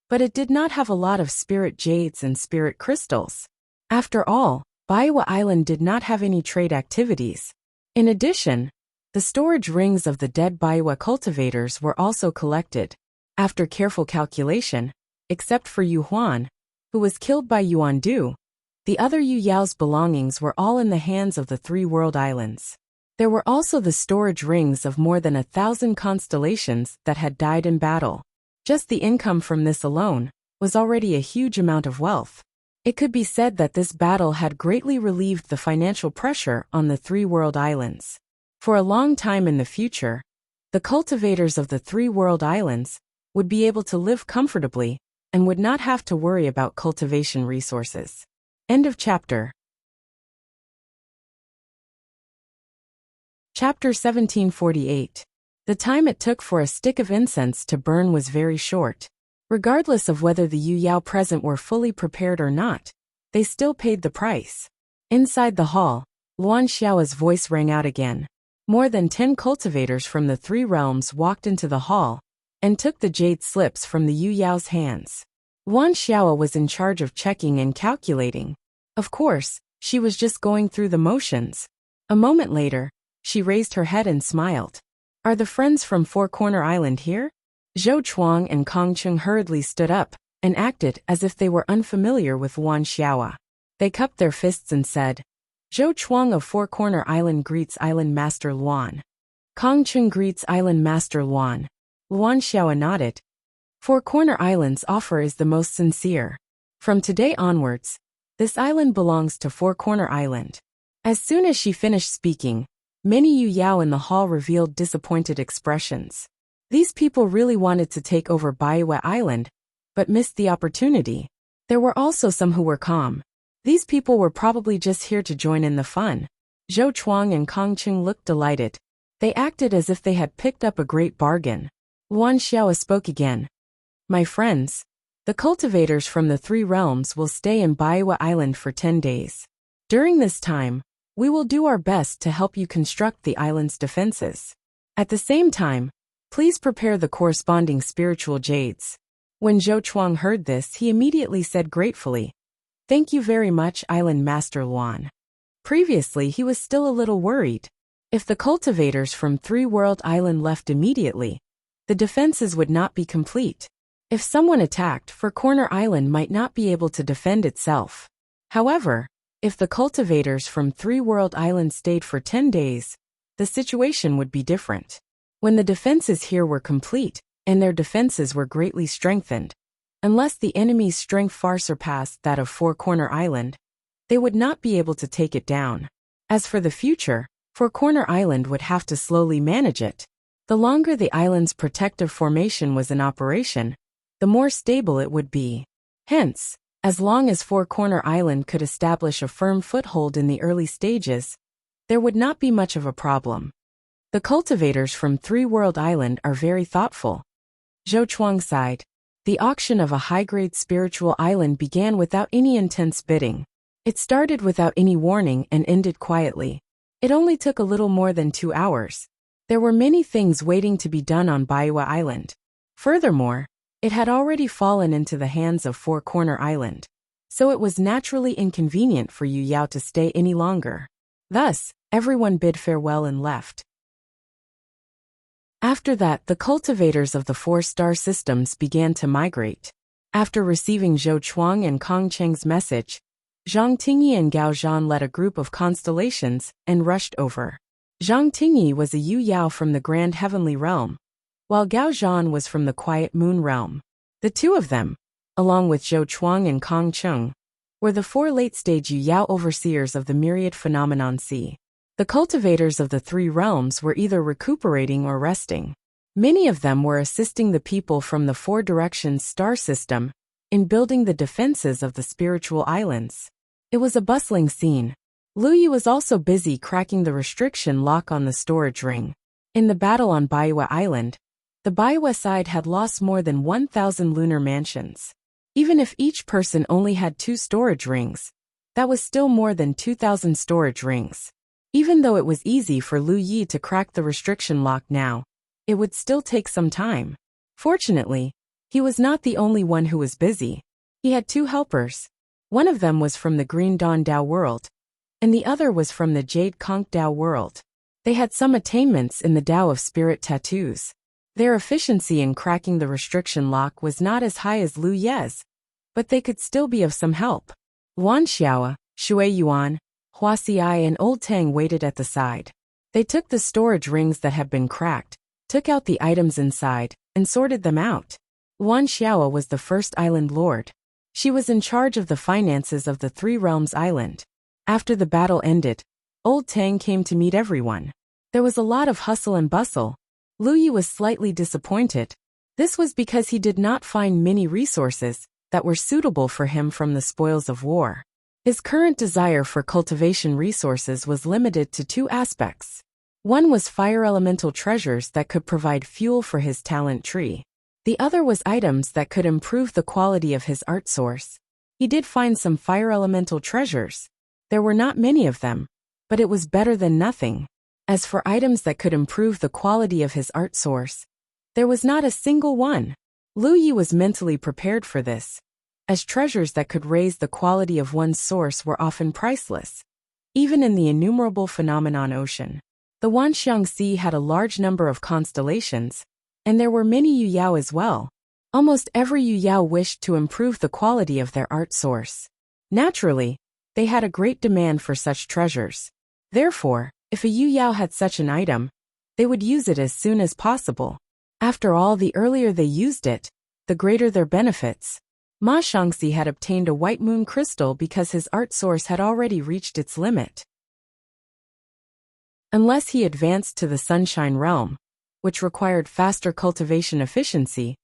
but it did not have a lot of spirit jades and spirit crystals. After all, Baiwa Island did not have any trade activities. In addition, the storage rings of the dead Baiwa cultivators were also collected. After careful calculation, except for Yu Huan, who was killed by Yuan Du, the other Yu Yao's belongings were all in the hands of the three world islands. There were also the storage rings of more than 1,000 constellations that had died in battle. Just the income from this alone was already a huge amount of wealth. It could be said that this battle had greatly relieved the financial pressure on the three world islands. For a long time in the future, the cultivators of the three world islands would be able to live comfortably and would not have to worry about cultivation resources. End of chapter. Chapter 1748. The time it took for a stick of incense to burn was very short. Regardless of whether the Yu Yao present were fully prepared or not, they still paid the price. Inside the hall, Luan Xiao's voice rang out again. More than 10 cultivators from the three realms walked into the hall and took the jade slips from the Yu Yao's hands. Luan Xiao was in charge of checking and calculating. Of course, she was just going through the motions. A moment later, she raised her head and smiled. Are the friends from Four Corner Island here? Zhou Chuang and Kong Chung hurriedly stood up and acted as if they were unfamiliar with Luan Xiao. They cupped their fists and said, Zhou Chuang of Four Corner Island greets Island Master Luan. Kong Chung greets Island Master Luan. Luan Xiao nodded. Four Corner Island's offer is the most sincere. From today onwards, this island belongs to Four Corner Island. As soon as she finished speaking, many Yu Yao in the hall revealed disappointed expressions. These people really wanted to take over Baiwa Island, but missed the opportunity. There were also some who were calm. These people were probably just here to join in the fun. Zhou Chuang and Kong Chung looked delighted. They acted as if they had picked up a great bargain. Luan Xiao spoke again. My friends, the cultivators from the three realms will stay in Baiwa Island for 10 days. During this time, we will do our best to help you construct the island's defenses. At the same time, please prepare the corresponding spiritual jades. When Zhou Chuang heard this, he immediately said gratefully, Thank you very much, Island Master Luan. Previously, he was still a little worried. If the cultivators from Three World Island left immediately, the defenses would not be complete. If someone attacked, Four Corner Island might not be able to defend itself. However, if the cultivators from Three World Island stayed for 10 days, the situation would be different. When the defenses here were complete, and their defenses were greatly strengthened, unless the enemy's strength far surpassed that of Four Corner Island, they would not be able to take it down. As for the future, Four Corner Island would have to slowly manage it. The longer the island's protective formation was in operation, the more stable it would be. Hence, as long as Four Corner Island could establish a firm foothold in the early stages, there would not be much of a problem. The cultivators from Three World Island are very thoughtful. Zhou Chuang sighed. The auction of a high-grade spiritual island began without any intense bidding. It started without any warning and ended quietly. It only took a little more than 2 hours. There were many things waiting to be done on Baiwa Island. Furthermore, it had already fallen into the hands of Four Corner Island, so it was naturally inconvenient for Yu Yao to stay any longer. Thus, everyone bid farewell and left. After that, the cultivators of the 4-star systems began to migrate. After receiving Zhou Chuang and Kong Cheng's message, Zhang Tingyi and Gao Zhan led a group of constellations and rushed over. Zhang Tingyi was a Yu Yao from the Grand Heavenly Realm, while Gao Zhan was from the Quiet Moon Realm. The two of them, along with Zhou Chuang and Kong Chung, were the 4 late-stage Yu Yao overseers of the myriad phenomenon Sea. The cultivators of the 3 realms were either recuperating or resting. Many of them were assisting the people from the 4 directions star system in building the defenses of the spiritual islands. It was a bustling scene. Lu Yi was also busy cracking the restriction lock on the storage ring. In the battle on Baiwa Island, the Baiwa side had lost more than 1,000 lunar mansions. Even if each person only had 2 storage rings, that was still more than 2,000 storage rings. Even though it was easy for Lu Yi to crack the restriction lock now, it would still take some time. Fortunately, he was not the only one who was busy. He had 2 helpers. One of them was from the Green Dawn Dao world, and the other was from the Jade Conch Dao world. They had some attainments in the Dao of Spirit tattoos. Their efficiency in cracking the restriction lock was not as high as Lu Ye's, but they could still be of some help. Wan Xiao, Shui Yuan, Hua Xiai and Old Tang waited at the side. They took the storage rings that had been cracked, took out the items inside, and sorted them out. Wan Xiao was the first island lord. She was in charge of the finances of the Three Realms Island. After the battle ended, Old Tang came to meet everyone. There was a lot of hustle and bustle. Lu Yi was slightly disappointed. This was because he did not find many resources that were suitable for him from the spoils of war. His current desire for cultivation resources was limited to two aspects. One was fire elemental treasures that could provide fuel for his talent tree. The other was items that could improve the quality of his art source. He did find some fire elemental treasures. There were not many of them, but it was better than nothing. As for items that could improve the quality of his art source, there was not a single one. Lu Yi was mentally prepared for this, as treasures that could raise the quality of one's source were often priceless. Even in the innumerable phenomenon ocean, the Wanxiang Sea had a large number of constellations, and there were many Yuyao as well. Almost every Yuyao wished to improve the quality of their art source. Naturally, they had a great demand for such treasures. Therefore, if a Yuyao had such an item, they would use it as soon as possible. After all, the earlier they used it, the greater their benefits. Ma Shangxi had obtained a white moon crystal because his art source had already reached its limit. Unless he advanced to the Sunshine Realm, which required faster cultivation efficiency,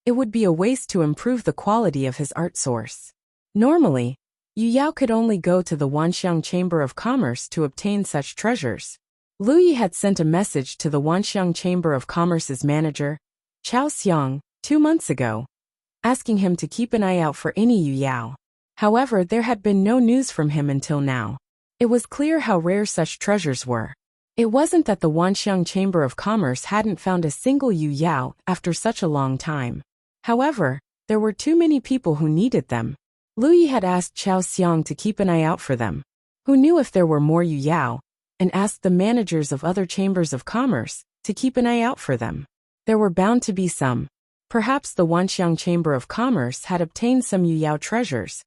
it would be a waste to improve the quality of his art source. Normally, Yu Yao could only go to the Wanxiang Chamber of Commerce to obtain such treasures. Lu Yi had sent a message to the Wanxiang Chamber of Commerce's manager, Chao Xiang, 2 months ago, asking him to keep an eye out for any Yu Yao. However, there had been no news from him until now. It was clear how rare such treasures were. It wasn't that the Wanxiang Chamber of Commerce hadn't found a single Yu Yao after such a long time. However, there were too many people who needed them. Lu Yi had asked Chao Xiang to keep an eye out for them. Who knew if there were more Yu Yao, and asked the managers of other chambers of commerce to keep an eye out for them. There were bound to be some. Perhaps the Wanxiang Chamber of Commerce had obtained some Yu Yao treasures,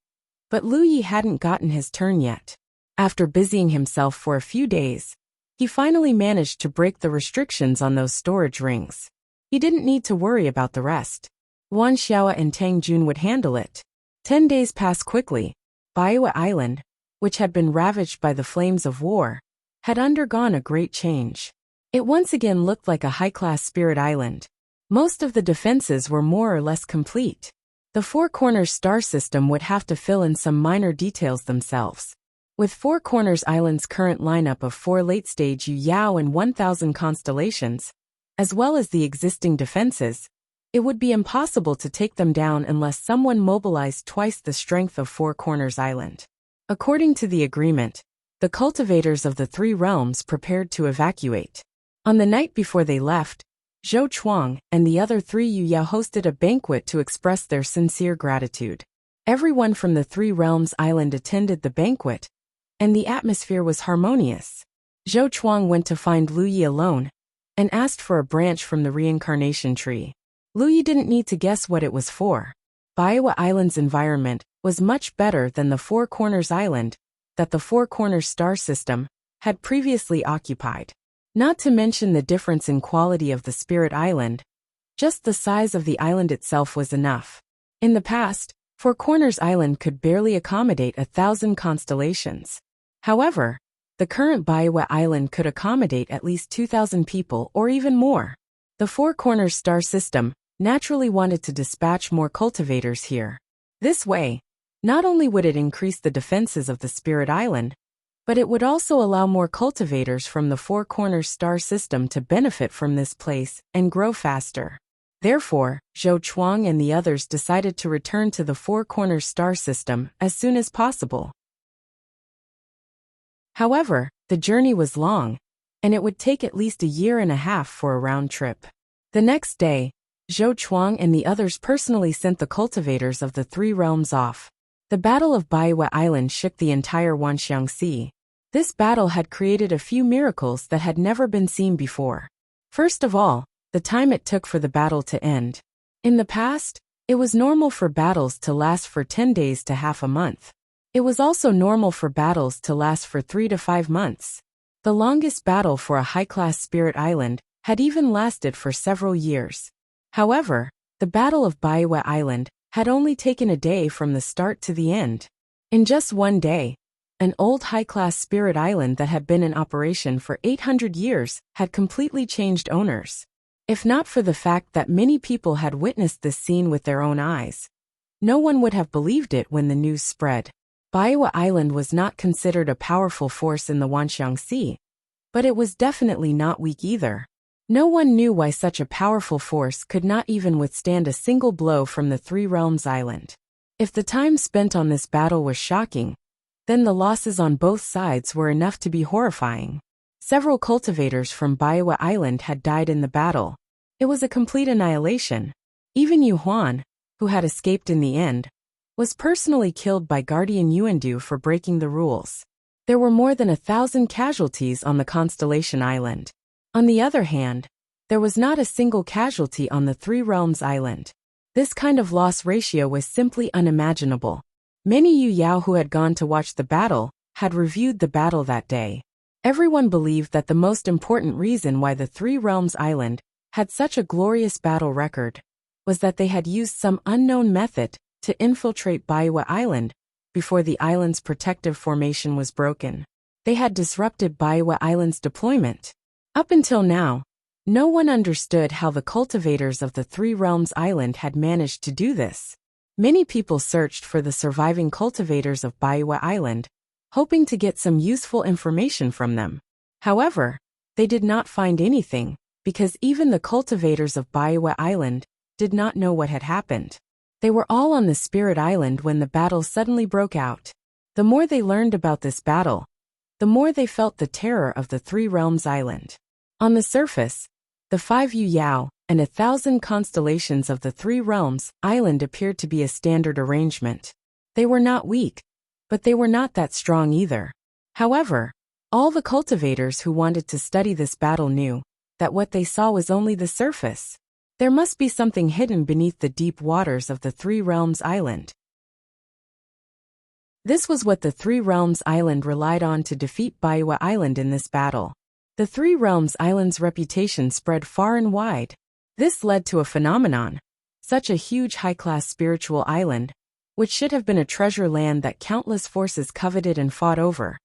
but Lu Yi hadn't gotten his turn yet. After busying himself for a few days, he finally managed to break the restrictions on those storage rings. He didn't need to worry about the rest. Wan Xiao and Tang Jun would handle it. 10 days passed quickly. Baiwa Island, which had been ravaged by the flames of war, had undergone a great change. It once again looked like a high-class spirit island. Most of the defenses were more or less complete. The Four Corners star system would have to fill in some minor details themselves. With Four Corners Island's current lineup of 4 late-stage Yu Yao and 1,000 constellations, as well as the existing defenses, it would be impossible to take them down unless someone mobilized twice the strength of Four Corners Island. According to the agreement, the cultivators of the Three Realms prepared to evacuate. On the night before they left, Zhou Chuang and the other 3 Yu Yao hosted a banquet to express their sincere gratitude. Everyone from the Three Realms Island attended the banquet, and the atmosphere was harmonious. Zhou Chuang went to find Lu Yi alone and asked for a branch from the reincarnation tree. Lu Yi didn't need to guess what it was for. Baiwa Island's environment was much better than the Four Corners Island that the Four Corners star system had previously occupied. Not to mention the difference in quality of the Spirit Island, just the size of the island itself was enough. In the past, Four Corners Island could barely accommodate 1,000 constellations. However, the current Baiwa Island could accommodate at least 2,000 people or even more. The Four Corners star system naturally wanted to dispatch more cultivators here. This way, not only would it increase the defenses of the Spirit Island, but it would also allow more cultivators from the Four Corners star system to benefit from this place and grow faster. Therefore, Zhou Chuang and the others decided to return to the Four Corners star system as soon as possible. However, the journey was long, and it would take at least 1.5 years for a round trip. The next day, Zhou Chuang and the others personally sent the cultivators of the Three Realms off. The Battle of Baiwa Island shook the entire Wanxiang Sea. This battle had created a few miracles that had never been seen before. First of all, the time it took for the battle to end. In the past, it was normal for battles to last for 10 days to half a month. It was also normal for battles to last for 3 to 5 months. The longest battle for a high-class spirit island had even lasted for several years. However, the Battle of Baiwa Island had only taken a day from the start to the end. In just one day, an old high-class spirit island that had been in operation for 800 years had completely changed owners. If not for the fact that many people had witnessed this scene with their own eyes, no one would have believed it when the news spread. Baiwa Island was not considered a powerful force in the Wanxiang Sea, but it was definitely not weak either. No one knew why such a powerful force could not even withstand a single blow from the Three Realms Island. If the time spent on this battle was shocking, then the losses on both sides were enough to be horrifying. Several cultivators from Baiwa Island had died in the battle. It was a complete annihilation. Even Yu Huan, who had escaped in the end, was personally killed by Guardian Yuandu for breaking the rules. There were more than 1,000 casualties on the Constellation Island. On the other hand, there was not a single casualty on the Three Realms Island. This kind of loss ratio was simply unimaginable. Many Yu Yao who had gone to watch the battle had reviewed the battle that day. Everyone believed that the most important reason why the Three Realms Island had such a glorious battle record was that they had used some unknown method to infiltrate Baiwa Island before the island's protective formation was broken. They had disrupted Baiwa Island's deployment. Up until now, no one understood how the cultivators of the Three Realms Island had managed to do this. Many people searched for the surviving cultivators of Baiwa Island, hoping to get some useful information from them. However, they did not find anything, because even the cultivators of Baiwa Island did not know what had happened. They were all on the Spirit Island when the battle suddenly broke out. The more they learned about this battle, the more they felt the terror of the Three Realms Island. On the surface, the 5 Yu Yao and 1,000 constellations of the Three Realms Island appeared to be a standard arrangement. They were not weak, but they were not that strong either. However, all the cultivators who wanted to study this battle knew that what they saw was only the surface. There must be something hidden beneath the deep waters of the Three Realms Island. This was what the Three Realms Island relied on to defeat Baiwa Island in this battle. The Three Realms Island's reputation spread far and wide. This led to a phenomenon. Such a huge high-class spiritual island, which should have been a treasure land that countless forces coveted and fought over,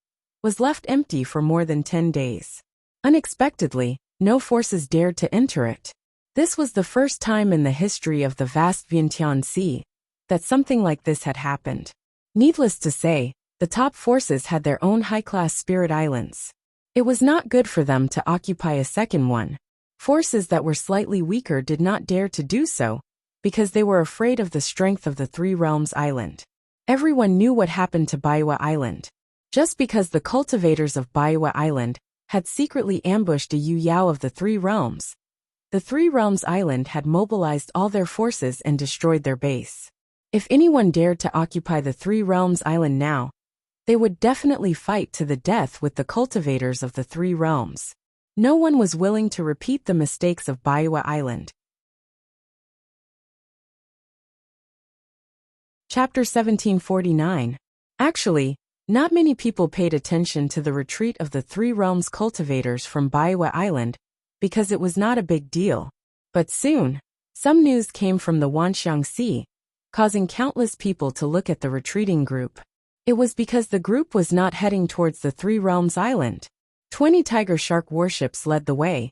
was left empty for more than 10 days. Unexpectedly, no forces dared to enter it. This was the first time in the history of the vast Vientiane Sea that something like this had happened. Needless to say, the top forces had their own high-class spirit islands. It was not good for them to occupy a second one. Forces that were slightly weaker did not dare to do so, because they were afraid of the strength of the Three Realms Island. Everyone knew what happened to Baiwa Island. Just because the cultivators of Baiwa Island had secretly ambushed a Yu Yao of the Three Realms, the Three Realms Island had mobilized all their forces and destroyed their base. If anyone dared to occupy the Three Realms Island now, they would definitely fight to the death with the cultivators of the Three Realms. No one was willing to repeat the mistakes of Baiwa Island. Chapter 1749. Actually, not many people paid attention to the retreat of the Three Realms cultivators from Baiwa Island, because it was not a big deal. But soon, some news came from the Wanxiang Sea, causing countless people to look at the retreating group. It was because the group was not heading towards the Three Realms Island. 20 tiger shark warships led the way,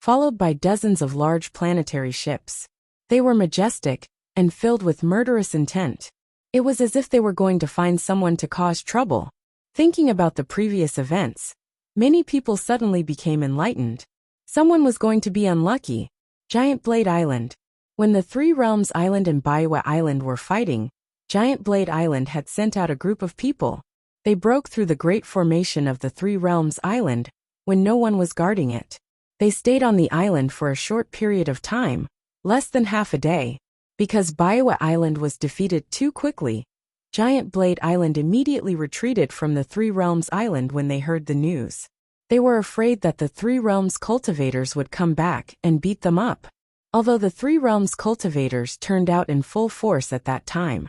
followed by dozens of large planetary ships. They were majestic and filled with murderous intent. It was as if they were going to find someone to cause trouble. Thinking about the previous events, many people suddenly became enlightened. Someone was going to be unlucky. Giant Blade Island. When the Three Realms Island and Baiwa Island were fighting, Giant Blade Island had sent out a group of people. They broke through the great formation of the Three Realms Island when no one was guarding it. They stayed on the island for a short period of time, less than half a day. Because Baiwa Island was defeated too quickly, Giant Blade Island immediately retreated from the Three Realms Island when they heard the news. They were afraid that the Three Realms cultivators would come back and beat them up. Although the Three Realms cultivators turned out in full force at that time,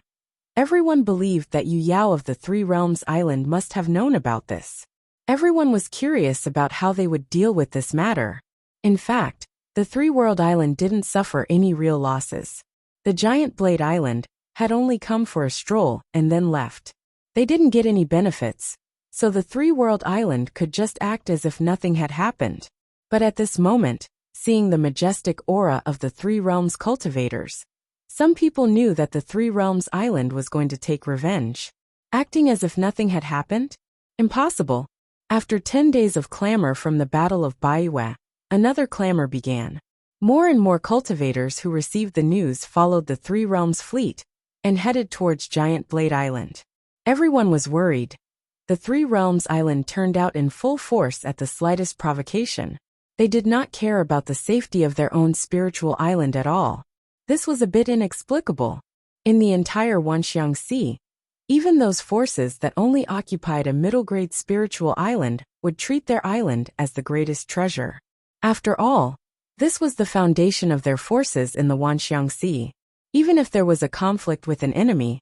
everyone believed that Yu Yao of the Three Realms Island must have known about this. Everyone was curious about how they would deal with this matter. In fact, the Three World Island didn't suffer any real losses. The Giant Blade Island had only come for a stroll and then left. They didn't get any benefits, so the Three World Island could just act as if nothing had happened. But at this moment, seeing the majestic aura of the Three Realms cultivators, some people knew that the Three Realms Island was going to take revenge. Acting as if nothing had happened? Impossible. After 10 days of clamor from the Battle of Baiyu, another clamor began. More and more cultivators who received the news followed the Three Realms fleet and headed towards Giant Blade Island. Everyone was worried. The Three Realms Island turned out in full force at the slightest provocation. They did not care about the safety of their own spiritual island at all. This was a bit inexplicable. In the entire Wanxiang Sea, even those forces that only occupied a middle-grade spiritual island would treat their island as the greatest treasure. After all, this was the foundation of their forces in the Wanxiang Sea. Even if there was a conflict with an enemy,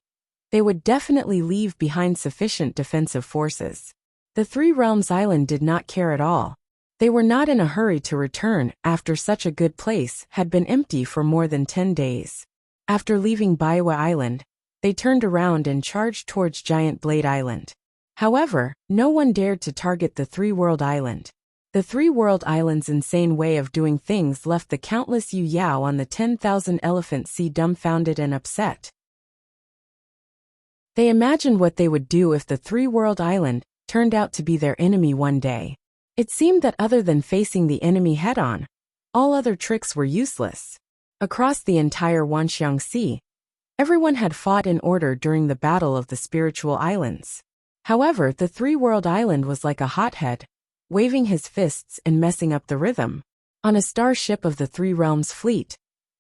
they would definitely leave behind sufficient defensive forces. The Three Realms Island did not care at all. They were not in a hurry to return after such a good place had been empty for more than 10 days. After leaving Baiyu Island, they turned around and charged towards Giant Blade Island. However, no one dared to target the Three World Island. The Three World Island's insane way of doing things left the countless Yu Yao on the 10,000 Elephant Sea dumbfounded and upset. They imagined what they would do if the Three World Island turned out to be their enemy one day. It seemed that other than facing the enemy head-on, all other tricks were useless. Across the entire Wanxiang Sea, everyone had fought in order during the Battle of the Spiritual Islands. However, the Three World Island was like a hothead, waving his fists and messing up the rhythm. On a starship of the Three Realms fleet,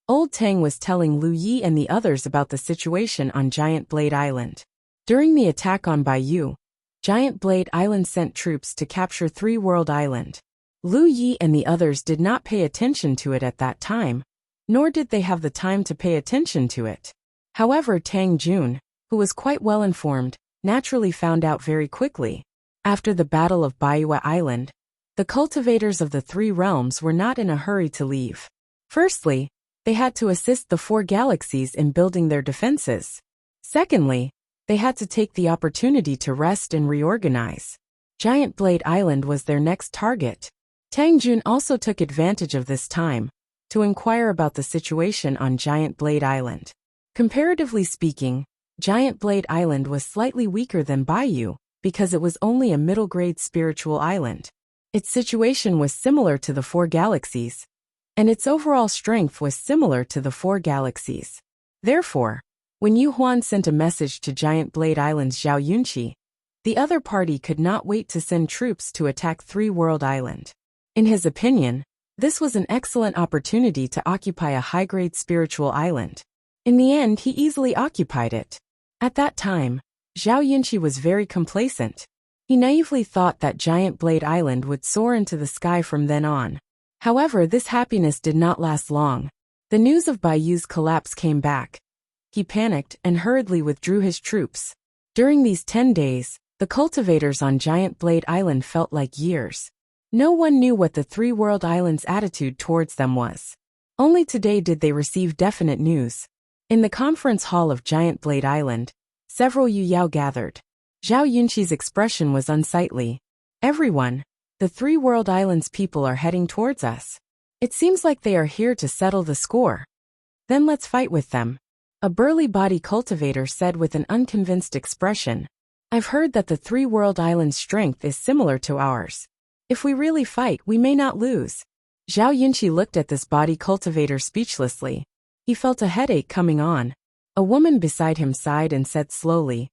Old Tang was telling Lu Yi and the others about the situation on Giant Blade Island. During the attack on Baiyu, Giant Blade Island sent troops to capture Three World Island. Lu Yi and the others did not pay attention to it at that time, nor did they have the time to pay attention to it. However, Tang Jun, who was quite well informed, naturally found out very quickly. After the Battle of Baiyu Island, the cultivators of the Three Realms were not in a hurry to leave. Firstly, they had to assist the Four Galaxies in building their defenses. Secondly, they had to take the opportunity to rest and reorganize. Giant Blade Island was their next target. Tang Jun also took advantage of this time to inquire about the situation on Giant Blade Island. Comparatively speaking, Giant Blade Island was slightly weaker than Baiyu because it was only a middle-grade spiritual island. Its situation was similar to the Four Galaxies, and its overall strength was similar to the Four Galaxies. Therefore, when Yu Huan sent a message to Giant Blade Island's Zhao Yunqi, the other party could not wait to send troops to attack Three World Island. In his opinion, this was an excellent opportunity to occupy a high-grade spiritual island. In the end, he easily occupied it. At that time, Zhao Yunqi was very complacent. He naively thought that Giant Blade Island would soar into the sky from then on. However, this happiness did not last long. The news of Baiyu's collapse came back. He panicked and hurriedly withdrew his troops. During these 10 days, the cultivators on Giant Blade Island felt like years. No one knew what the Three World Island's attitude towards them was. Only today did they receive definite news. In the conference hall of Giant Blade Island, several Yu Yao gathered. Zhao Yunqi's expression was unsightly. Everyone, the Three World Island's people are heading towards us. It seems like they are here to settle the score. Then let's fight with them. A burly body cultivator said with an unconvinced expression. I've heard that the Three World Island's strength is similar to ours. If we really fight, we may not lose. Zhao Yunqi looked at this body cultivator speechlessly. He felt a headache coming on. A woman beside him sighed and said slowly,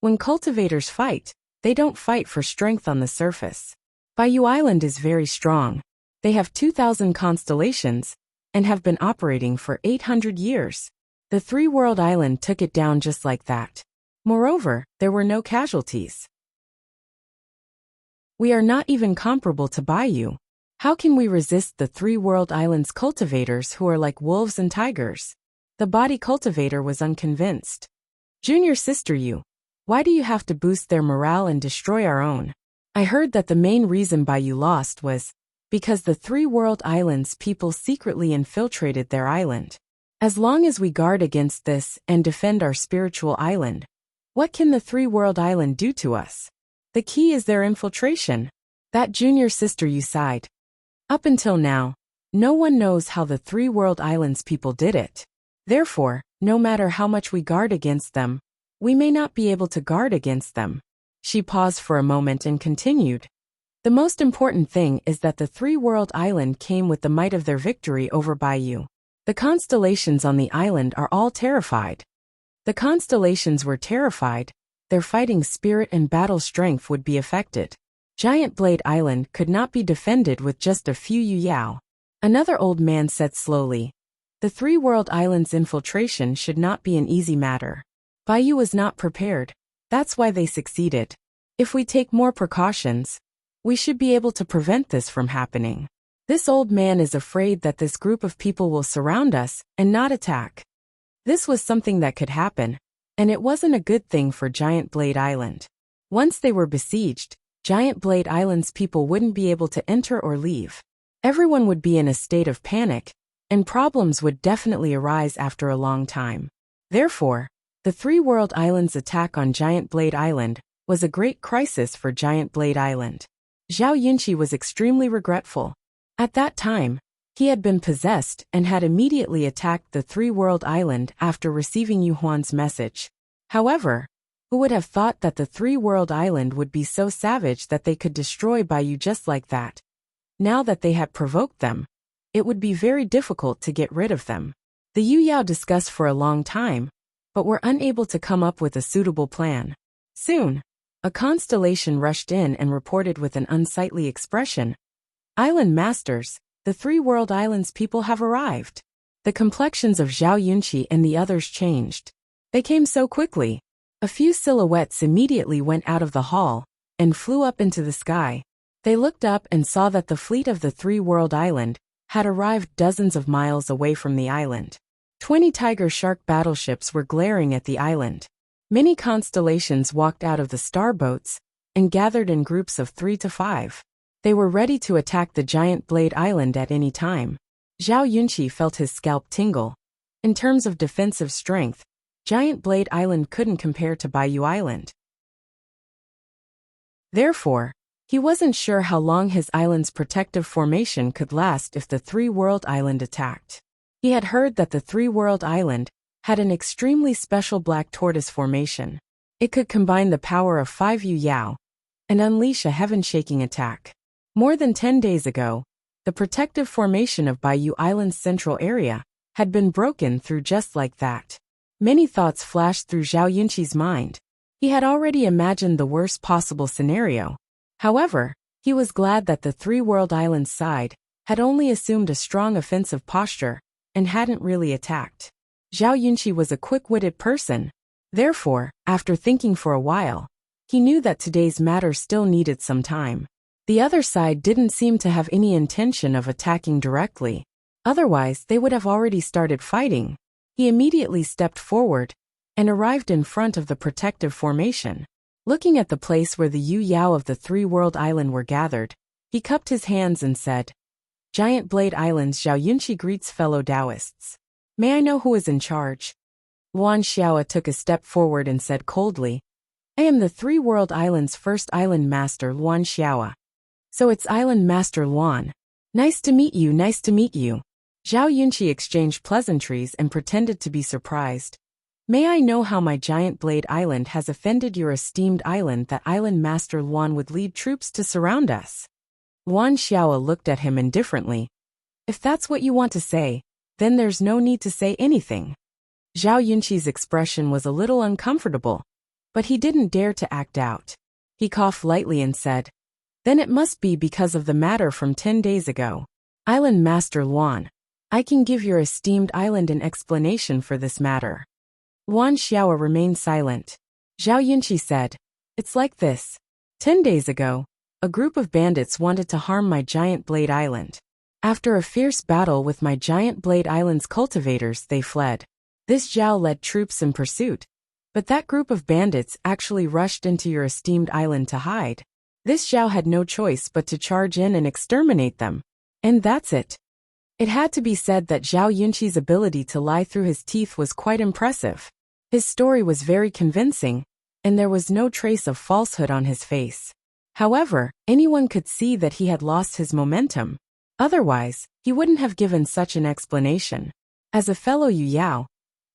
when cultivators fight, they don't fight for strength on the surface. Baiyu Island is very strong. They have 2,000 constellations and have been operating for 800 years. The Three World Island took it down just like that. Moreover, there were no casualties. We are not even comparable to Baiyu. How can we resist the three world islands cultivators who are like wolves and tigers? The body cultivator was unconvinced. Junior sister Yu, why do you have to boost their morale and destroy our own? I heard that the main reason Baiyu lost was because the three world islands people secretly infiltrated their island. As long as we guard against this and defend our spiritual island, what can the three world island do to us? The key is their infiltration. That junior sister Yu sighed. Up until now, no one knows how the three world islands people did it. Therefore, no matter how much we guard against them, we may not be able to guard against them. She paused for a moment and continued. The most important thing is that the three world island came with the might of their victory over Baiyu. The constellations on the island are all terrified. The constellations were terrified, their fighting spirit and battle strength would be affected. Giant Blade Island could not be defended with just a few Yu Yao. Another old man said slowly. The three world islands' infiltration should not be an easy matter. Baiyu was not prepared. That's why they succeeded. If we take more precautions, we should be able to prevent this from happening. This old man is afraid that this group of people will surround us and not attack. This was something that could happen, and it wasn't a good thing for Giant Blade Island. Once they were besieged, Giant Blade Island's people wouldn't be able to enter or leave. Everyone would be in a state of panic, and problems would definitely arise after a long time. Therefore, the three world islands' attack on Giant Blade Island was a great crisis for Giant Blade Island. Zhao Yunqi was extremely regretful. At that time, he had been possessed and had immediately attacked the three world island after receiving Yu Huan's message. However, who would have thought that the three world island would be so savage that they could destroy Baiyu just like that? Now that they had provoked them, it would be very difficult to get rid of them. The Yu Yao discussed for a long time, but were unable to come up with a suitable plan. Soon, a constellation rushed in and reported with an unsightly expression. Island Masters, the three world islands people have arrived. The complexions of Zhao Yunqi and the others changed. They came so quickly. A few silhouettes immediately went out of the hall and flew up into the sky. They looked up and saw that the fleet of the three world island had arrived dozens of miles away from the island. 20 tiger shark battleships were glaring at the island. Many constellations walked out of the starboats and gathered in groups of 3 to 5. They were ready to attack the Giant Blade Island at any time. Zhao Yunqi felt his scalp tingle. In terms of defensive strength, Giant Blade Island couldn't compare to Baiyu Island. Therefore, he wasn't sure how long his island's protective formation could last if the three world island attacked. He had heard that the three world island had an extremely special black tortoise formation. It could combine the power of 5 Yu Yao and unleash a heaven-shaking attack. More than 10 days ago, the protective formation of Baiyu Island's central area had been broken through just like that. Many thoughts flashed through Zhao Yunqi's mind. He had already imagined the worst possible scenario. However, he was glad that the three world islands side had only assumed a strong offensive posture and hadn't really attacked. Zhao Yunqi was a quick-witted person. Therefore, after thinking for a while, he knew that today's matter still needed some time. The other side didn't seem to have any intention of attacking directly. Otherwise, they would have already started fighting. He immediately stepped forward and arrived in front of the protective formation. Looking at the place where the Yu Yao of the three world island were gathered, he cupped his hands and said, Giant Blade Island's Zhao Yunqi greets fellow Taoists. May I know who is in charge? Luan Xiao took a step forward and said coldly, I am the three world island's first island master Luan Xiao. So it's Island Master Luan. Nice to meet you, nice to meet you. Zhao Yunqi exchanged pleasantries and pretended to be surprised. May I know how my Giant Blade Island has offended your esteemed island that Island Master Luan would lead troops to surround us? Luan Xiao looked at him indifferently. If that's what you want to say, then there's no need to say anything. Zhao Yunqi's expression was a little uncomfortable, but he didn't dare to act out. He coughed lightly and said, Then it must be because of the matter from 10 days ago. Island Master Luan, I can give your esteemed island an explanation for this matter. Luan Xiao remained silent. Zhao Yunqi said, It's like this. 10 days ago, A group of bandits wanted to harm my Giant Blade Island. After a fierce battle with my Giant Blade Island's cultivators, they fled. This Zhao led troops in pursuit, but that group of bandits actually rushed into your esteemed island to hide. This Zhao had no choice but to charge in and exterminate them. And that's it. It had to be said that Zhao Yunqi's ability to lie through his teeth was quite impressive. His story was very convincing, and there was no trace of falsehood on his face. However, anyone could see that he had lost his momentum. Otherwise, he wouldn't have given such an explanation. As a fellow Yu Yao,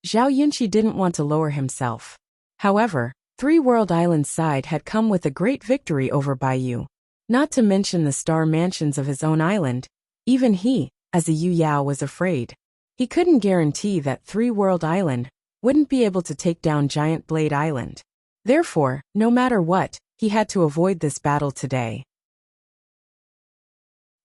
Zhao Yunqi didn't want to lower himself. However, Three World Island's side had come with a great victory over Baiyu. Not to mention the star mansions of his own island, even he, as a Yu Yao, was afraid. He couldn't guarantee that Three World Island wouldn't be able to take down Giant Blade Island. Therefore, no matter what, he had to avoid this battle today.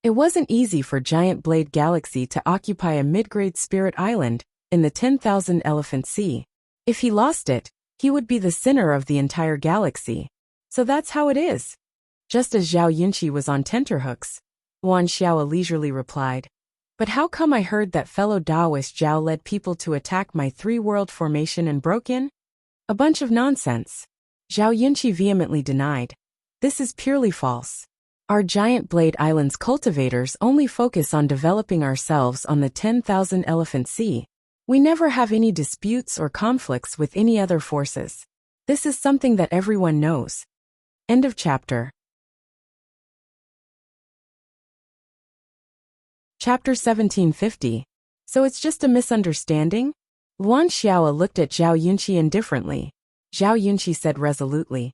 It wasn't easy for Giant Blade Galaxy to occupy a mid-grade spirit island in the 10,000 Elephant Sea. If he lost it, he would be the sinner of the entire galaxy. So that's how it is. Just as Zhao Yunqi was on tenterhooks, Wan Xiao leisurely replied, "But how come I heard that fellow Taoist Zhao led people to attack my three-world formation and broke in? A bunch of nonsense." Zhao Yunqi vehemently denied. "This is purely false. Our Giant Blade Island's cultivators only focus on developing ourselves on the 10,000 Elephant Sea. We never have any disputes or conflicts with any other forces. This is something that everyone knows." End of chapter. Chapter 1750. So it's just a misunderstanding? Wan Xiao looked at Zhao Yunqi indifferently. Zhao Yunqi said resolutely,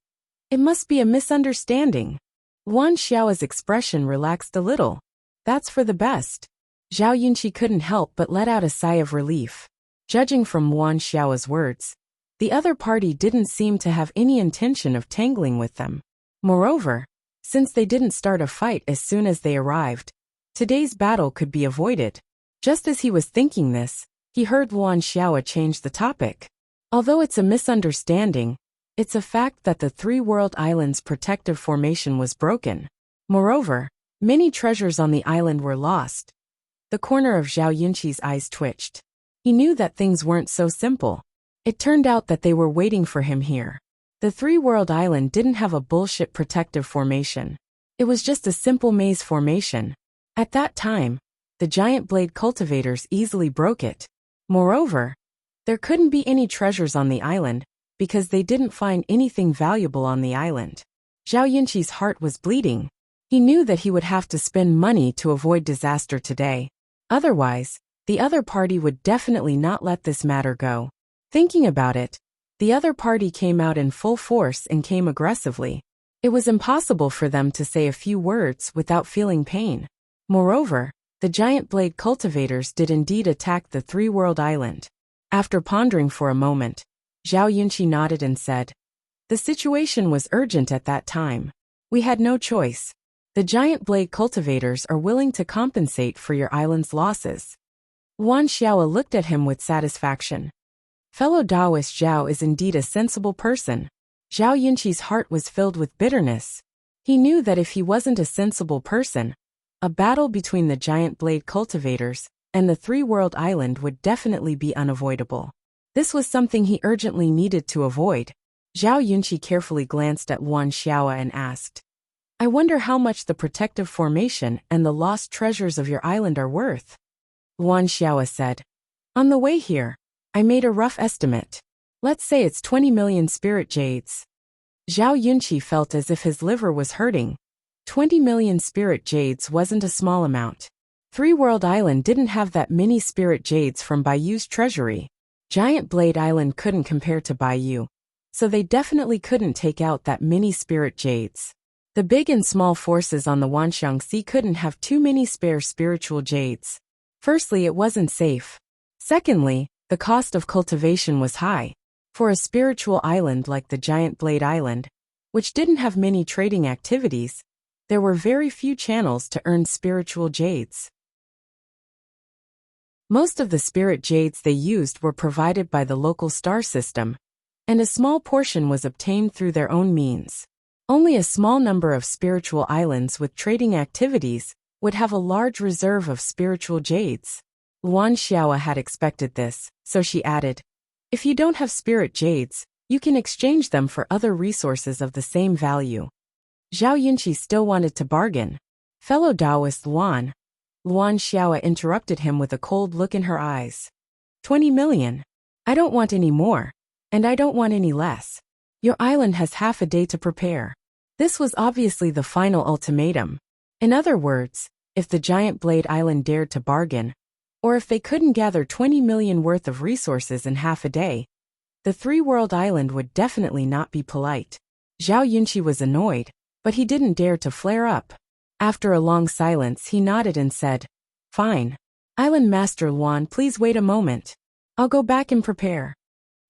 "It must be a misunderstanding." Wan Xiao's expression relaxed a little. "That's for the best." Zhao Yunqi couldn't help but let out a sigh of relief. Judging from Wan Xiao's words, the other party didn't seem to have any intention of tangling with them. Moreover, since they didn't start a fight as soon as they arrived, today's battle could be avoided. Just as he was thinking this, he heard Wan Xiao change the topic. Although it's a misunderstanding, it's a fact that the Three World Island's protective formation was broken. Moreover, many treasures on the island were lost. The corner of Zhao Yunqi's eyes twitched. He knew that things weren't so simple. It turned out that they were waiting for him here. The Three World Island didn't have a bullshit protective formation. It was just a simple maze formation. At that time, the Giant Blade cultivators easily broke it. Moreover, there couldn't be any treasures on the island, because they didn't find anything valuable on the island. Zhao Yunqi's heart was bleeding. He knew that he would have to spend money to avoid disaster today. Otherwise, the other party would definitely not let this matter go. Thinking about it, the other party came out in full force and came aggressively. It was impossible for them to say a few words without feeling pain. Moreover, the Giant Blade cultivators did indeed attack the Three World Island. After pondering for a moment, Zhao Yunqi nodded and said, "The situation was urgent at that time. We had no choice. The Giant Blade cultivators are willing to compensate for your island's losses." Wan Xiao looked at him with satisfaction. Fellow Taoist Zhao is indeed a sensible person. Zhao Yunqi's heart was filled with bitterness. He knew that if he wasn't a sensible person, a battle between the Giant Blade cultivators and the Three World Island would definitely be unavoidable. This was something he urgently needed to avoid. Zhao Yunqi carefully glanced at Wan Xiao and asked, "I wonder how much the protective formation and the lost treasures of your island are worth?" Wan Xiao said, "On the way here, I made a rough estimate. Let's say it's 20 million spirit jades." Zhao Yunqi felt as if his liver was hurting. 20 million spirit jades wasn't a small amount. Three World Island didn't have that many spirit jades from Baiyu's treasury. Giant Blade Island couldn't compare to Baiyu, so they definitely couldn't take out that many spirit jades. The big and small forces on the Wanxiang Sea couldn't have too many spare spiritual jades. Firstly, it wasn't safe. Secondly, the cost of cultivation was high. For a spiritual island like the Giant Blade Island, which didn't have many trading activities, there were very few channels to earn spiritual jades. Most of the spirit jades they used were provided by the local star system, and a small portion was obtained through their own means. Only a small number of spiritual islands with trading activities would have a large reserve of spiritual jades. Luan Xiao had expected this, so she added, "If you don't have spirit jades, you can exchange them for other resources of the same value." Zhao Yunqi still wanted to bargain. "Fellow Taoist Luan." Luan Xiao interrupted him with a cold look in her eyes. 20 million. I don't want any more. And I don't want any less. Your island has half a day to prepare. This was obviously the final ultimatum. In other words, if the giant blade island dared to bargain, or if they couldn't gather 20 million worth of resources in half a day, the three-world island would definitely not be polite. Zhao Yunqi was annoyed, but he didn't dare to flare up. After a long silence, he nodded and said, "Fine. Island Master Luan, please wait a moment. I'll go back and prepare."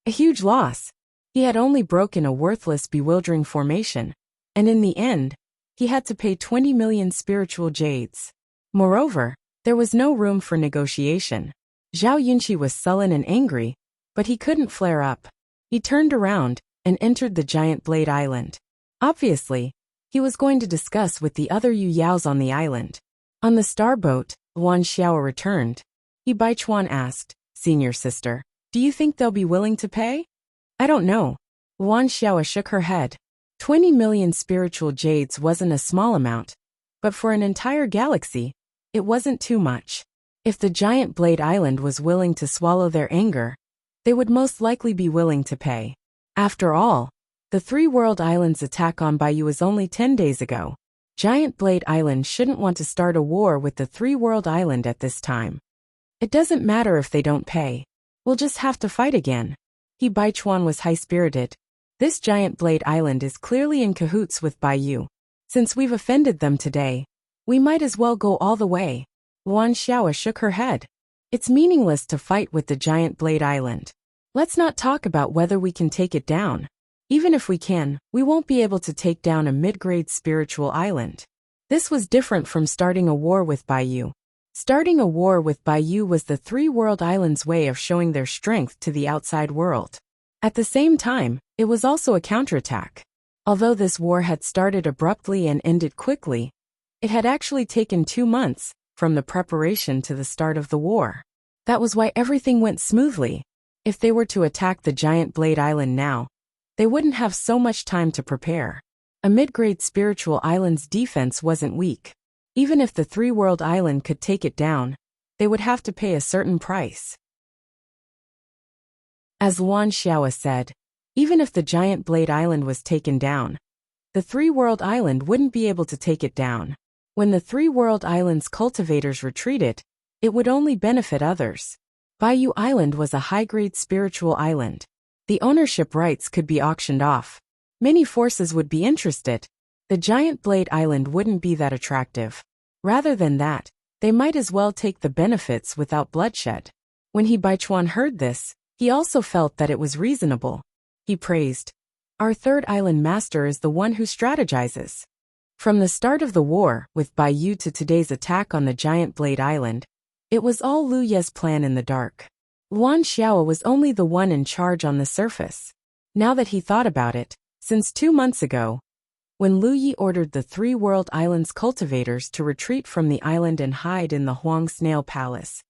A huge loss. He had only broken a worthless, bewildering formation, and in the end, he had to pay 20 million spiritual jades. Moreover, there was no room for negotiation. Zhao Yunqi was sullen and angry, but he couldn't flare up. He turned around and entered the giant blade island. Obviously, he was going to discuss with the other Yu Yaos on the island. On the starboat, Luan Xiao returned. He Baichuan asked, "Senior sister, do you think they'll be willing to pay?" "I don't know." Luan Xiao shook her head. 20 million spiritual jades wasn't a small amount, but for an entire galaxy, it wasn't too much. If the giant blade island was willing to swallow their anger, they would most likely be willing to pay. After all, the three-world island's attack on Baiyu was only 10 days ago. Giant Blade Island shouldn't want to start a war with the three-world island at this time. It doesn't matter if they don't pay. We'll just have to fight again. He Baichuan was high-spirited. This Giant Blade Island is clearly in cahoots with Baiyu. Since we've offended them today, we might as well go all the way. Luan Xiao shook her head. It's meaningless to fight with the Giant Blade Island. Let's not talk about whether we can take it down. Even if we can, we won't be able to take down a mid-grade spiritual island. This was different from starting a war with Baiyu. Starting a war with Baiyu was the three-world islands' way of showing their strength to the outside world. At the same time, it was also a counterattack. Although this war had started abruptly and ended quickly, it had actually taken 2 months, from the preparation to the start of the war. That was why everything went smoothly. If they were to attack the Giant Blade Island now, they wouldn't have so much time to prepare. A mid-grade spiritual island's defense wasn't weak. Even if the three-world island could take it down, they would have to pay a certain price. As Luan Xiao said, even if the Giant Blade Island was taken down, the three-world island wouldn't be able to take it down. When the three-world island's cultivators retreated, it would only benefit others. Baiyu Island was a high-grade spiritual island. The ownership rights could be auctioned off. Many forces would be interested. The Giant Blade Island wouldn't be that attractive. Rather than that, they might as well take the benefits without bloodshed. When He Baichuan heard this, he also felt that it was reasonable. He praised, "Our third island master is the one who strategizes." From the start of the war, with Baiyu to today's attack on the Giant Blade Island, it was all Lu Ye's plan in the dark. Luan Xiao was only the one in charge on the surface. Now that he thought about it, since 2 months ago, when Lu Yi ordered the three-world island's cultivators to retreat from the island and hide in the Huang Snail Palace,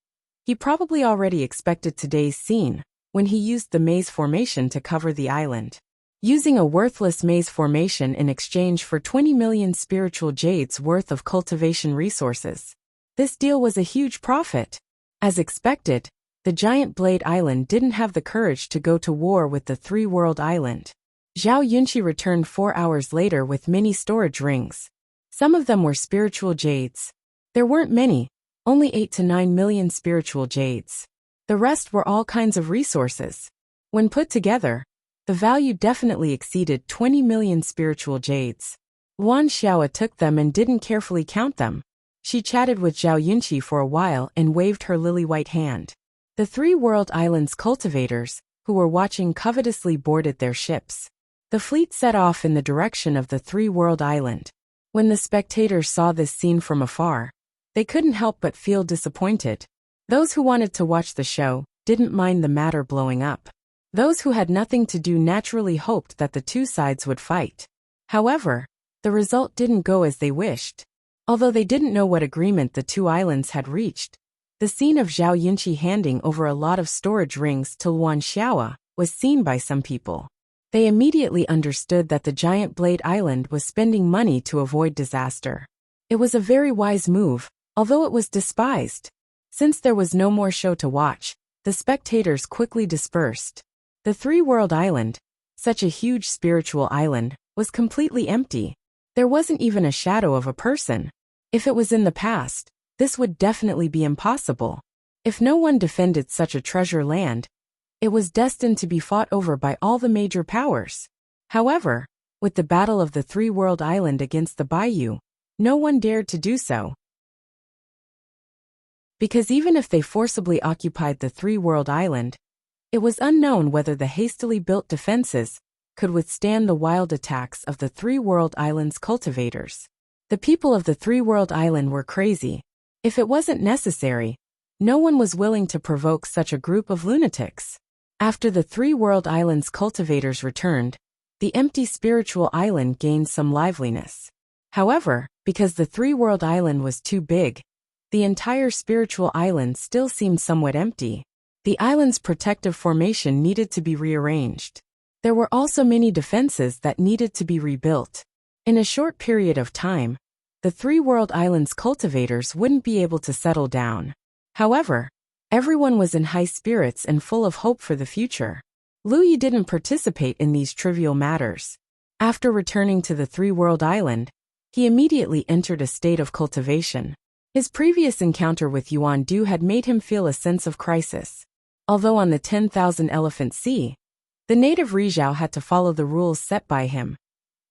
he probably already expected today's scene, when he used the maze formation to cover the island. Using a worthless maze formation in exchange for 20 million spiritual jades worth of cultivation resources. This deal was a huge profit. As expected, the Giant Blade Island didn't have the courage to go to war with the three-world island. Zhao Yunqi returned 4 hours later with many storage rings. Some of them were spiritual jades. There weren't many, only 8 to 9 million spiritual jades. The rest were all kinds of resources. When put together, the value definitely exceeded 20 million spiritual jades. Luan Xiao took them and didn't carefully count them. She chatted with Zhao Yunqi for a while and waved her lily-white hand. The three-world island's cultivators, who were watching covetously boarded their ships. The fleet set off in the direction of the three-world island. When the spectators saw this scene from afar, they couldn't help but feel disappointed. Those who wanted to watch the show didn't mind the matter blowing up. Those who had nothing to do naturally hoped that the two sides would fight. However, the result didn't go as they wished. Although they didn't know what agreement the two islands had reached, the scene of Zhao Yunqi handing over a lot of storage rings to Luan Xiaoa was seen by some people. They immediately understood that the giant blade island was spending money to avoid disaster. It was a very wise move, although it was despised. Since there was no more show to watch, the spectators quickly dispersed. The three-world island, such a huge spiritual island, was completely empty. There wasn't even a shadow of a person. If it was in the past, this would definitely be impossible. If no one defended such a treasure land, it was destined to be fought over by all the major powers. However, with the battle of the three-world island against the Baiyu, no one dared to do so. Because even if they forcibly occupied the three-world island, it was unknown whether the hastily built defenses could withstand the wild attacks of the three-world island's cultivators. The people of the three-world island were crazy. If it wasn't necessary, no one was willing to provoke such a group of lunatics. After the three-world island's cultivators returned, the empty spiritual island gained some liveliness. However, because the three-world island was too big, the entire spiritual island still seemed somewhat empty. The island's protective formation needed to be rearranged. There were also many defenses that needed to be rebuilt. In a short period of time, the three-world island's cultivators wouldn't be able to settle down. However, everyone was in high spirits and full of hope for the future. Lu Yi didn't participate in these trivial matters. After returning to the three-world island, he immediately entered a state of cultivation. His previous encounter with Yuan Du had made him feel a sense of crisis. Although on the 10,000 Elephant Sea, the native Rizhao had to follow the rules set by him,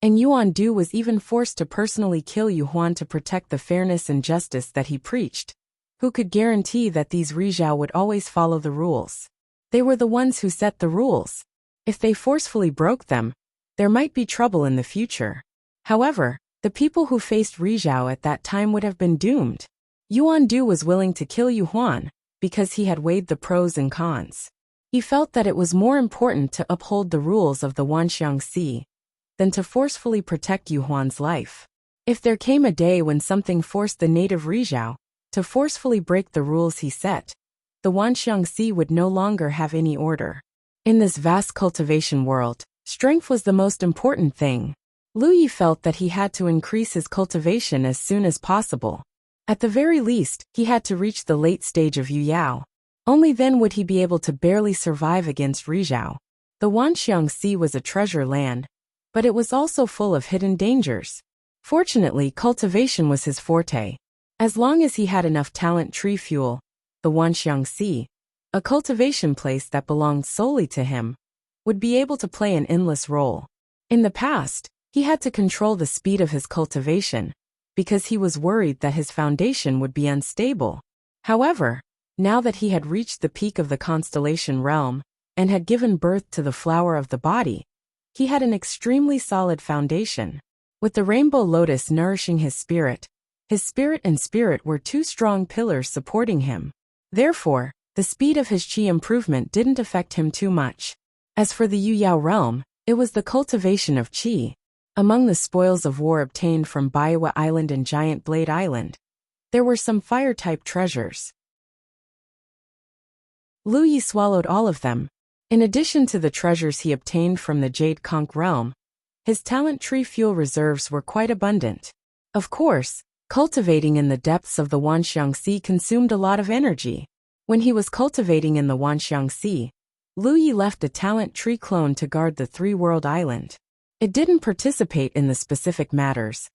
and Yuan Du was even forced to personally kill Yu Huan to protect the fairness and justice that he preached. Who could guarantee that these Rizhao would always follow the rules? They were the ones who set the rules. If they forcefully broke them, there might be trouble in the future. However, the people who faced Rizhao at that time would have been doomed. Yuan Du was willing to kill Yu Huan because he had weighed the pros and cons. He felt that it was more important to uphold the rules of the Wanxiang Sea than to forcefully protect Yu Huan's life. If there came a day when something forced the native Rizhao to forcefully break the rules he set, the Wanxiang Sea would no longer have any order. In this vast cultivation world, strength was the most important thing. Lu Yi felt that he had to increase his cultivation as soon as possible. At the very least, he had to reach the late stage of Yu Yao. Only then would he be able to barely survive against Rizhao. The Wanxiang Sea was a treasure land, but it was also full of hidden dangers. Fortunately, cultivation was his forte. As long as he had enough talent tree fuel, the Wanxiang Sea, a cultivation place that belonged solely to him, would be able to play an endless role. In the past, he had to control the speed of his cultivation, because he was worried that his foundation would be unstable. However, now that he had reached the peak of the constellation realm, and had given birth to the flower of the body, he had an extremely solid foundation. With the rainbow lotus nourishing his spirit and spirit were two strong pillars supporting him. Therefore, the speed of his qi improvement didn't affect him too much. As for the Yu Yao realm, it was the cultivation of qi. Among the spoils of war obtained from Baiwa Island and Giant Blade Island, there were some fire-type treasures. Lu Yi swallowed all of them. In addition to the treasures he obtained from the Jade Conch realm, his talent tree fuel reserves were quite abundant. Of course, cultivating in the depths of the Wanxiang Sea consumed a lot of energy. When he was cultivating in the Wanxiang Sea, Lu Yi left a talent tree clone to guard the three-world island. It didn't participate in the specific matters,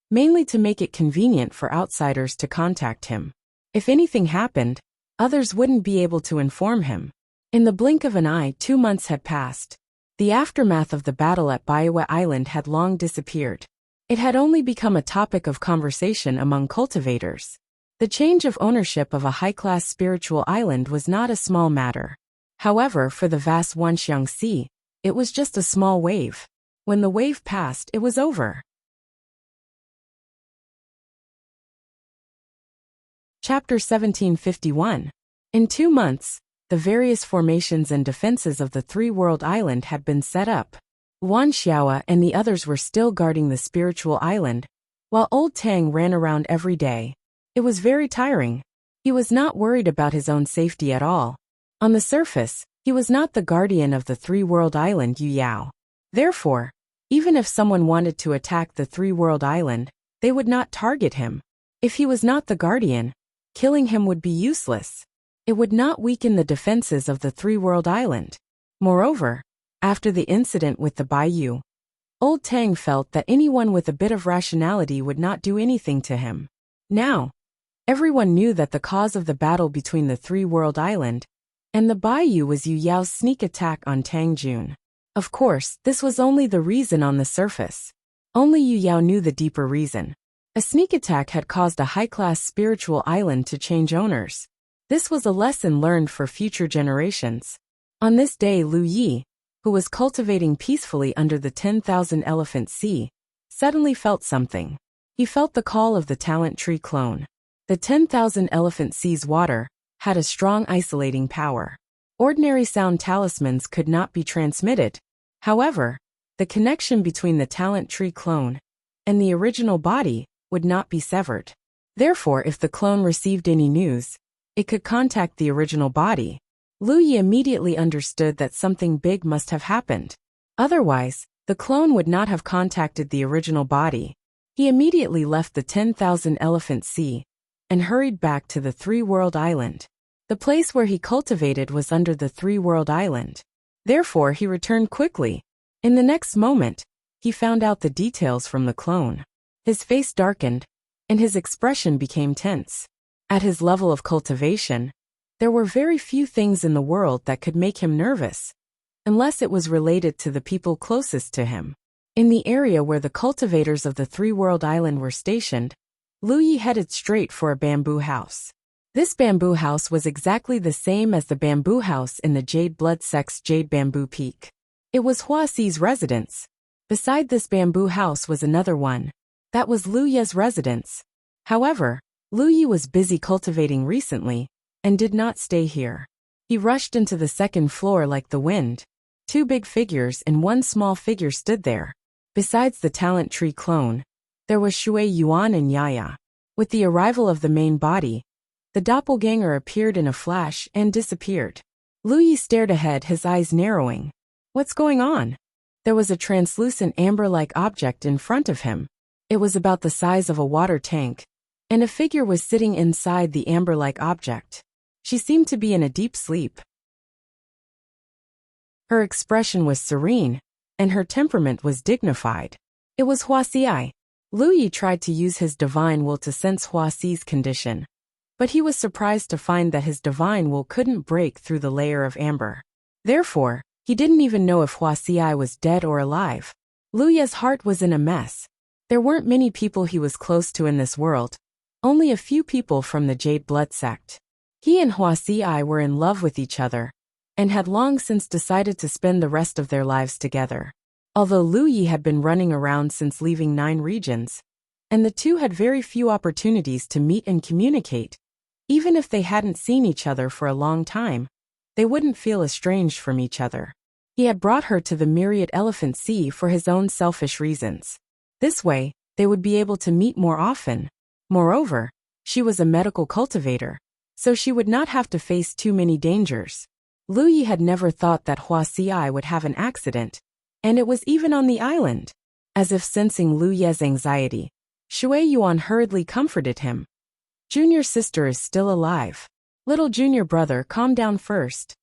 mainly to make it convenient for outsiders to contact him. If anything happened, others wouldn't be able to inform him. In the blink of an eye, 2 months had passed. The aftermath of the battle at Baiwa Island had long disappeared. It had only become a topic of conversation among cultivators. The change of ownership of a high-class spiritual island was not a small matter. However, for the vast Wanxiang Sea, it was just a small wave. When the wave passed, it was over. Chapter 1751. In 2 months, the various formations and defenses of the three-world island had been set up. Wuxia and the others were still guarding the spiritual island, while Old Tang ran around every day. It was very tiring. He was not worried about his own safety at all. On the surface, he was not the guardian of the three-world island Yu Yao. Therefore, even if someone wanted to attack the three-world island, they would not target him. If he was not the guardian, killing him would be useless. It would not weaken the defenses of the three-world island. Moreover, after the incident with the bayou, Old Tang felt that anyone with a bit of rationality would not do anything to him. Now, everyone knew that the cause of the battle between the three-world island and the bayou was Yu Yao's sneak attack on Tang Jun. Of course, this was only the reason on the surface. Only Yu Yao knew the deeper reason. A sneak attack had caused a high-class spiritual island to change owners. This was a lesson learned for future generations. On this day, Lu Yi, who was cultivating peacefully under the 10,000 elephant sea, suddenly felt something. He felt the call of the talent tree clone. The 10,000 elephant sea's water had a strong isolating power. Ordinary sound talismans could not be transmitted. However, the connection between the talent tree clone and the original body would not be severed. Therefore, if the clone received any news, it could contact the original body. Lu Yi immediately understood that something big must have happened. Otherwise, the clone would not have contacted the original body. He immediately left the 10,000 elephant sea and hurried back to the three-world island. The place where he cultivated was under the three-world island. Therefore, he returned quickly. In the next moment, he found out the details from the clone. His face darkened, and his expression became tense. At his level of cultivation, there were very few things in the world that could make him nervous, unless it was related to the people closest to him. In the area where the cultivators of the three-world island were stationed, Lu Yi headed straight for a bamboo house. This bamboo house was exactly the same as the bamboo house in the Jade Blood Sect's Jade Bamboo Peak. It was Hua Xi's residence. Beside this bamboo house was another one. That was Lu Yi's residence. However, Lu Yi was busy cultivating recently and did not stay here. He rushed into the second floor like the wind. Two big figures and one small figure stood there. Besides the talent tree clone, there was Shui Yuan and Yaya. With the arrival of the main body, the doppelganger appeared in a flash and disappeared. Lu Yi stared ahead, his eyes narrowing. What's going on? There was a translucent amber-like object in front of him. It was about the size of a water tank, and a figure was sitting inside the amber-like object. She seemed to be in a deep sleep. Her expression was serene, and her temperament was dignified. It was Hua Xi. Lu Yi tried to use his divine will to sense Hua Xi's condition, but he was surprised to find that his divine will couldn't break through the layer of amber. Therefore, he didn't even know if Hua Xi was dead or alive. Lu Yi's heart was in a mess. There weren't many people he was close to in this world, only a few people from the Jade Blood Sect. He and Hua Xi were in love with each other, and had long since decided to spend the rest of their lives together. Although Lu Yi had been running around since leaving 9 regions, and the two had very few opportunities to meet and communicate, even if they hadn't seen each other for a long time, they wouldn't feel estranged from each other. He had brought her to the Myriad Elephant Sea for his own selfish reasons. This way, they would be able to meet more often. Moreover, she was a medical cultivator, so she would not have to face too many dangers. Lu Yi had never thought that Hua Xi would have an accident, and it was even on the island. As if sensing Lu Yi's anxiety, Shui Yuan hurriedly comforted him. Junior sister is still alive. Little junior brother, calm down first.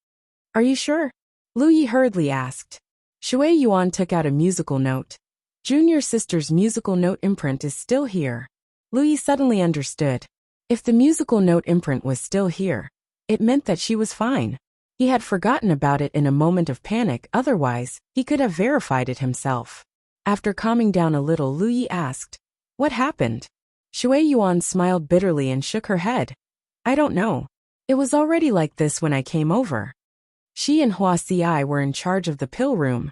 Are you sure? Lu Yi hurriedly asked. Shui Yuan took out a musical note. Junior sister's musical note imprint is still here. Lu Yi suddenly understood. If the musical note imprint was still here, it meant that she was fine. He had forgotten about it in a moment of panic, otherwise, he could have verified it himself. After calming down a little, Lu Yi asked, "What happened?" Shui Yuan smiled bitterly and shook her head. "I don't know. It was already like this when I came over." She and Hua Xi were in charge of the pill room,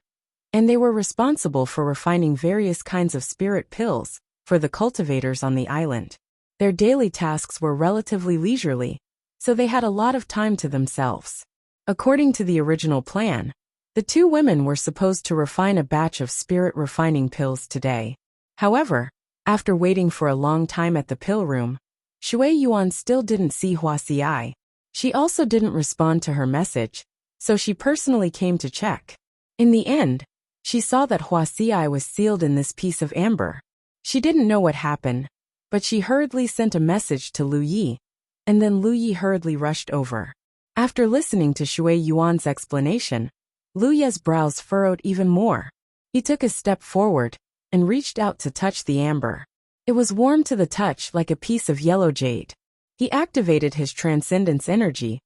and they were responsible for refining various kinds of spirit pills for the cultivators on the island. Their daily tasks were relatively leisurely, so they had a lot of time to themselves. According to the original plan, The two women were supposed to refine a batch of spirit refining pills today. However, after waiting for a long time at the pill room, Shui Yuan still didn't see Wuxia. She also didn't respond to her message, so she personally came to check. In the end, she saw that Wuxia was sealed in this piece of amber. She didn't know what happened, but she hurriedly sent a message to Lu Yi, and then Lu Yi hurriedly rushed over. After listening to Shui Yuan's explanation, Lu Yi's brows furrowed even more. He took a step forward and reached out to touch the amber. It was warm to the touch like a piece of yellow jade. He activated his transcendence energy,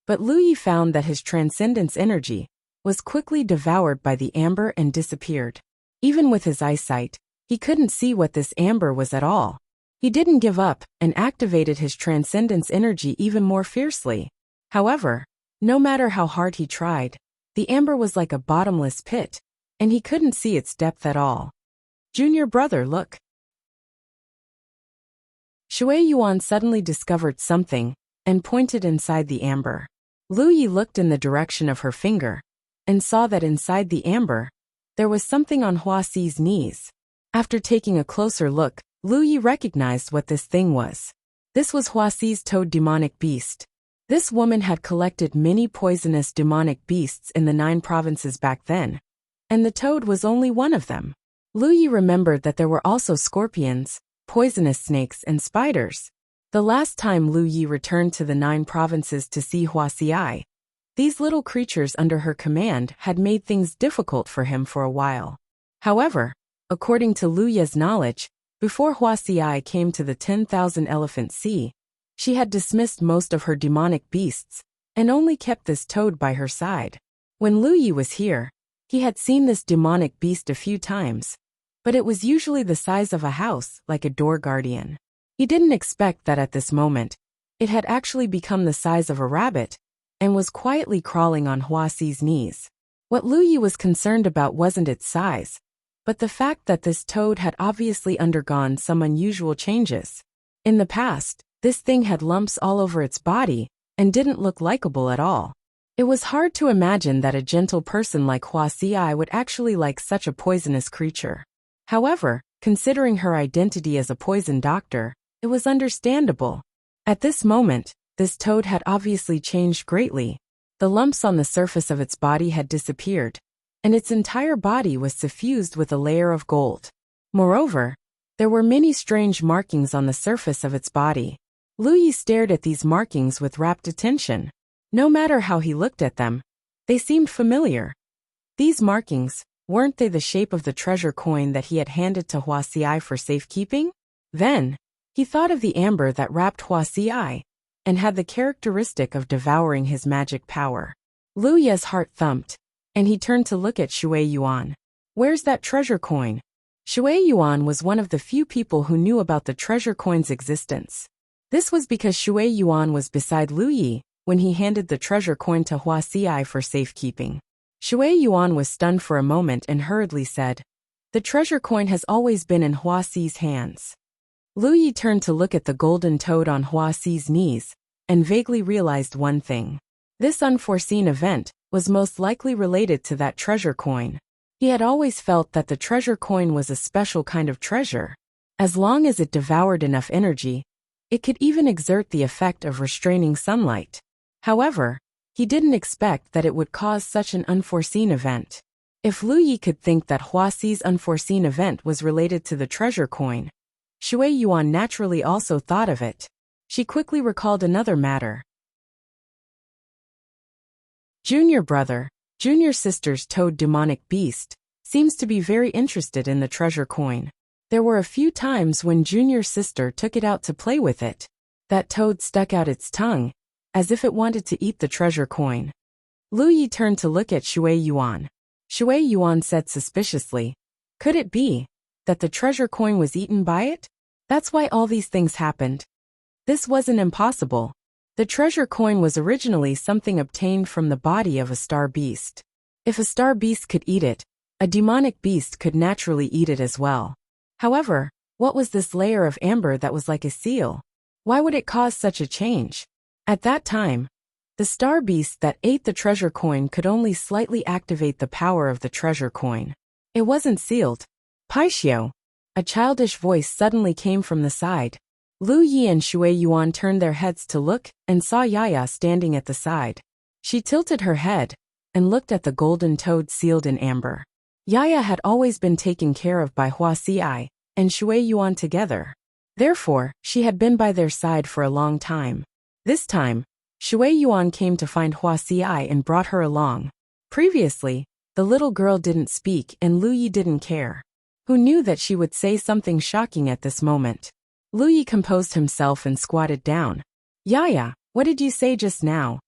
but Lu Yi found that his transcendence energy was quickly devoured by the amber and disappeared. Even with his eyesight, he couldn't see what this amber was at all. He didn't give up and activated his transcendence energy even more fiercely. However, no matter how hard he tried, the amber was like a bottomless pit, and he couldn't see its depth at all. Junior brother, look. Shui Yuan suddenly discovered something and pointed inside the amber. Lu Yi looked in the direction of her finger and saw that inside the amber, there was something on Huaxi's knees. After taking a closer look, Lu Yi recognized what this thing was. This was Huaxi's toad demonic beast. This woman had collected many poisonous demonic beasts in the 9 provinces back then, and the toad was only one of them. Lu Yi remembered that there were also scorpions, poisonous snakes, and spiders. The last time Lu Yi returned to the 9 provinces to see Huaxi, these little creatures under her command had made things difficult for him for a while. However, according to Lu Yi's knowledge, before Huaxi came to the 10,000 Elephant Sea, she had dismissed most of her demonic beasts and only kept this toad by her side. When Lu Yi was here, he had seen this demonic beast a few times, but it was usually the size of a house, like a door guardian. He didn't expect that at this moment, it had actually become the size of a rabbit and was quietly crawling on Huaxi's knees. What Lu Yi was concerned about wasn't its size, but the fact that this toad had obviously undergone some unusual changes. In the past, this thing had lumps all over its body and didn't look likable at all. It was hard to imagine that a gentle person like Huaxi would actually like such a poisonous creature. However, considering her identity as a poison doctor, it was understandable. At this moment, this toad had obviously changed greatly. The lumps on the surface of its body had disappeared, and its entire body was suffused with a layer of gold. Moreover, there were many strange markings on the surface of its body. Lu Yi stared at these markings with rapt attention. No matter how he looked at them, they seemed familiar. These markings, weren't they the shape of the treasure coin that he had handed to Huaxi for safekeeping? Then, he thought of the amber that wrapped Huaxi and had the characteristic of devouring his magic power. Lu Yi's heart thumped, and he turned to look at Shui Yuan. Where's that treasure coin? Shui Yuan was one of the few people who knew about the treasure coin's existence. This was because Shui Yuan was beside Lu Yi when he handed the treasure coin to Huaxi for safekeeping. Shui Yuan was stunned for a moment and hurriedly said, "The treasure coin has always been in Huaxi's hands." Lu Yi turned to look at the golden toad on Huaxi's knees and vaguely realized one thing. This unforeseen event was most likely related to that treasure coin. He had always felt that the treasure coin was a special kind of treasure. As long as it devoured enough energy, it could even exert the effect of restraining sunlight. However, he didn't expect that it would cause such an unforeseen event. If Lu Yi could think that Huaxi's unforeseen event was related to the treasure coin, Shui Yuan naturally also thought of it. She quickly recalled another matter. Junior brother, junior sister's toad demonic beast, seems to be very interested in the treasure coin. There were a few times when junior sister took it out to play with it. That toad stuck out its tongue, as if it wanted to eat the treasure coin. Lu Yi turned to look at Shui Yuan. Shui Yuan said suspiciously, "Could it be that the treasure coin was eaten by it? That's why all these things happened." This wasn't impossible. The treasure coin was originally something obtained from the body of a star beast. If a star beast could eat it, a demonic beast could naturally eat it as well. However, what was this layer of amber that was like a seal? Why would it cause such a change? At that time, The star beast that ate the treasure coin could only slightly activate the power of the treasure coin. It wasn't sealed. Paixio. A childish voice suddenly came from the side. Lu Yi and Shui Yuan turned their heads to look and saw Yaya standing at the side. She tilted her head and looked at the golden toad sealed in amber. Yaya had always been taken care of by Wuxia and Shui Yuan together. Therefore, she had been by their side for a long time. This time, Shui Yuan came to find Wuxia and brought her along. Previously, the little girl didn't speak and Lu Yi didn't care. Who knew that she would say something shocking at this moment? Lu Yi composed himself and squatted down. Yaya, what did you say just now?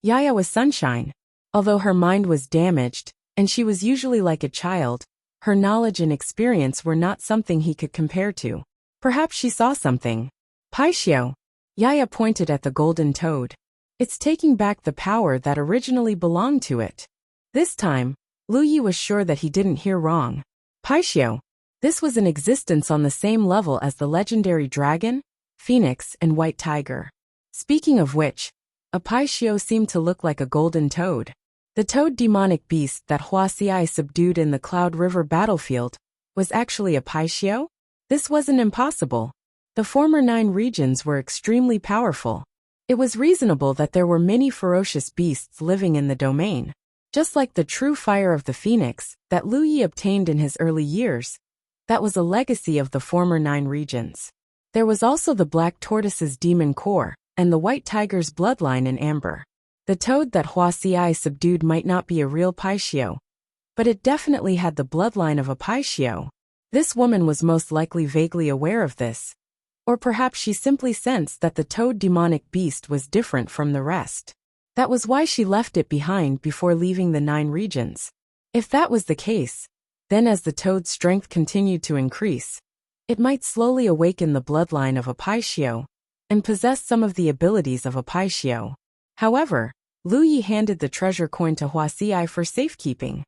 Yaya was sunshine. Although her mind was damaged, and she was usually like a child, her knowledge and experience were not something he could compare to. Perhaps she saw something. Paixio. Yaya pointed at the golden toad. It's taking back the power that originally belonged to it. This time, Lu Yi was sure that he didn't hear wrong. Paixio. This was in existence on the same level as the legendary dragon, phoenix, and white tiger. Speaking of which, a Paixio seemed to look like a golden toad. The toad demonic beast that Wuxia subdued in the Cloud River battlefield was actually a Paixio? This wasn't impossible. The former 9 regions were extremely powerful. It was reasonable that there were many ferocious beasts living in the domain. Just like the true fire of the phoenix that Lu Yi obtained in his early years, that was a legacy of the former 9 regions. There was also the black tortoise's demon core and the white tiger's bloodline in amber. The toad that Wuxia subdued might not be a real Paixio, but it definitely had the bloodline of a Paixio. This woman was most likely vaguely aware of this. Or perhaps she simply sensed that the toad demonic beast was different from the rest. That was why she left it behind before leaving the 9 regions. If that was the case, then as the toad's strength continued to increase, it might slowly awaken the bloodline of a Paixio and possess some of the abilities of a Paixio. However, Lu Yi handed the treasure coin to Wuxia for safekeeping.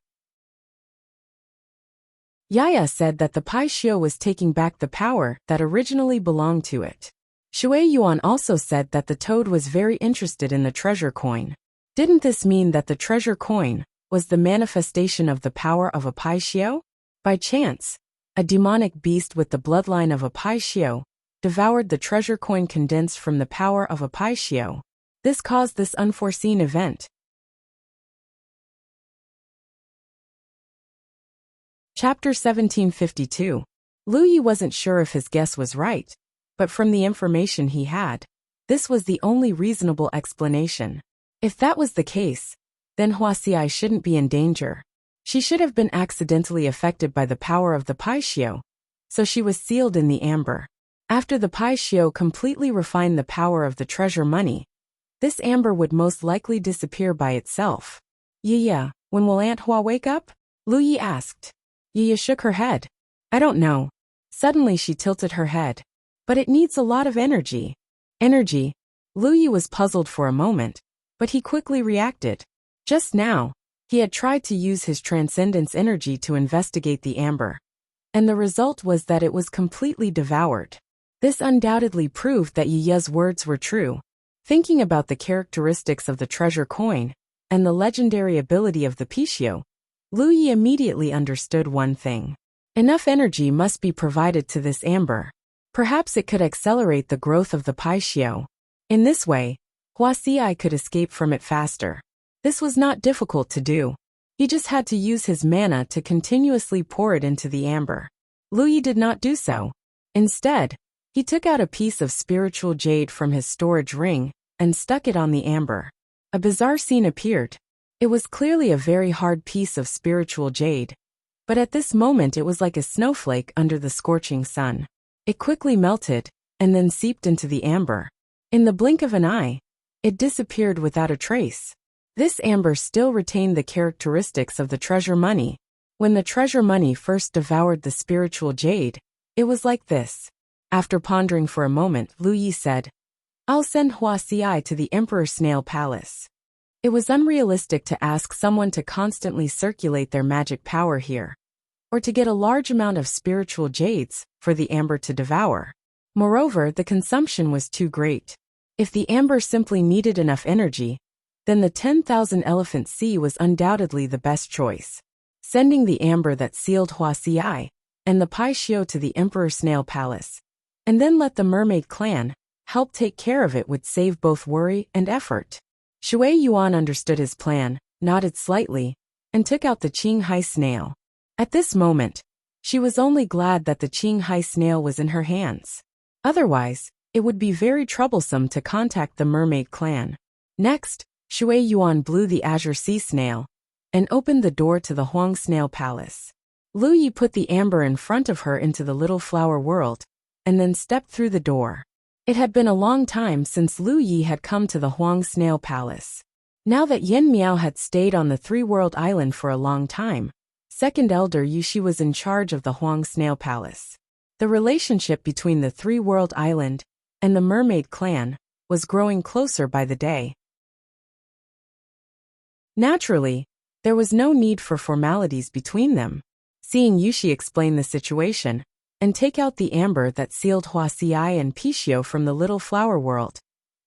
Yaya said that the Paixio was taking back the power that originally belonged to it. Shui Yuan also said that the toad was very interested in the treasure coin. Didn't this mean that the treasure coin was the manifestation of the power of a Paixio? By chance, a demonic beast with the bloodline of a Paixio devoured the treasure coin condensed from the power of a Paixio. This caused this unforeseen event. Chapter 1752. Lu Yi wasn't sure if his guess was right, but from the information he had, this was the only reasonable explanation. If that was the case, then Wuxia shouldn't be in danger. She should have been accidentally affected by the power of the Paixio, so she was sealed in the amber. After the Paixio completely refined the power of the treasure money, this amber would most likely disappear by itself. Yeah, when will Aunt Hua wake up? Lu Yi asked. Yaya shook her head. I don't know. Suddenly she tilted her head. But it needs a lot of energy. Energy? Lu Yi was puzzled for a moment, but he quickly reacted. Just now, he had tried to use his transcendence energy to investigate the amber. And the result was that it was completely devoured. This undoubtedly proved that Yaya's words were true. Thinking about the characteristics of the treasure coin and the legendary ability of the Paixio, Lu Yi immediately understood one thing. Enough energy must be provided to this amber. Perhaps it could accelerate the growth of the Paixio. In this way, Wuxia could escape from it faster. This was not difficult to do. He just had to use his mana to continuously pour it into the amber. Lu Yi did not do so. Instead, he took out a piece of spiritual jade from his storage ring and stuck it on the amber. A bizarre scene appeared. It was clearly a very hard piece of spiritual jade, but at this moment it was like a snowflake under the scorching sun. It quickly melted and then seeped into the amber. In the blink of an eye, it disappeared without a trace. This amber still retained the characteristics of the treasure money. When the treasure money first devoured the spiritual jade, it was like this. After pondering for a moment, Lu Yi said, I'll send Wuxia to the Emperor Snail Palace. It was unrealistic to ask someone to constantly circulate their magic power here, or to get a large amount of spiritual jades for the amber to devour. Moreover, the consumption was too great. If the amber simply needed enough energy, then the 10,000 Elephant Sea was undoubtedly the best choice. Sending the amber that sealed Wuxia and the Pai Xiu to the Emperor Snail Palace, and then let the mermaid clan help take care of it would save both worry and effort. Shui Yuan understood his plan, nodded slightly, and took out the Qinghai snail. At this moment, she was only glad that the Qinghai snail was in her hands. Otherwise, it would be very troublesome to contact the mermaid clan. Next, Shui Yuan blew the azure sea snail and opened the door to the Huang Snail Palace. Lu Yi put the amber in front of her into the little flower world, and then stepped through the door. It had been a long time since Lu Yi had come to the Huang Snail Palace. Now that Yen Miao had stayed on the Three-World Island for a long time, Second Elder Yushi was in charge of the Huang Snail Palace. The relationship between the Three-World Island and the Mermaid Clan was growing closer by the day. Naturally, there was no need for formalities between them. Seeing Yushi explain the situation and take out the amber that sealed Huaxi and Pishio from the little flower world,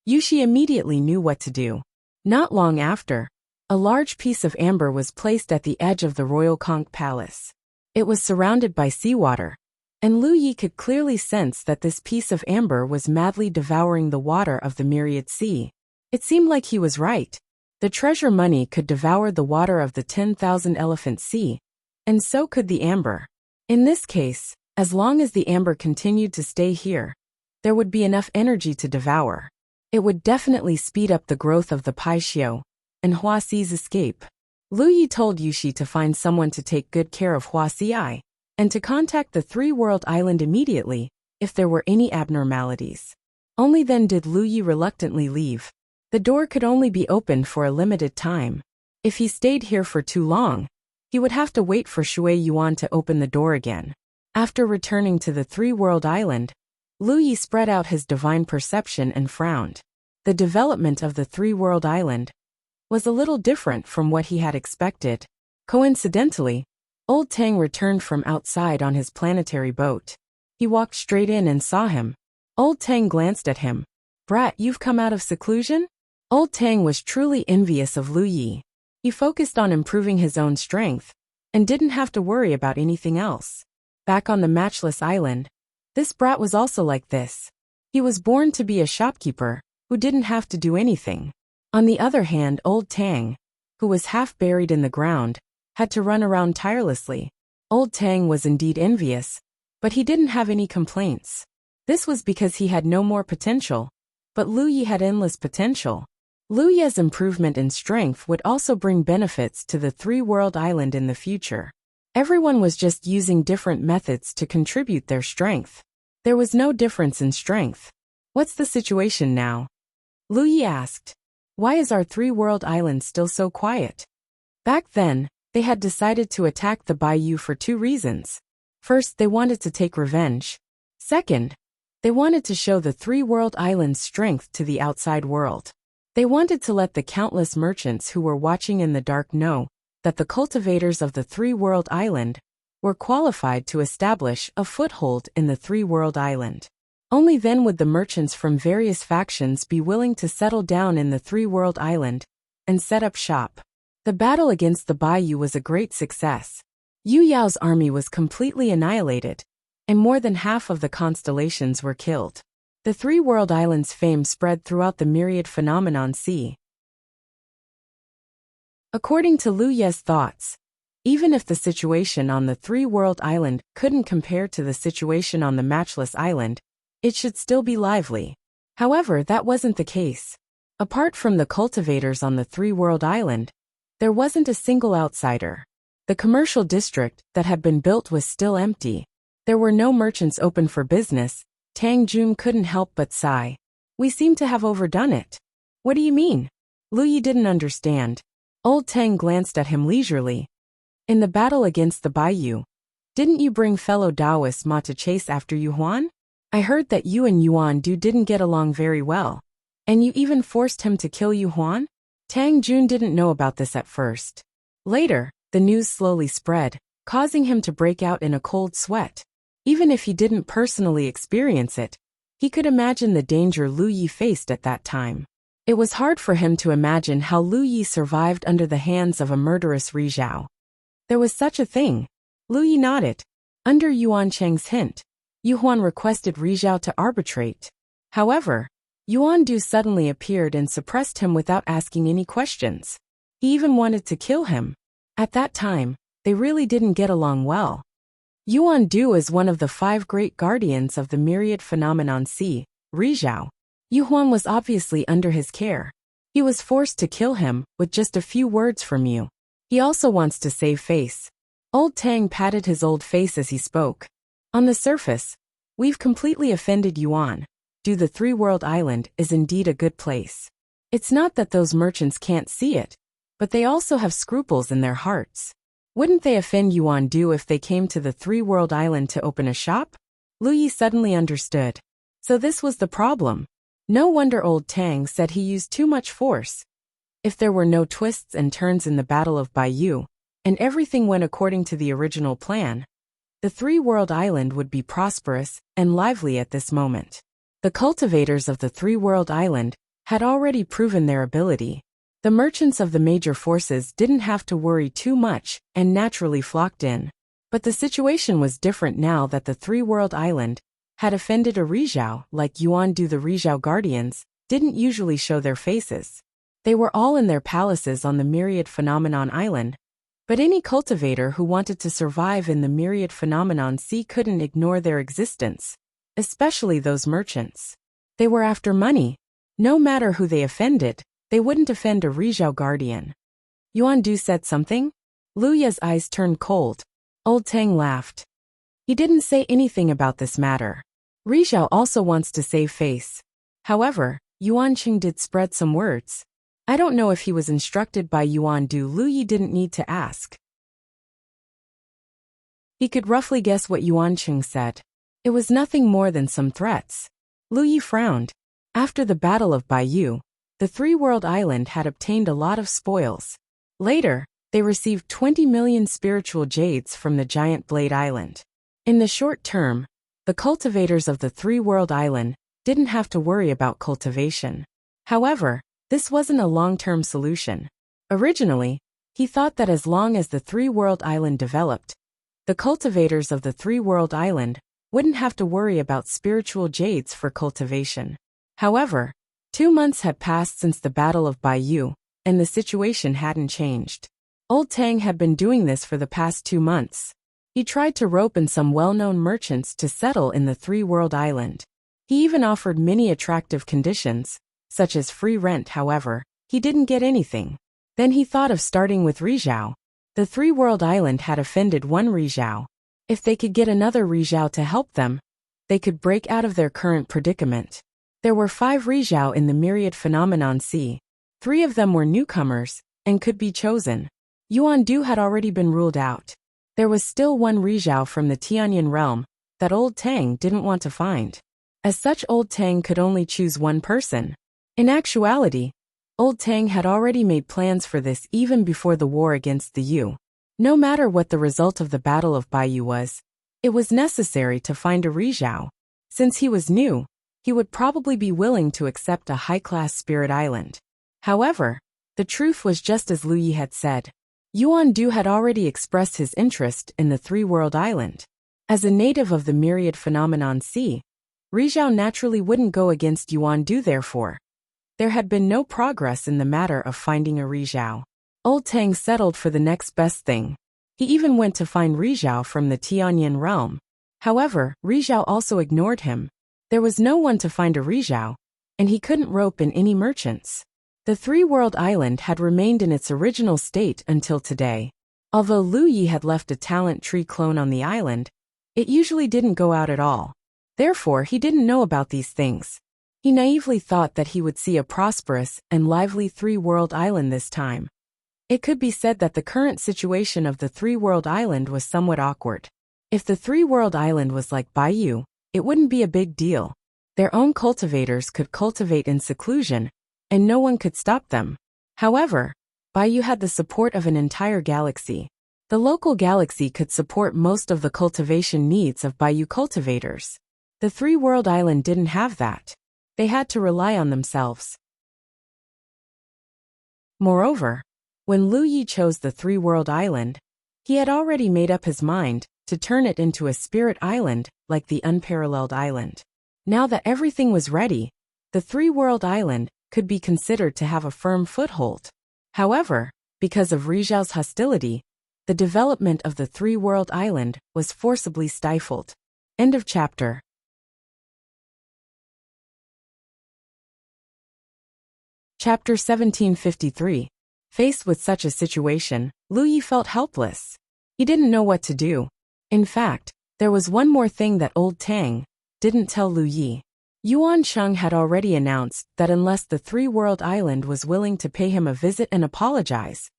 Yushi immediately knew what to do. Not long after, a large piece of amber was placed at the edge of the royal conch palace. It was surrounded by seawater, and Lu Yi could clearly sense that this piece of amber was madly devouring the water of the myriad sea. It seemed like he was right. The treasure money could devour the water of the 10,000 Elephant Sea, and so could the amber. In this case, as long as the amber continued to stay here, there would be enough energy to devour. It would definitely speed up the growth of the Pai Xiu and Huaxi's escape. Lu Yi told Yushi to find someone to take good care of Huaxi and to contact the Three-World Island immediately if there were any abnormalities. Only then did Lu Yi reluctantly leave. The door could only be opened for a limited time. If he stayed here for too long, he would have to wait for Shui Yuan to open the door again. After returning to the Three-World Island, Lu Yi spread out his divine perception and frowned. The development of the Three-World Island was a little different from what he had expected. Coincidentally, Old Tang returned from outside on his planetary boat. He walked straight in and saw him. Old Tang glanced at him. "Brat, you've come out of seclusion?" Old Tang was truly envious of Lu Yi. He focused on improving his own strength and didn't have to worry about anything else. Back on the Matchless Island, this brat was also like this. He was born to be a shopkeeper who didn't have to do anything. On the other hand, Old Tang, who was half buried in the ground, had to run around tirelessly. Old Tang was indeed envious, but he didn't have any complaints. This was because he had no more potential, but Lu Yi had endless potential. Lu Yi's improvement in strength would also bring benefits to the Three-World Island in the future. Everyone was just using different methods to contribute their strength. There was no difference in strength. "What's the situation now?" Lu Yi asked. "Why is our Three-World Island still so quiet?" Back then, they had decided to attack the Bayou for two reasons. First, they wanted to take revenge. Second, they wanted to show the Three-World Island's strength to the outside world. They wanted to let the countless merchants who were watching in the dark know that the cultivators of the Three-World Island were qualified to establish a foothold in the Three-World Island. Only then would the merchants from various factions be willing to settle down in the Three-World Island and set up shop. The battle against the Bayou was a great success. Yu Yao's army was completely annihilated, and more than half of the constellations were killed. The Three-World Island's fame spread throughout the myriad phenomenon sea. According to Lu Ye's thoughts, even if the situation on the Three-World Island couldn't compare to the situation on the Matchless Island, it should still be lively. However, that wasn't the case. Apart from the cultivators on the Three-World Island, there wasn't a single outsider. The commercial district that had been built was still empty. There were no merchants open for business. Tang Jun couldn't help but sigh. "We seem to have overdone it." "What do you mean?" Lu Yi didn't understand. Old Tang glanced at him leisurely. "In the battle against the Bayou, didn't you bring fellow Taoist Ma to chase after Yuan? I heard that you and Yuan didn't get along very well, and you even forced him to kill Yuan?" Tang Jun didn't know about this at first. Later, the news slowly spread, causing him to break out in a cold sweat. Even if he didn't personally experience it, he could imagine the danger Lu Yi faced at that time. It was hard for him to imagine how Lu Yi survived under the hands of a murderous Ri Zhao. There was such a thing. Lu Yi nodded. Under Yuan Cheng's hint, Yu Huan requested Ri Zhao to arbitrate. However, Yuan Du suddenly appeared and suppressed him without asking any questions. He even wanted to kill him. At that time, they really didn't get along well. Yuan Du is one of the 5 great guardians of the myriad phenomenon Ri Zhao. Yu Huan was obviously under his care. He was forced to kill him with just a few words from you. He also wants to save face. Old Tang patted his old face as he spoke. On the surface, we've completely offended Yuan. The 3-world island is indeed a good place. It's not that those merchants can't see it, but they also have scruples in their hearts. Wouldn't they offend Yuan Du if they came to the 3-world island to open a shop? Lu Yi suddenly understood. So this was the problem. No wonder Old Tang said he used too much force. If there were no twists and turns in the Battle of Baiyu, and everything went according to the original plan, the 3-world island would be prosperous and lively at this moment. The cultivators of the 3-world island had already proven their ability. The merchants of the major forces didn't have to worry too much and naturally flocked in. But the situation was different now that the 3-world island had offended a Ri Zhao like Yuan Du. The Ri Zhao guardians didn't usually show their faces. They were all in their palaces on the Myriad Phenomenon Island, but any cultivator who wanted to survive in the Myriad Phenomenon Sea couldn't ignore their existence, especially those merchants. They were after money. No matter who they offended, they wouldn't offend a Ri Zhao guardian. Yuan Du said something? Lu Ye's eyes turned cold. Old Tang laughed. He didn't say anything about this matter. Ri Zhao also wants to save face. However, Yuan Qing did spread some words. I don't know if he was instructed by Yuan Du. Lu Yi didn't need to ask. He could roughly guess what Yuan Qing said. It was nothing more than some threats. Lu Yi frowned. After the Battle of Baiyu, the 3-world island had obtained a lot of spoils. Later, they received 20 million spiritual jades from the Giant Blade Island. In the short term, the cultivators of the 3-world island didn't have to worry about cultivation. However, this wasn't a long-term solution. Originally, he thought that as long as the 3-world island developed, the cultivators of the 3-world island wouldn't have to worry about spiritual jades for cultivation. However, 2 months had passed since the Battle of Baiyu, and the situation hadn't changed. Old Tang had been doing this for the past 2 months. He tried to rope in some well-known merchants to settle in the 3-world island. He even offered many attractive conditions, such as free rent. However, he didn't get anything. Then he thought of starting with Ri Zhao. The 3-world island had offended one Ri Zhao. If they could get another Ri Zhao to help them, they could break out of their current predicament. There were 5 Ri Zhao in the Myriad Phenomenon Sea. 3 of them were newcomers and could be chosen. Yuan Du had already been ruled out. There was still one Ri Zhao from the Tianyan realm that Old Tang didn't want to find. As such, Old Tang could only choose one person. In actuality, Old Tang had already made plans for this even before the war against the Yu. No matter what the result of the Battle of Baiyu was, it was necessary to find a Ri Zhao. Since he was new, he would probably be willing to accept a high-class spirit island. However, the truth was just as Lu Yi had said. Yuan Du had already expressed his interest in the 3-world island. As a native of the Myriad Phenomenon Sea, Ri Zhao naturally wouldn't go against Yuan Du. Therefore, there had been no progress in the matter of finding a Ri Zhao. Old Tang settled for the next best thing. He even went to find Ri Zhao from the Tianyan realm. However, Ri Zhao also ignored him. There was no one to find a Ri Zhao, and he couldn't rope in any merchants. The 3-world island had remained in its original state until today. Although Lu Yi had left a talent tree clone on the island, it usually didn't go out at all. Therefore, he didn't know about these things. He naively thought that he would see a prosperous and lively 3-world island this time. It could be said that the current situation of the 3-world island was somewhat awkward. If the 3-world island was like Baiyu, it wouldn't be a big deal. Their own cultivators could cultivate in seclusion, and no one could stop them. However, Baiyu had the support of an entire galaxy. The local galaxy could support most of the cultivation needs of Baiyu cultivators. The 3-world island didn't have that. They had to rely on themselves. Moreover, when Lu Yi chose the three-world island, he had already made up his mind to turn it into a spirit island like the unparalleled island. Now that everything was ready, the three-world island could be considered to have a firm foothold. However, because of Rizhao's hostility, the development of the three-world island was forcibly stifled. End of chapter. Chapter 1753. Faced with such a situation, Lu Yi felt helpless. He didn't know what to do. In fact, there was one more thing that old Tang didn't tell Lu Yi. Yuan Sheng had already announced that unless the three-world island was willing to pay him a visit and apologize,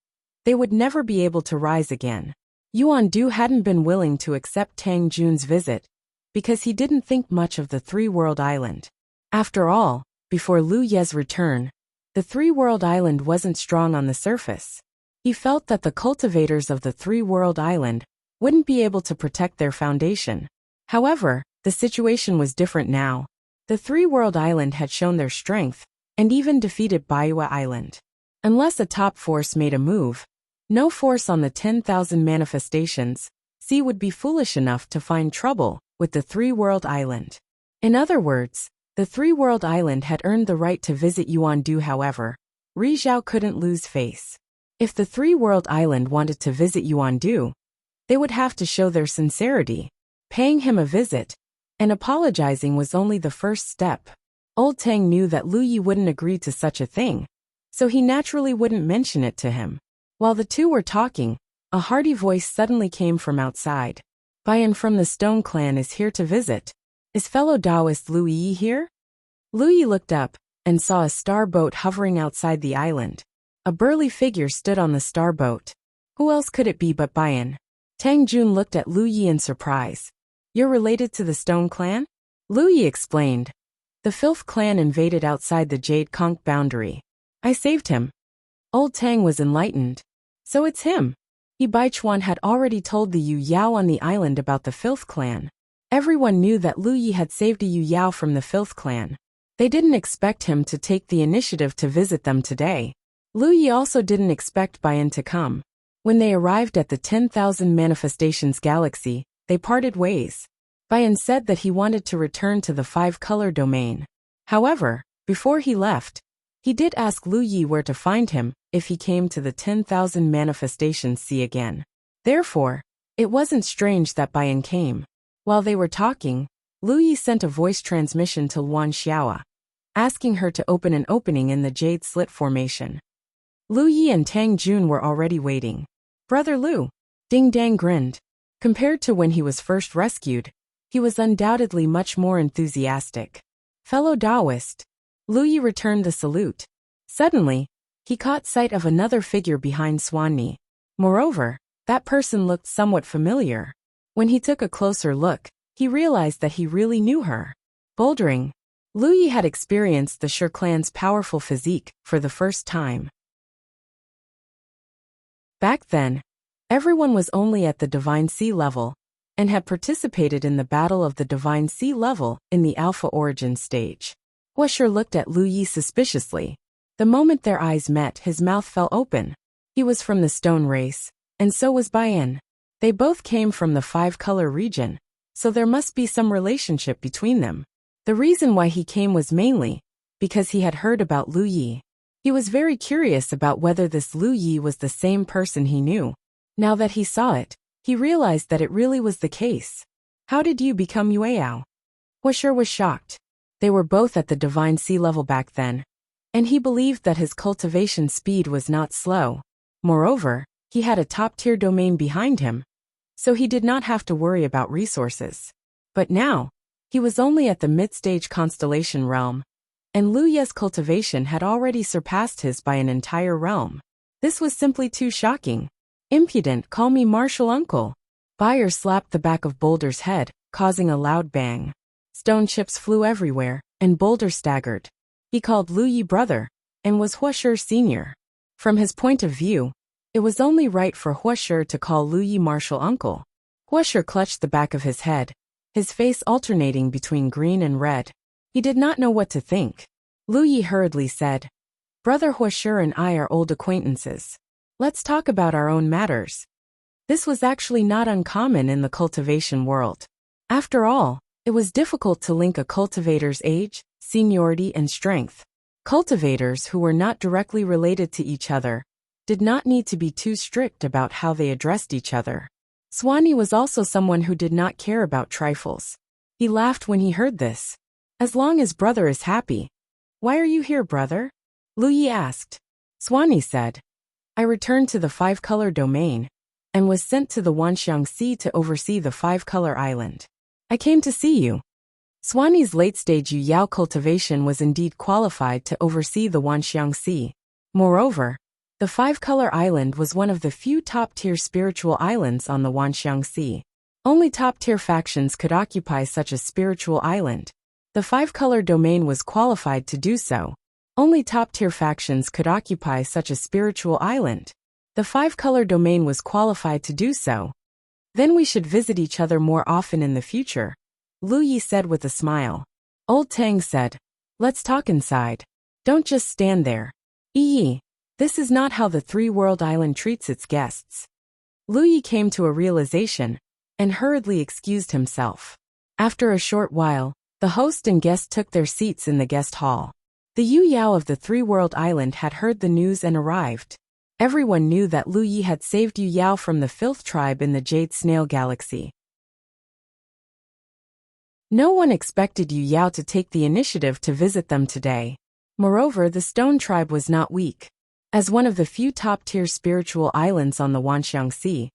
they would never be able to rise again. Yuan Du hadn't been willing to accept Tang Jun's visit because he didn't think much of the three-world island. After all, before Lu Ye's return, the three-world island wasn't strong on the surface. He felt that the cultivators of the three-world island wouldn't be able to protect their foundation. However, the situation was different now. The three-world island had shown their strength and even defeated Baiwa Island. Unless a top force made a move, no force on the 10,000 manifestations sea would be foolish enough to find trouble with the three-world island. In other words, the three-world island had earned the right to visit Yuan Du. However, Rizhao couldn't lose face. If the three-world island wanted to visit Yuan Du, they would have to show their sincerity. Paying him a visit and apologizing was only the first step. Old Tang knew that Lu Yi wouldn't agree to such a thing, so he naturally wouldn't mention it to him. While the two were talking, a hearty voice suddenly came from outside. Bayan from the Stone Clan is here to visit. Is fellow Taoist Lu Yi here? Lu Yi looked up and saw a star boat hovering outside the island. A burly figure stood on the star boat. Who else could it be but Bayan? Tang Jun looked at Lu Yi in surprise. You're related to the Stone Clan? Lu Yi explained. The Filth Clan invaded outside the Jade Conch boundary. I saved him. Old Tang was enlightened. So it's him. Baichuan had already told the Yu Yao on the island about the Filth Clan. Everyone knew that Lu Yi had saved a Yu Yao from the Filth Clan. They didn't expect him to take the initiative to visit them today. Lu Yi also didn't expect Bayan to come. When they arrived at the 10,000 manifestations galaxy, they parted ways. Bayan said that he wanted to return to the 5-color domain. However, before he left, he did ask Lu Yi where to find him if he came to the 10,000 manifestations sea again. Therefore, it wasn't strange that Bayan came. While they were talking, Lu Yi sent a voice transmission to Luan Xiaoa, asking her to open an opening in the Jade Slit formation. Lu Yi and Tang Jun were already waiting. Brother Lu, Ding Dang grinned. Compared to when he was first rescued, he was undoubtedly much more enthusiastic. Fellow Taoist, Lu Yi returned the salute. Suddenly, he caught sight of another figure behind Swanni. Moreover, that person looked somewhat familiar. When he took a closer look, he realized that he really knew her. Bouldering, Lu Yi had experienced the Shi clan's powerful physique for the first time. Back then, everyone was only at the Divine Sea level, and had participated in the Battle of the Divine Sea level in the Alpha Origin stage. Wuxia looked at Lu Yi suspiciously. The moment their eyes met, his mouth fell open. He was from the Stone race, and so was Bayan. They both came from the 5-color region, so there must be some relationship between them. The reason why he came was mainly because he had heard about Lu Yi. He was very curious about whether this Lu Yi was the same person he knew. Now that he saw it, he realized that it really was the case. How did you become Yueyao? Wuxia was shocked. They were both at the Divine Sea level back then, and he believed that his cultivation speed was not slow. Moreover, he had a top-tier domain behind him, so he did not have to worry about resources. But now, he was only at the mid-stage constellation realm, and Lu Ye's cultivation had already surpassed his by an entire realm. This was simply too shocking. Impudent, call me Martial Uncle. Bayer slapped the back of Boulder's head, causing a loud bang. Stone chips flew everywhere, and Boulder staggered. He called Lu Yi brother, and was Huoshi senior. From his point of view, it was only right for Huoshi to call Lu Yi Martial Uncle. Huoshi clutched the back of his head, his face alternating between green and red. He did not know what to think. Lu Yi hurriedly said, Brother Huashur and I are old acquaintances. Let's talk about our own matters. This was actually not uncommon in the cultivation world. After all, it was difficult to link a cultivator's age, seniority, and strength. Cultivators who were not directly related to each other did not need to be too strict about how they addressed each other. Swanee was also someone who did not care about trifles. He laughed when he heard this. As long as brother is happy. Why are you here, brother? Lu Yi asked. Swanee said, I returned to the five-color domain and was sent to the Wanxiang Sea to oversee the five-color island. I came to see you. Swanee's late-stage Yu Yao cultivation was indeed qualified to oversee the Wanxiang Sea. Moreover, the five-color island was one of the few top-tier spiritual islands on the Wanxiang Sea. Only top-tier factions could occupy such a spiritual island. The five-color domain was qualified to do so. Only top-tier factions could occupy such a spiritual island. The five-color domain was qualified to do so. Then we should visit each other more often in the future, Lu Yi said with a smile. Old Tang said, let's talk inside. Don't just stand there. Yi, this is not how the three-world island treats its guests. Lu Yi came to a realization and hurriedly excused himself. After a short while, the host and guest took their seats in the guest hall. The Yu Yao of the three-world island had heard the news and arrived. Everyone knew that Lu Yi had saved Yu Yao from the filth tribe in the Jade Snail Galaxy. No one expected Yu Yao to take the initiative to visit them today. Moreover, the Stone Tribe was not weak. As one of the few top-tier spiritual islands on the Wanxiang Sea,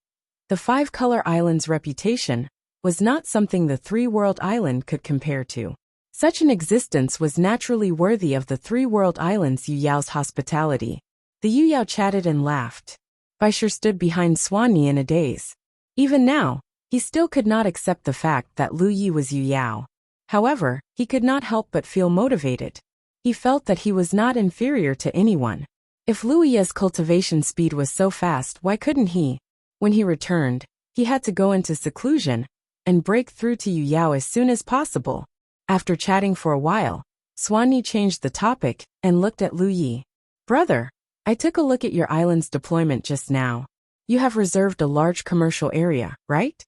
the five-color island's reputation was not something the three-world island could compare to. Such an existence was naturally worthy of the three-world island's Yu Yao's hospitality. The Yu Yao chatted and laughed. Baisher stood behind Swanee in a daze. Even now, he still could not accept the fact that Lu Yi was Yu Yao. However, he could not help but feel motivated. He felt that he was not inferior to anyone. If Lu Yi's cultivation speed was so fast, why couldn't he? When he returned, he had to go into seclusion and break through to Yu Yao as soon as possible. After chatting for a while, Swanee changed the topic and looked at Lu Yi. Brother, I took a look at your island's deployment just now. You have reserved a large commercial area, right?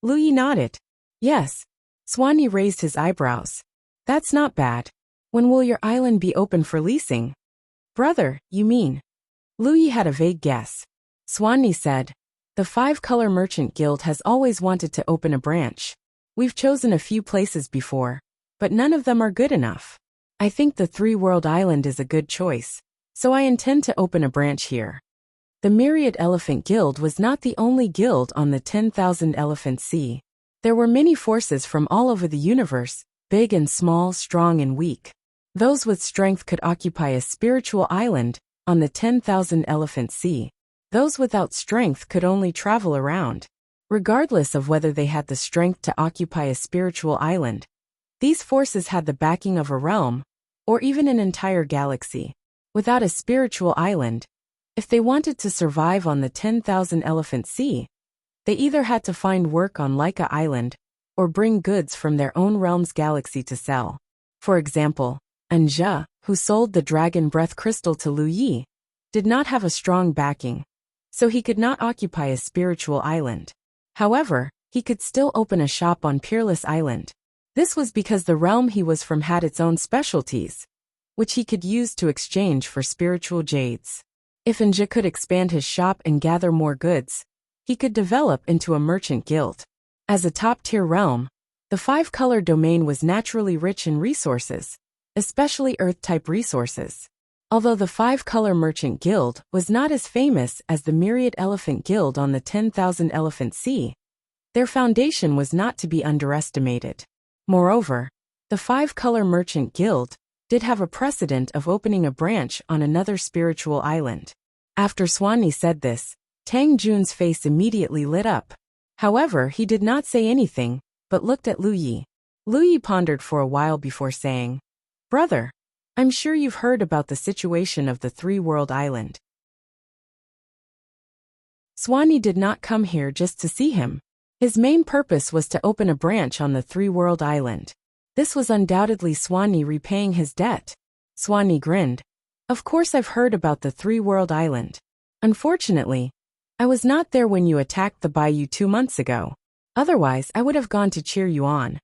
Lu Yi nodded. Yes. Swanee raised his eyebrows. That's not bad. When will your island be open for leasing? Brother, you mean? Lu Yi had a vague guess. Swanee said, the Five-Color Merchant Guild has always wanted to open a branch. We've chosen a few places before, but none of them are good enough. I think the Three-World Island is a good choice, so I intend to open a branch here. The Myriad Elephant Guild was not the only guild on the 10,000 Elephant Sea. There were many forces from all over the universe, big and small, strong and weak. Those with strength could occupy a spiritual island on the 10,000 Elephant Sea. Those without strength could only travel around. Regardless of whether they had the strength to occupy a spiritual island, these forces had the backing of a realm, or even an entire galaxy. Without a spiritual island, if they wanted to survive on the 10,000 Elephant Sea, they either had to find work on Laika Island, or bring goods from their own realm's galaxy to sell. For example, Anja, who sold the Dragon Breath Crystal to Lu Yi, did not have a strong backing, so he could not occupy a spiritual island. However, he could still open a shop on Peerless Island. This was because the realm he was from had its own specialties, which he could use to exchange for spiritual jades. If Anja could expand his shop and gather more goods, he could develop into a merchant guild. As a top-tier realm, the Five-Color Domain was naturally rich in resources, especially Earth-type resources. Although the Five-Color Merchant Guild was not as famous as the Myriad Elephant Guild on the 10,000 Elephant Sea, their foundation was not to be underestimated. Moreover, the Five-Color Merchant Guild did have a precedent of opening a branch on another spiritual island. After Swanee said this, Tang Jun's face immediately lit up. However, he did not say anything, but looked at Lu Yi. Lu Yi pondered for a while before saying, Brother, I'm sure you've heard about the situation of the Three-World Island. Swanee did not come here just to see him. His main purpose was to open a branch on the Three-World Island. This was undoubtedly Swanee repaying his debt. Swanee grinned. Of course I've heard about the three-world island. Unfortunately, I was not there when you attacked the bayou 2 months ago. Otherwise, I would have gone to cheer you on.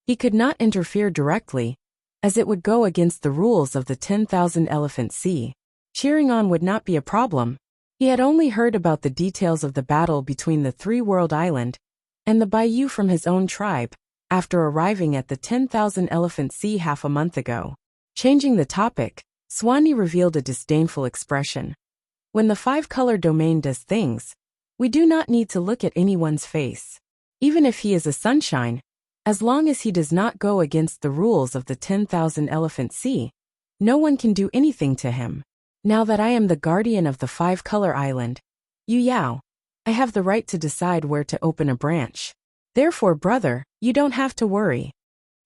He could not interfere directly, as it would go against the rules of the 10,000 Elephant Sea. Cheering on would not be a problem. He had only heard about the details of the battle between the three-world island and the bayou from his own tribe, after arriving at the 10,000 Elephant Sea half a month ago. Changing the topic, Swanee revealed a disdainful expression. When the five-color domain does things, we do not need to look at anyone's face. Even if he is a sunshine, as long as he does not go against the rules of the 10,000 Elephant Sea, no one can do anything to him. Now that I am the guardian of the five-color island, Yu Yao, I have the right to decide where to open a branch. Therefore, brother, you don't have to worry.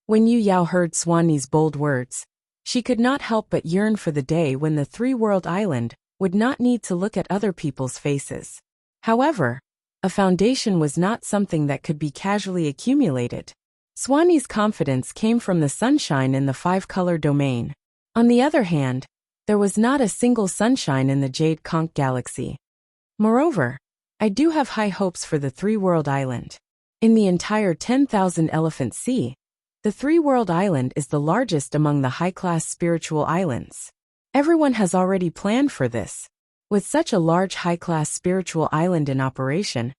When Yu Yao heard Swanee's bold words, she could not help but yearn for the day when the three-world island would not need to look at other people's faces. However, a foundation was not something that could be casually accumulated. Swanee's confidence came from the sunshine in the five-color domain. On the other hand, there was not a single sunshine in the Jade Conch galaxy. Moreover, I do have high hopes for the three-world island. In the entire 10,000 Elephant Sea, the three-world island is the largest among the high-class spiritual islands. Everyone has already planned for this. With such a large high-class spiritual island in operation,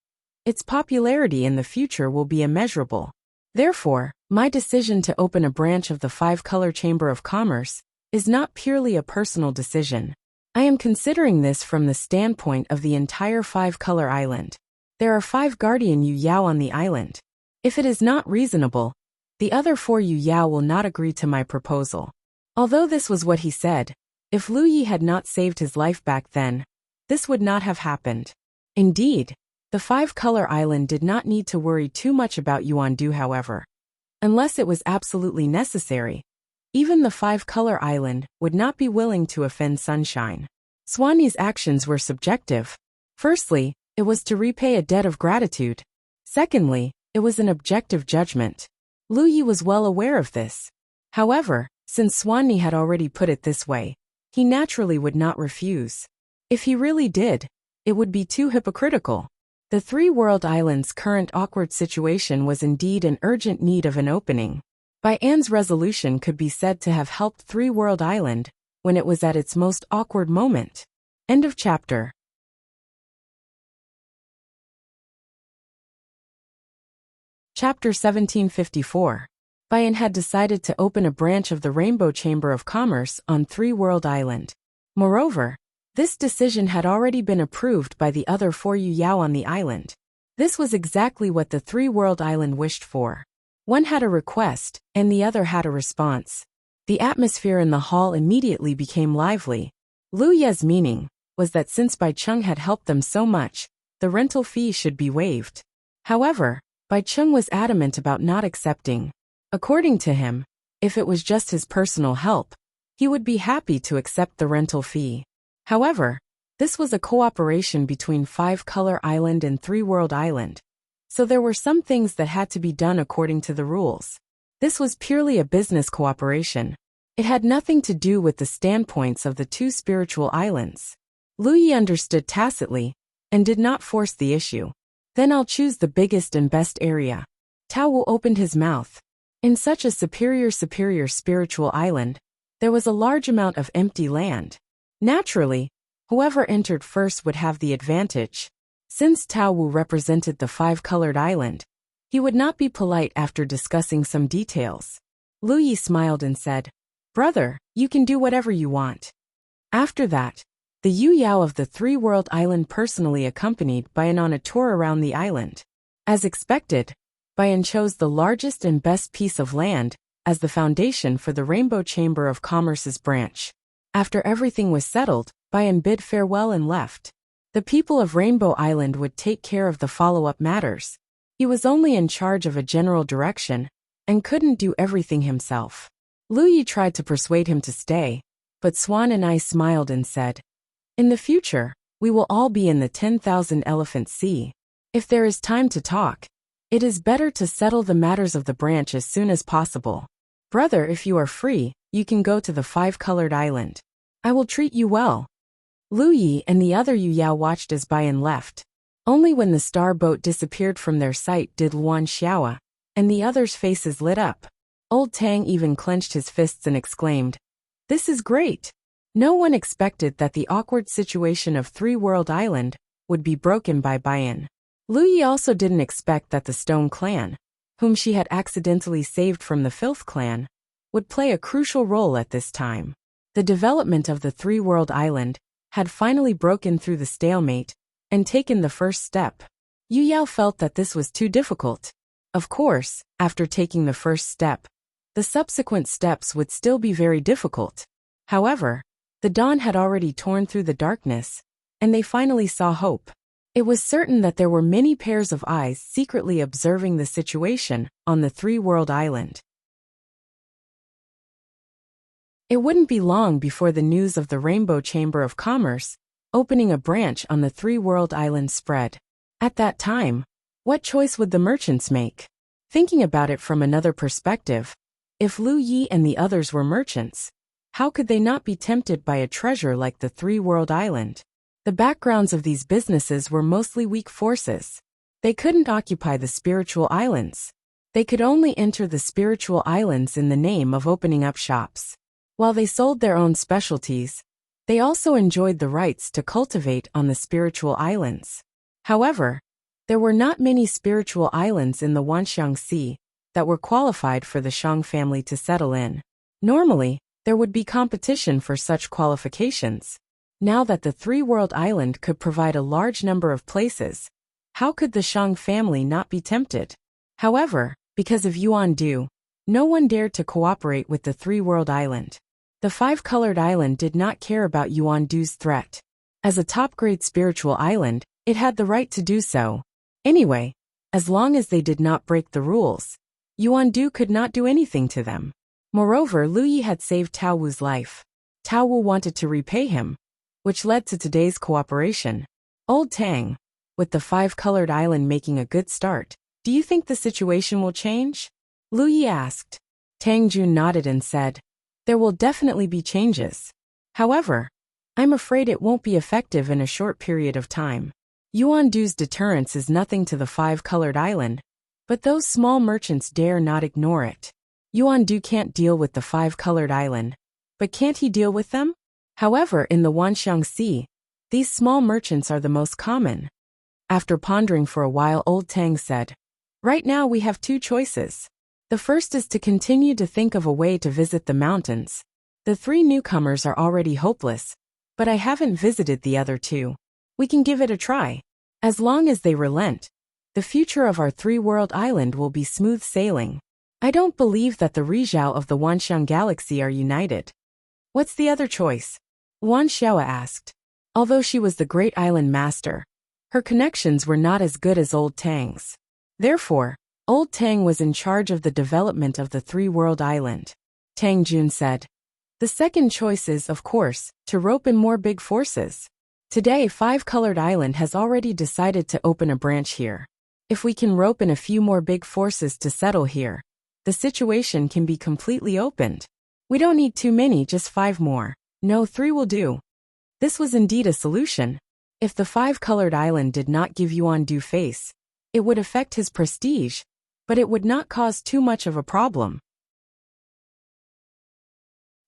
its popularity in the future will be immeasurable. Therefore, my decision to open a branch of the five-color Chamber of Commerce is not purely a personal decision. I am considering this from the standpoint of the entire five-color island. There are 5 guardian Yu Yao on the island. If it is not reasonable, the other 4 Yu Yao will not agree to my proposal. Although this was what he said, if Lu Yi had not saved his life back then, this would not have happened. Indeed, the five-color island did not need to worry too much about Yuandu, however. Unless it was absolutely necessary, even the five-color island would not be willing to offend Sunshine. Swanee's actions were subjective. Firstly, it was to repay a debt of gratitude. Secondly, it was an objective judgment. Lu Yi was well aware of this. However, since Swanee had already put it this way, he naturally would not refuse. If he really did, it would be too hypocritical. The three-world island's current awkward situation was indeed in urgent need of an opening. Bai An's resolution could be said to have helped Three-World Island when it was at its most awkward moment. End of chapter. Chapter 1754. Bai An had decided to open a branch of the Rainbow Chamber of Commerce on Three-World Island. Moreover, this decision had already been approved by the other 4 Yu Yao on the island. This was exactly what the Three-World Island wished for. One had a request, and the other had a response. The atmosphere in the hall immediately became lively. Lu Ye's meaning was that since Bai Cheng had helped them so much, the rental fee should be waived. However, Bai Cheng was adamant about not accepting. According to him, if it was just his personal help, he would be happy to accept the rental fee. However, this was a cooperation between Five-Color Island and Three-World Island, so there were some things that had to be done according to the rules. This was purely a business cooperation. It had nothing to do with the standpoints of the 2 spiritual islands. Lu Yi understood tacitly and did not force the issue. Then I'll choose the biggest and best area. Tao Wu opened his mouth. In such a superior spiritual island, there was a large amount of empty land. Naturally, whoever entered first would have the advantage. Since Tao Wu represented the Five-Colored Island, he would not be polite after discussing some details. Lu Yi smiled and said, "Brother, you can do whatever you want." After that, the Yu Yao of the Three-World Island personally accompanied Bai An on a tour around the island. As expected, Bai An chose the largest and best piece of land as the foundation for the Rainbow Chamber of Commerce's branch. After everything was settled, Bai An bid farewell and left. The people of Rainbow Island would take care of the follow-up matters. He was only in charge of a general direction and couldn't do everything himself. Lu Yi tried to persuade him to stay, but Swan and I smiled and said, "In the future, we will all be in the 10,000 Elephant Sea. If there is time to talk, it is better to settle the matters of the branch as soon as possible. Brother, if you are free, you can go to the Five-Colored Island. I will treat you well. Lu Yi and the other Yu Yao watched as Bayan left. Only when the star boat disappeared from their sight did Luan Xiaoa and the others' faces lit up. Old Tang even clenched his fists and exclaimed, "This is great!" No one expected that the awkward situation of Three World Island would be broken by Bayan. Lu Yi also didn't expect that the Stone Clan, whom she had accidentally saved from the Filth Clan, would play a crucial role at this time. The development of the Three World Island had finally broken through the stalemate and taken the first step. Yu Yao felt that this was too difficult. Of course, after taking the first step, the subsequent steps would still be very difficult. However, the dawn had already torn through the darkness, and they finally saw hope. It was certain that there were many pairs of eyes secretly observing the situation on the Three World Island. It wouldn't be long before the news of the Rainbow Chamber of Commerce opening a branch on the Three World Island spread. At that time, what choice would the merchants make? Thinking about it from another perspective, if Lu Yi and the others were merchants, how could they not be tempted by a treasure like the Three World Island? The backgrounds of these businesses were mostly weak forces. They couldn't occupy the spiritual islands. They could only enter the spiritual islands in the name of opening up shops. While they sold their own specialties, they also enjoyed the rights to cultivate on the spiritual islands. However, there were not many spiritual islands in the Wanxiang Sea that were qualified for the Shang family to settle in. Normally, there would be competition for such qualifications. Now that the Three World Island could provide a large number of places, how could the Shang family not be tempted? However, because of Yuan Du, no one dared to cooperate with the Three World Island. The Five-Colored Island did not care about Yuan Du's threat. As a top-grade spiritual island, it had the right to do so. Anyway, as long as they did not break the rules, Yuan Du could not do anything to them. Moreover, Lu Yi had saved Tao Wu's life. Tao Wu wanted to repay him, which led to today's cooperation. Old Tang, with the Five-Colored Island making a good start, do you think the situation will change? Lu Yi asked. Tang Jun nodded and said, there will definitely be changes. However, I'm afraid it won't be effective in a short period of time. Yuan Du's deterrence is nothing to the Five-Colored Island, but those small merchants dare not ignore it. Yuan Du can't deal with the Five-Colored Island, but can't he deal with them? However, in the Wanxiang Sea, these small merchants are the most common. After pondering for a while, Old Tang said, right now we have two choices. The first is to continue to think of a way to visit the mountains. The three newcomers are already hopeless, but I haven't visited the other two. We can give it a try. As long as they relent, the future of our three-world island will be smooth sailing. I don't believe that the Rizhao of the Wanxiang Galaxy are united. What's the other choice? Wan Xiaoa asked. Although she was the great island master, her connections were not as good as Old Tang's. Therefore, Old Tang was in charge of the development of the three-world island. Tang Jun said, the second choice is, of course, to rope in more big forces. Today, Five-Colored Island has already decided to open a branch here. If we can rope in a few more big forces to settle here, the situation can be completely opened. We don't need too many, just 5 more. No, 3 will do. This was indeed a solution. If the Five-Colored Island did not give Yuan Du face, it would affect his prestige, but it would not cause too much of a problem.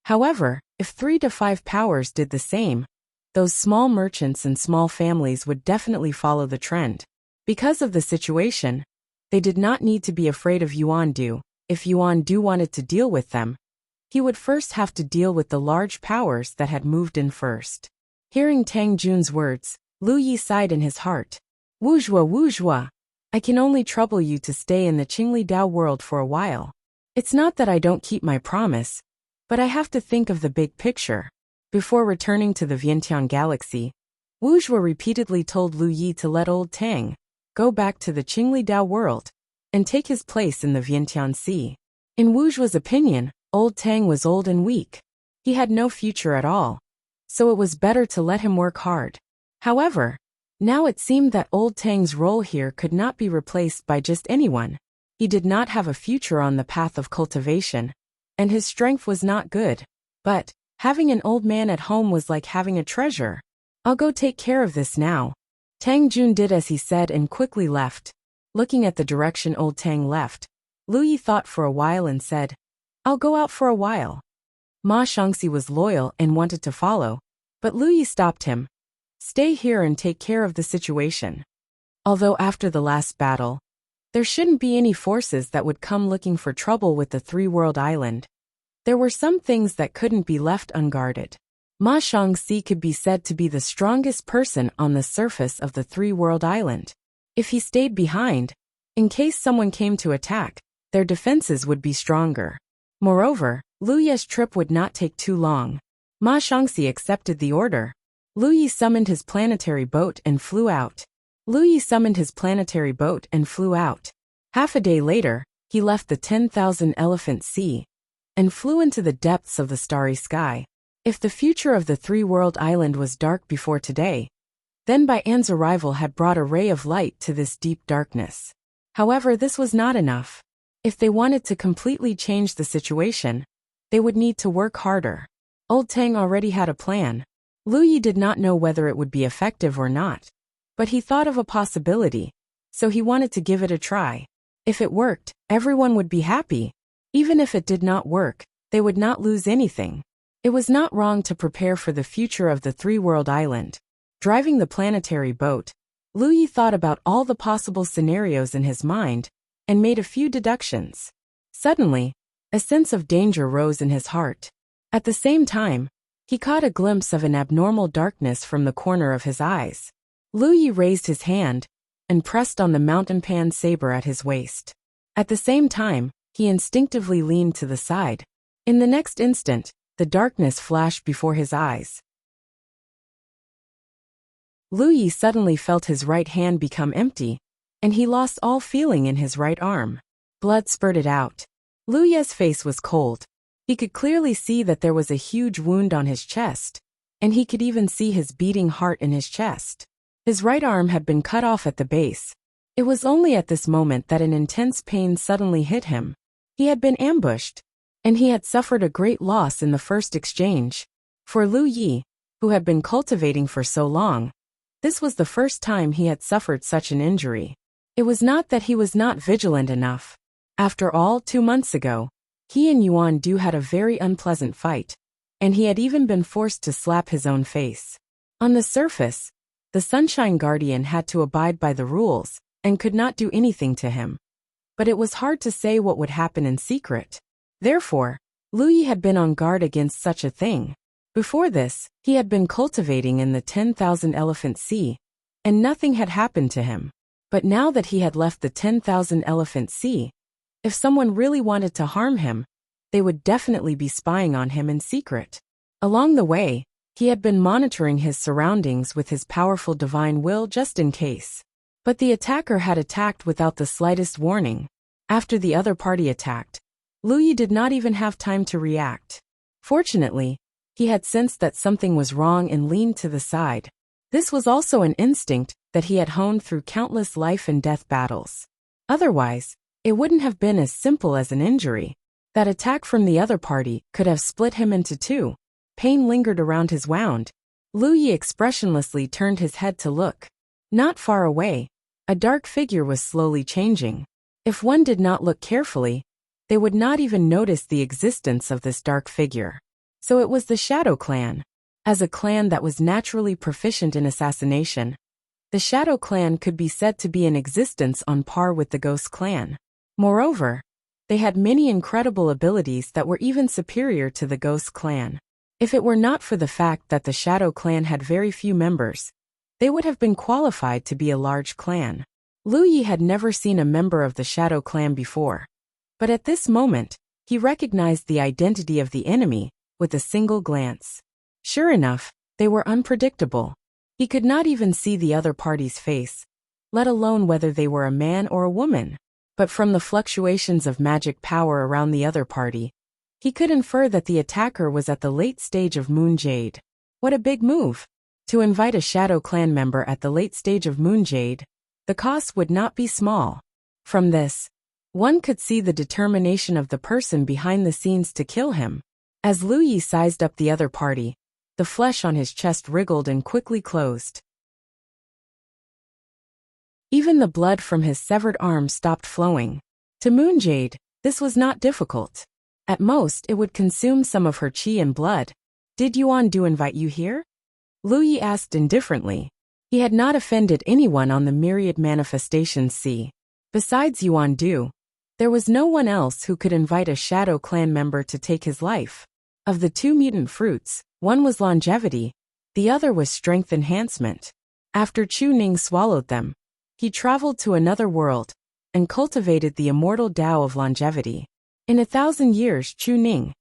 However, if 3 to 5 powers did the same, those small merchants and small families would definitely follow the trend. Because of the situation, they did not need to be afraid of Yuan Du. If Yuan Du wanted to deal with them, he would first have to deal with the large powers that had moved in first. Hearing Tang Jun's words, Lu Yi sighed in his heart. Wuzhua, wuzhua. I can only trouble you to stay in the Qingli Dao world for a while. It's not that I don't keep my promise, but I have to think of the big picture. Before returning to the Vientiane Galaxy, Wuzhua repeatedly told Lu Yi to let Old Tang go back to the Qingli Dao world and take his place in the Vientiane Sea. In Wuzhua's opinion, Old Tang was old and weak. He had no future at all, so it was better to let him work hard. However, now it seemed that Old Tang's role here could not be replaced by just anyone. He did not have a future on the path of cultivation, and his strength was not good. But, Having an old man at home was like having a treasure. I'll go take care of this now. Tang Jun did as he said and quickly left. Looking at the direction old Tang left, Lu Yi thought for a while and said, I'll go out for a while. Ma Shangxi was loyal and wanted to follow, but Lu Yi stopped him. Stay here and take care of the situation. Although after the last battle, there shouldn't be any forces that would come looking for trouble with the three-world island, there were some things that couldn't be left unguarded. Ma Shangxi could be said to be the strongest person on the surface of the three-world island. If he stayed behind, in case someone came to attack, their defenses would be stronger. Moreover, Lu Ye's trip would not take too long. Ma Shangxi accepted the order. Lu Yi summoned his planetary boat and flew out. Half a day later, he left the 10,000 Elephant Sea and flew into the depths of the starry sky. If the future of the three-world island was dark before today, then Bai An's arrival had brought a ray of light to this deep darkness. However, this was not enough. If they wanted to completely change the situation, they would need to work harder. Old Tang already had a plan. Lu Yi did not know whether it would be effective or not, but he thought of a possibility, so he wanted to give it a try. If it worked, everyone would be happy. Even if it did not work, they would not lose anything. It was not wrong to prepare for the future of the three-world island. Driving the planetary boat, Lu Yi thought about all the possible scenarios in his mind and made a few deductions. Suddenly, a sense of danger rose in his heart. At the same time, he caught a glimpse of an abnormal darkness from the corner of his eyes. Lu Yi raised his hand and pressed on the mountain pan saber at his waist. At the same time, he instinctively leaned to the side. In the next instant, the darkness flashed before his eyes. Lu Yi suddenly felt his right hand become empty, and he lost all feeling in his right arm. Blood spurted out. Lu Ye's face was cold. He could clearly see that there was a huge wound on his chest, and he could even see his beating heart in his chest. His right arm had been cut off at the base. It was only at this moment that an intense pain suddenly hit him. He had been ambushed, and he had suffered a great loss in the first exchange. For Lu Yi, who had been cultivating for so long, this was the first time he had suffered such an injury. It was not that he was not vigilant enough. After all, 2 months ago, he and Yuan Du had a very unpleasant fight, and he had even been forced to slap his own face. On the surface, the Sunshine Guardian had to abide by the rules and could not do anything to him. But it was hard to say what would happen in secret. Therefore, Lu Yi had been on guard against such a thing. Before this, he had been cultivating in the 10,000 Elephant Sea, and nothing had happened to him. But now that he had left the 10,000 Elephant Sea, if someone really wanted to harm him, they would definitely be spying on him in secret. Along the way, he had been monitoring his surroundings with his powerful divine will just in case. But the attacker had attacked without the slightest warning. After the other party attacked, Lu Yi did not even have time to react. Fortunately, he had sensed that something was wrong and leaned to the side. This was also an instinct that he had honed through countless life and death battles. Otherwise, it wouldn't have been as simple as an injury. That attack from the other party could have split him into two. Pain lingered around his wound. Lu Yi expressionlessly turned his head to look. Not far away, a dark figure was slowly changing. If one did not look carefully, they would not even notice the existence of this dark figure. So it was the Shadow Clan. As a clan that was naturally proficient in assassination, the Shadow Clan could be said to be in existence on par with the Ghost Clan. Moreover, they had many incredible abilities that were even superior to the Ghost Clan. If it were not for the fact that the Shadow Clan had very few members, they would have been qualified to be a large clan. Lu Yi had never seen a member of the Shadow Clan before. But at this moment, he recognized the identity of the enemy with a single glance. Sure enough, they were unpredictable. He could not even see the other party's face, let alone whether they were a man or a woman. But from the fluctuations of magic power around the other party, he could infer that the attacker was at the late stage of Moon Jade. What a big move! To invite a Shadow Clan member at the late stage of Moon Jade, the cost would not be small. From this, one could see the determination of the person behind the scenes to kill him. As Lu Yi sized up the other party, the flesh on his chest wriggled and quickly closed. Even the blood from his severed arm stopped flowing. To Moonjade, this was not difficult. At most, it would consume some of her qi and blood. Did Yuan Du invite you here? Lu Yi asked indifferently. He had not offended anyone on the myriad manifestations sea. Besides Yuan Du, there was no one else who could invite a Shadow Clan member to take his life. Of the two mutant fruits, one was longevity, the other was strength enhancement. After Chu Ning swallowed them, he traveled to another world and cultivated the immortal Tao of longevity. In 1,000 years, Chu Ning,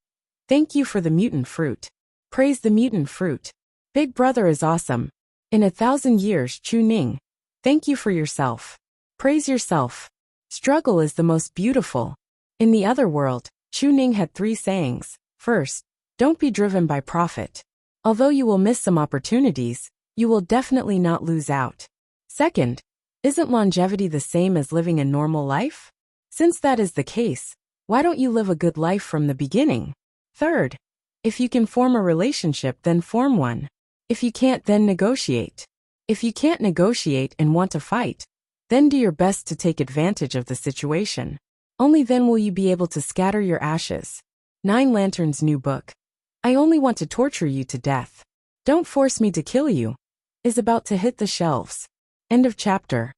thank you for the mutant fruit. Praise the mutant fruit. Big brother is awesome. In 1,000 years, Chu Ning, thank you for yourself. Praise yourself. Struggle is the most beautiful. In the other world, Chu Ning had 3 sayings. First, don't be driven by profit. Although you will miss some opportunities, you will definitely not lose out. Second, isn't longevity the same as living a normal life? Since that is the case, why don't you live a good life from the beginning? Third, if you can form a relationship, then form one. If you can't, then negotiate. If you can't negotiate and want to fight, then do your best to take advantage of the situation. Only then will you be able to scatter your ashes. 9 Lanterns' new book. I only want to torture you to death. Don't force me to kill you. Is about to hit the shelves. End of chapter.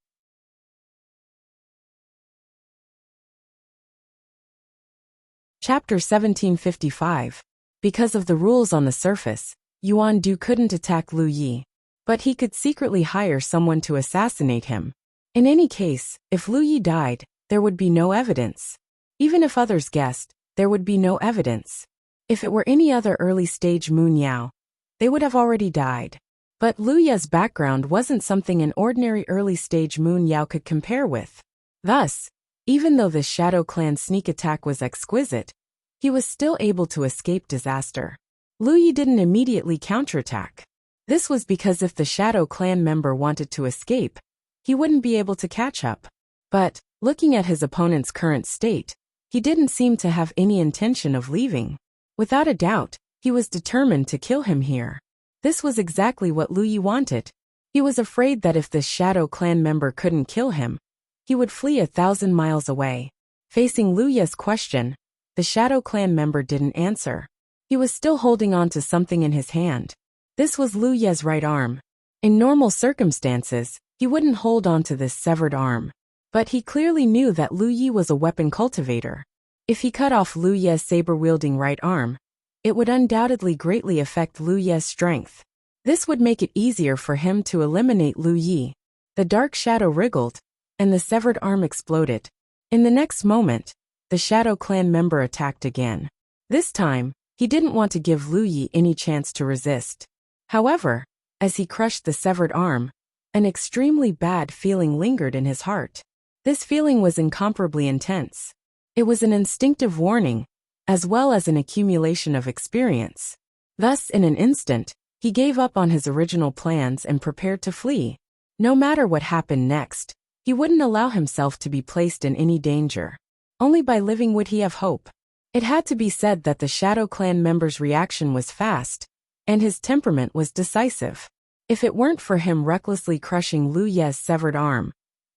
Chapter 1755. Because of the rules on the surface, Yuan Du couldn't attack Lu Yi, but he could secretly hire someone to assassinate him. In any case, if Lu Yi died, there would be no evidence. Even if others guessed, there would be no evidence. If it were any other early-stage Moon Yao, they would have already died. But Lu Yi's background wasn't something an ordinary early-stage Moon Yao could compare with. Thus, even though the Shadow Clan sneak attack was exquisite, he was still able to escape disaster. Lu Yi didn't immediately counterattack. This was because if the Shadow Clan member wanted to escape, he wouldn't be able to catch up. But, looking at his opponent's current state, he didn't seem to have any intention of leaving. Without a doubt, he was determined to kill him here. This was exactly what Lu Yi wanted. He was afraid that if this Shadow Clan member couldn't kill him, he would flee 1,000 miles away. Facing Lu Yi's question, the Shadow Clan member didn't answer. He was still holding on to something in his hand. This was Lu Yi's right arm. In normal circumstances, he wouldn't hold on to this severed arm. But he clearly knew that Lu Yi was a weapon cultivator. If he cut off Lu Yi's saber-wielding right arm, it would undoubtedly greatly affect Lu Yi's strength. This would make it easier for him to eliminate Lu Yi. The dark shadow wriggled, and the severed arm exploded. In the next moment, the Shadow Clan member attacked again. This time, he didn't want to give Lu Yi any chance to resist. However, as he crushed the severed arm, an extremely bad feeling lingered in his heart. This feeling was incomparably intense. It was an instinctive warning, as well as an accumulation of experience. Thus, in an instant, he gave up on his original plans and prepared to flee. No matter what happened next, he wouldn't allow himself to be placed in any danger. Only by living would he have hope. It had to be said that the Shadow Clan member's reaction was fast, and his temperament was decisive. If it weren't for him recklessly crushing Lu Yi's severed arm,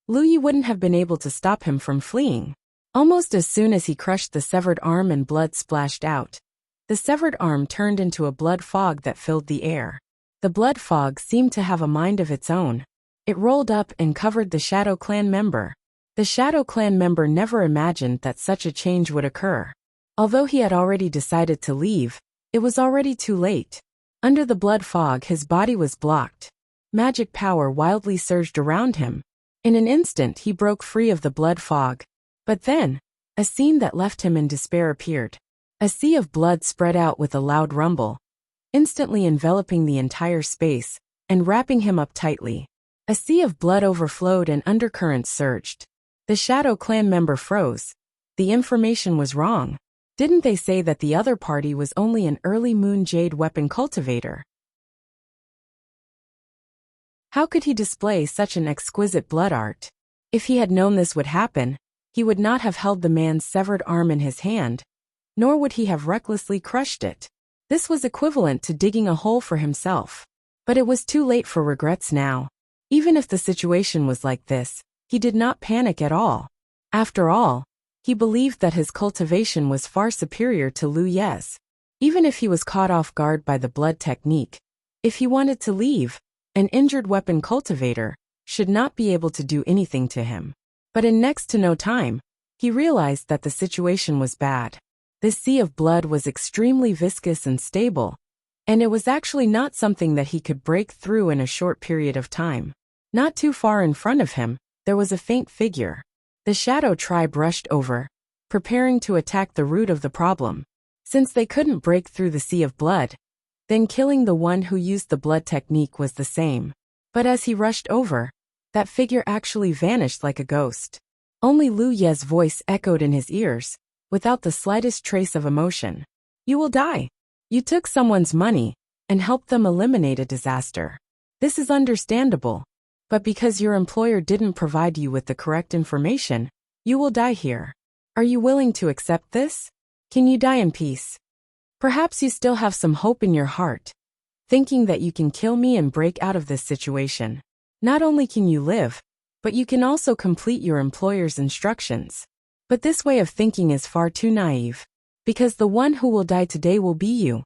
Lu Yi wouldn't have been able to stop him from fleeing. Almost as soon as he crushed the severed arm and blood splashed out, the severed arm turned into a blood fog that filled the air. The blood fog seemed to have a mind of its own. It rolled up and covered the Shadow Clan member. The Shadow Clan member never imagined that such a change would occur. Although he had already decided to leave, it was already too late. Under the blood fog, his body was blocked. Magic power wildly surged around him. In an instant, he broke free of the blood fog. But then, a scene that left him in despair appeared. A sea of blood spread out with a loud rumble, instantly enveloping the entire space and wrapping him up tightly. A sea of blood overflowed and undercurrents surged. The Shadow Clan member froze. The information was wrong. Didn't they say that the other party was only an early Moon Jade weapon cultivator? How could he display such an exquisite blood art? If he had known this would happen, he would not have held the man's severed arm in his hand. nor would he have recklessly crushed it. This was equivalent to digging a hole for himself. But it was too late for regrets now. Even if the situation was like this, he did not panic at all. After all, he believed that his cultivation was far superior to Lu Ye's. Even if he was caught off guard by the blood technique, if he wanted to leave, an injured weapon cultivator should not be able to do anything to him. But in next to no time, he realized that the situation was bad. This sea of blood was extremely viscous and stable, and it was actually not something that he could break through in a short period of time. Not too far in front of him, there was a faint figure. The shadow tribe rushed over, preparing to attack the root of the problem. Since they couldn't break through the sea of blood, then killing the one who used the blood technique was the same. But as he rushed over, that figure actually vanished like a ghost. Only Lu Ye's voice echoed in his ears, without the slightest trace of emotion. "You will die. You took someone's money and helped them eliminate a disaster. This is understandable. But because your employer didn't provide you with the correct information, you will die here. Are you willing to accept this? Can you die in peace? Perhaps you still have some hope in your heart, thinking that you can kill me and break out of this situation. Not only can you live, but you can also complete your employer's instructions. But this way of thinking is far too naive, because the one who will die today will be you."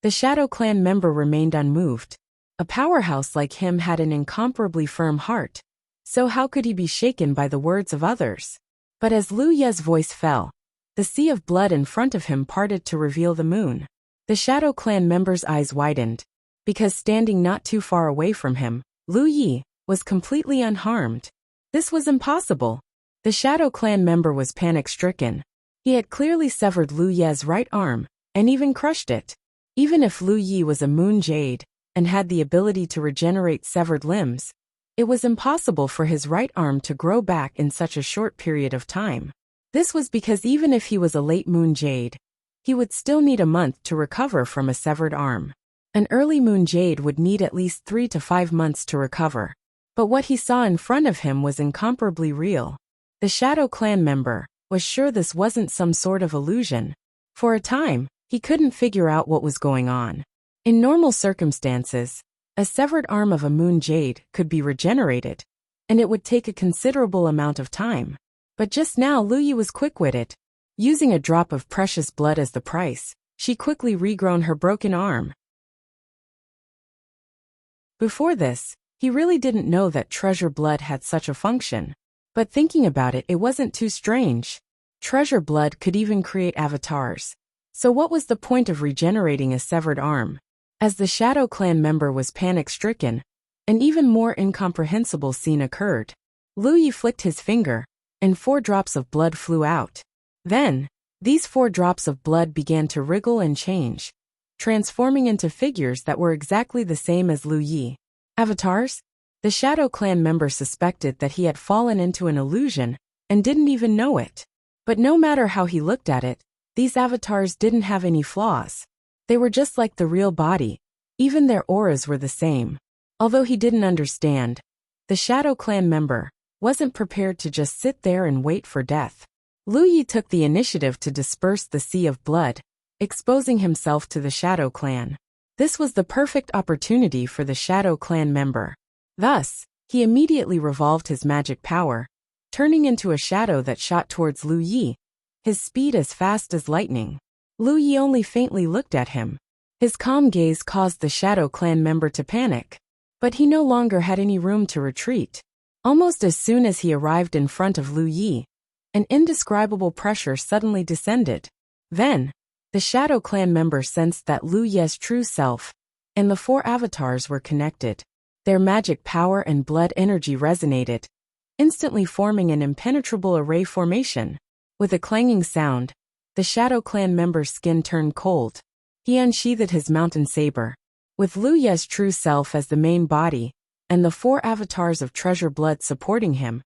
The Shadow Clan member remained unmoved. A powerhouse like him had an incomparably firm heart, so how could he be shaken by the words of others? But as Lu Ye's voice fell, the sea of blood in front of him parted to reveal the moon. The Shadow Clan member's eyes widened, because standing not too far away from him, Lu Yi was completely unharmed. This was impossible. The Shadow Clan member was panic-stricken. He had clearly severed Lu Ye's right arm, and even crushed it. Even if Lu Yi was a moon jade, and had the ability to regenerate severed limbs, it was impossible for his right arm to grow back in such a short period of time. This was because even if he was a late moon jade, he would still need a month to recover from a severed arm. An early moon jade would need at least 3 to 5 months to recover. But what he saw in front of him was incomparably real. The Shadow Clan member was sure this wasn't some sort of illusion. For a time, he couldn't figure out what was going on. In normal circumstances, a severed arm of a moon jade could be regenerated, and it would take a considerable amount of time. But just now Lu Yi was quick-witted. Using a drop of precious blood as the price, she quickly regrown her broken arm. Before this, he really didn't know that treasure blood had such a function. But thinking about it, it wasn't too strange. Treasure blood could even create avatars. So what was the point of regenerating a severed arm? As the Shadow Clan member was panic-stricken, an even more incomprehensible scene occurred. Lu Yi flicked his finger, and 4 drops of blood flew out. Then, these 4 drops of blood began to wriggle and change, transforming into figures that were exactly the same as Lu Yi. Avatars? The Shadow Clan member suspected that he had fallen into an illusion and didn't even know it. But no matter how he looked at it, these avatars didn't have any flaws. They were just like the real body. Even their auras were the same. Although he didn't understand, the Shadow Clan member wasn't prepared to just sit there and wait for death. Lu Yi took the initiative to disperse the sea of blood, exposing himself to the Shadow Clan. This was the perfect opportunity for the Shadow Clan member. Thus, he immediately revolved his magic power, turning into a shadow that shot towards Lu Yi, his speed as fast as lightning. Lu Yi only faintly looked at him. His calm gaze caused the Shadow Clan member to panic. But he no longer had any room to retreat. Almost as soon as he arrived in front of Lu Yi, an indescribable pressure suddenly descended. Then, the Shadow Clan member sensed that Lu Ye's true self and the 4 avatars were connected. Their magic power and blood energy resonated, instantly forming an impenetrable array formation. With a clanging sound, the Shadow Clan member's skin turned cold. He unsheathed his mountain saber. With Lu Ye's true self as the main body, and the 4 avatars of treasure blood supporting him,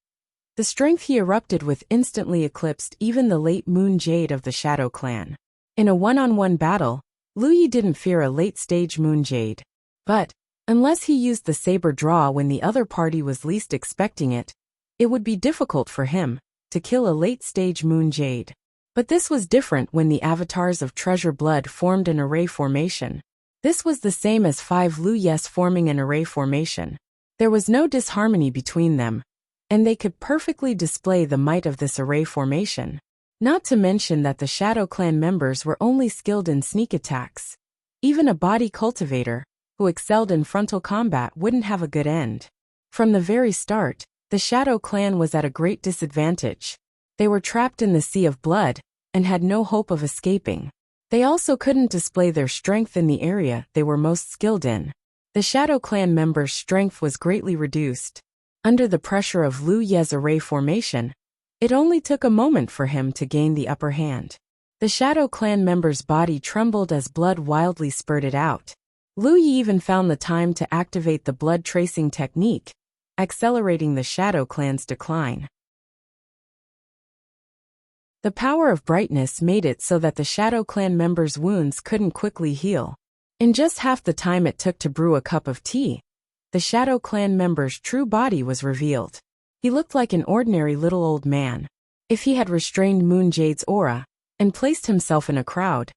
the strength he erupted with instantly eclipsed even the late moon jade of the Shadow Clan. In a one-on-one battle, Lu Yi didn't fear a late-stage moon jade. But, unless he used the saber draw when the other party was least expecting it, it would be difficult for him to kill a late-stage moon jade. But this was different when the avatars of treasure blood formed an array formation. This was the same as 5 Lu Yes forming an array formation. There was no disharmony between them, and they could perfectly display the might of this array formation. Not to mention that the Shadow Clan members were only skilled in sneak attacks. Even a body cultivator, who excelled in frontal combat, wouldn't have a good end. From the very start, the Shadow Clan was at a great disadvantage. They were trapped in the sea of blood, and had no hope of escaping. They also couldn't display their strength in the area they were most skilled in. The Shadow Clan members' strength was greatly reduced. Under the pressure of Lu Ye's array formation, it only took a moment for him to gain the upper hand. The Shadow Clan member's body trembled as blood wildly spurted out. Lu Ye even found the time to activate the blood tracing technique, accelerating the Shadow Clan's decline. The power of brightness made it so that the Shadow Clan members' wounds couldn't quickly heal. In just half the time it took to brew a cup of tea, the Shadow Clan member's true body was revealed. He looked like an ordinary little old man. If he had restrained Moon Jade's aura and placed himself in a crowd,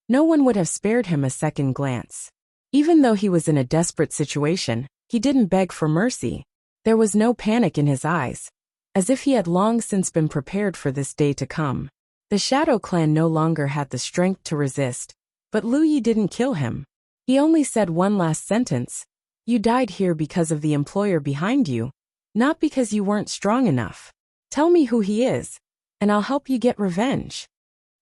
no one would have spared him a second glance. Even though he was in a desperate situation, he didn't beg for mercy. There was no panic in his eyes, as if he had long since been prepared for this day to come. The Shadow Clan no longer had the strength to resist, but Lu Yi didn't kill him. He only said one last sentence: "You died here because of the employer behind you, not because you weren't strong enough. Tell me who he is, and I'll help you get revenge."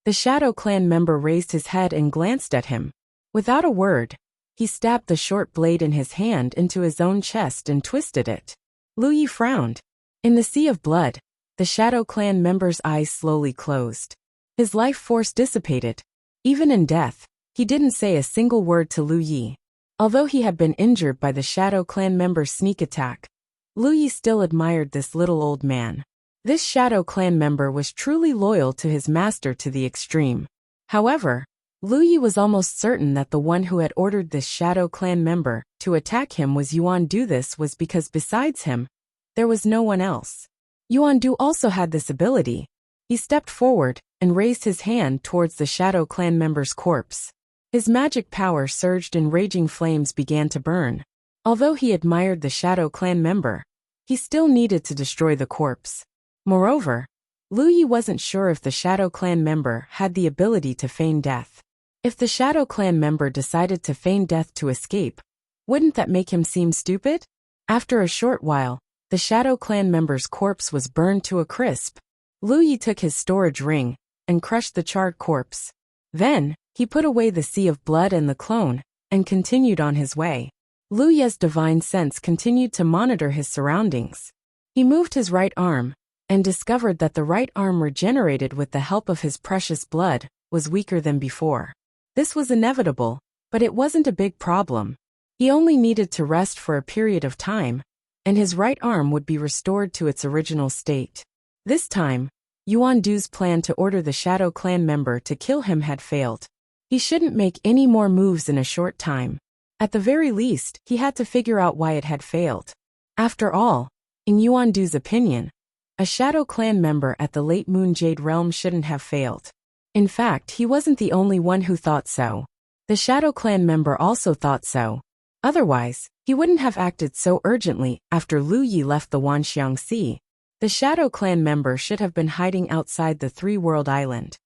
The Shadow Clan member raised his head and glanced at him. Without a word, he stabbed the short blade in his hand into his own chest and twisted it. Lu Yi frowned. In the sea of blood, the Shadow Clan member's eyes slowly closed. His life force dissipated. Even in death, he didn't say a single word to Lu Yi. Although he had been injured by the Shadow Clan member's sneak attack, Lu Yi still admired this little old man. This Shadow Clan member was truly loyal to his master to the extreme. However, Lu Yi was almost certain that the one who had ordered this Shadow Clan member to attack him was Yuan Du. This was because besides him, there was no one else. Yuan Du also had this ability. He stepped forward and raised his hand towards the Shadow Clan member's corpse. His magic power surged and raging flames began to burn. Although he admired the Shadow Clan member, he still needed to destroy the corpse. Moreover, Lu Yi wasn't sure if the Shadow Clan member had the ability to feign death. If the Shadow Clan member decided to feign death to escape, wouldn't that make him seem stupid? After a short while, the Shadow Clan member's corpse was burned to a crisp. Lu Yi took his storage ring and crushed the charred corpse. Then, he put away the sea of blood and the clone, and continued on his way. Lu Ye's divine sense continued to monitor his surroundings. He moved his right arm, and discovered that the right arm regenerated with the help of his precious blood was weaker than before. This was inevitable, but it wasn't a big problem. He only needed to rest for a period of time, and his right arm would be restored to its original state. This time, Yuan Du's plan to order the Shadow Clan member to kill him had failed. He shouldn't make any more moves in a short time. At the very least, he had to figure out why it had failed. After all, in Yuan Du's opinion, a Shadow Clan member at the late Moon Jade realm shouldn't have failed. In fact, he wasn't the only one who thought so. The Shadow Clan member also thought so. Otherwise, he wouldn't have acted so urgently after Lu Yi left the Wanxiang Sea. The Shadow Clan member should have been hiding outside the Three-World Island.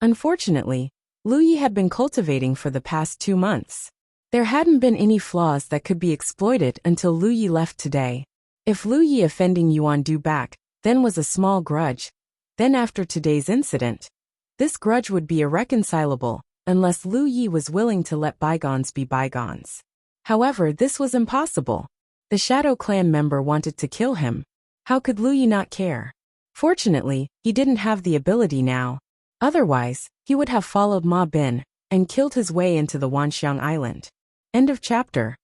Unfortunately, Lu Yi had been cultivating for the past 2 months. There hadn't been any flaws that could be exploited until Lu Yi left today. If Lu Yi offending Yuan Du back then was a small grudge, then after today's incident, this grudge would be irreconcilable unless Lu Yi was willing to let bygones be bygones. However, this was impossible. The Shadow Clan member wanted to kill him. How could Lu Yi not care? Fortunately, he didn't have the ability now. Otherwise, he would have followed Ma Bin and killed his way into the Wanxiang Island. End of chapter.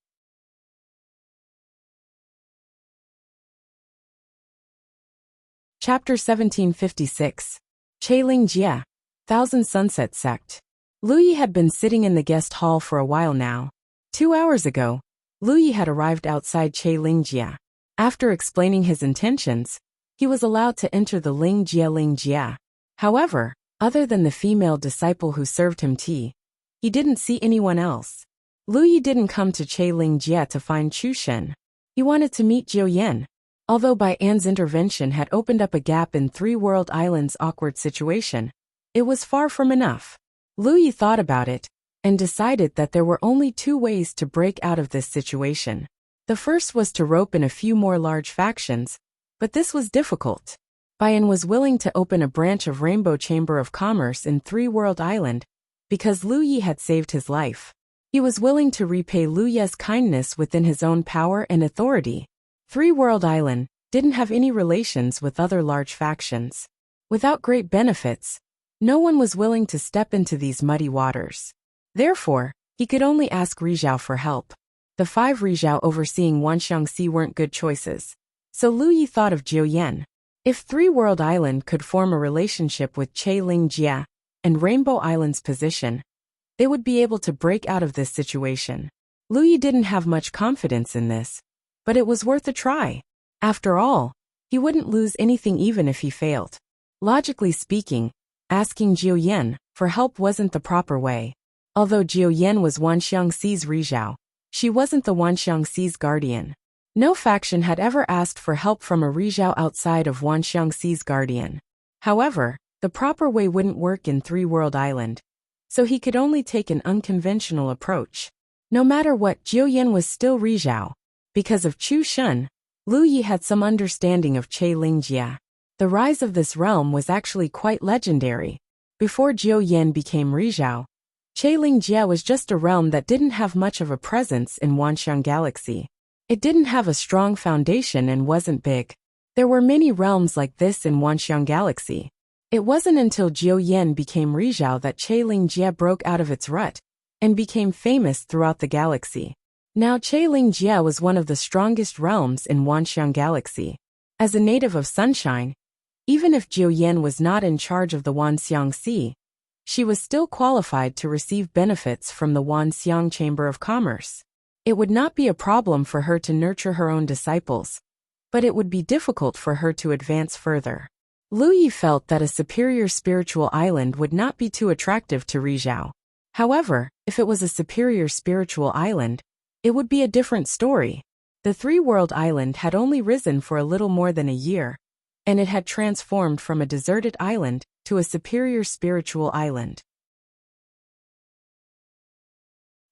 Chapter 1756. Chailing Jia, Thousand Sunset Sect. Lu Yi had been sitting in the guest hall for a while now. 2 hours ago, Lu Yi had arrived outside Chailing Jia. After explaining his intentions, he was allowed to enter the Lingjia. However, other than the female disciple who served him tea, he didn't see anyone else. Lu Yi didn't come to Lingjia to find Chu Shen. He wanted to meet Jiu Yan. Although Bai An's intervention had opened up a gap in Three World Islands' awkward situation, it was far from enough. Lu Yi thought about it and decided that there were only two ways to break out of this situation. The first was to rope in a few more large factions, but this was difficult. Bai An was willing to open a branch of Rainbow Chamber of Commerce in Three World Island because Lu Yi had saved his life. He was willing to repay Lu Ye's kindness within his own power and authority. Three World Island didn't have any relations with other large factions. Without great benefits, no one was willing to step into these muddy waters. Therefore, he could only ask Rizhao for help. The 5 Rizhao overseeing Wanxiangxi weren't good choices. So Lu Yi thought of Jiu Yan. If Three World Island could form a relationship with Lingjia and Rainbow Island's position, they would be able to break out of this situation. Lu Yi didn't have much confidence in this, but it was worth a try. After all, he wouldn't lose anything even if he failed. Logically speaking, asking Jiu Yan for help wasn't the proper way. Although Jiu Yan was Wanxiangxi's Rizhao, she wasn't the Wanxiangxi's guardian. No faction had ever asked for help from a Rizhao outside of Wanxiangxi's guardian. However, the proper way wouldn't work in Three World Island, so he could only take an unconventional approach. No matter what, Jiu Yan was still Rizhao. Because of Chu Shen, Lu Yi had some understanding of Lingjia. The rise of this realm was actually quite legendary. Before Jiu Yan became Rizhao, Lingjia was just a realm that didn't have much of a presence in Wanxiang Galaxy. It didn't have a strong foundation and wasn't big. There were many realms like this in Wanxiang Galaxy. It wasn't until Jiu Yan became Rizhao that Lingjia broke out of its rut and became famous throughout the galaxy. Now Lingjia was one of the strongest realms in Wanxiang Galaxy. As a native of Sunshine, even if Jiu Yan was not in charge of the Wanxiangxi, she was still qualified to receive benefits from the Wanxiang Chamber of Commerce. It would not be a problem for her to nurture her own disciples, but it would be difficult for her to advance further. Lu Yi felt that a superior spiritual island would not be too attractive to Rizhao. However, if it was a superior spiritual island, it would be a different story. The Three World Island had only risen for a little more than a year, and it had transformed from a deserted island to a superior spiritual island.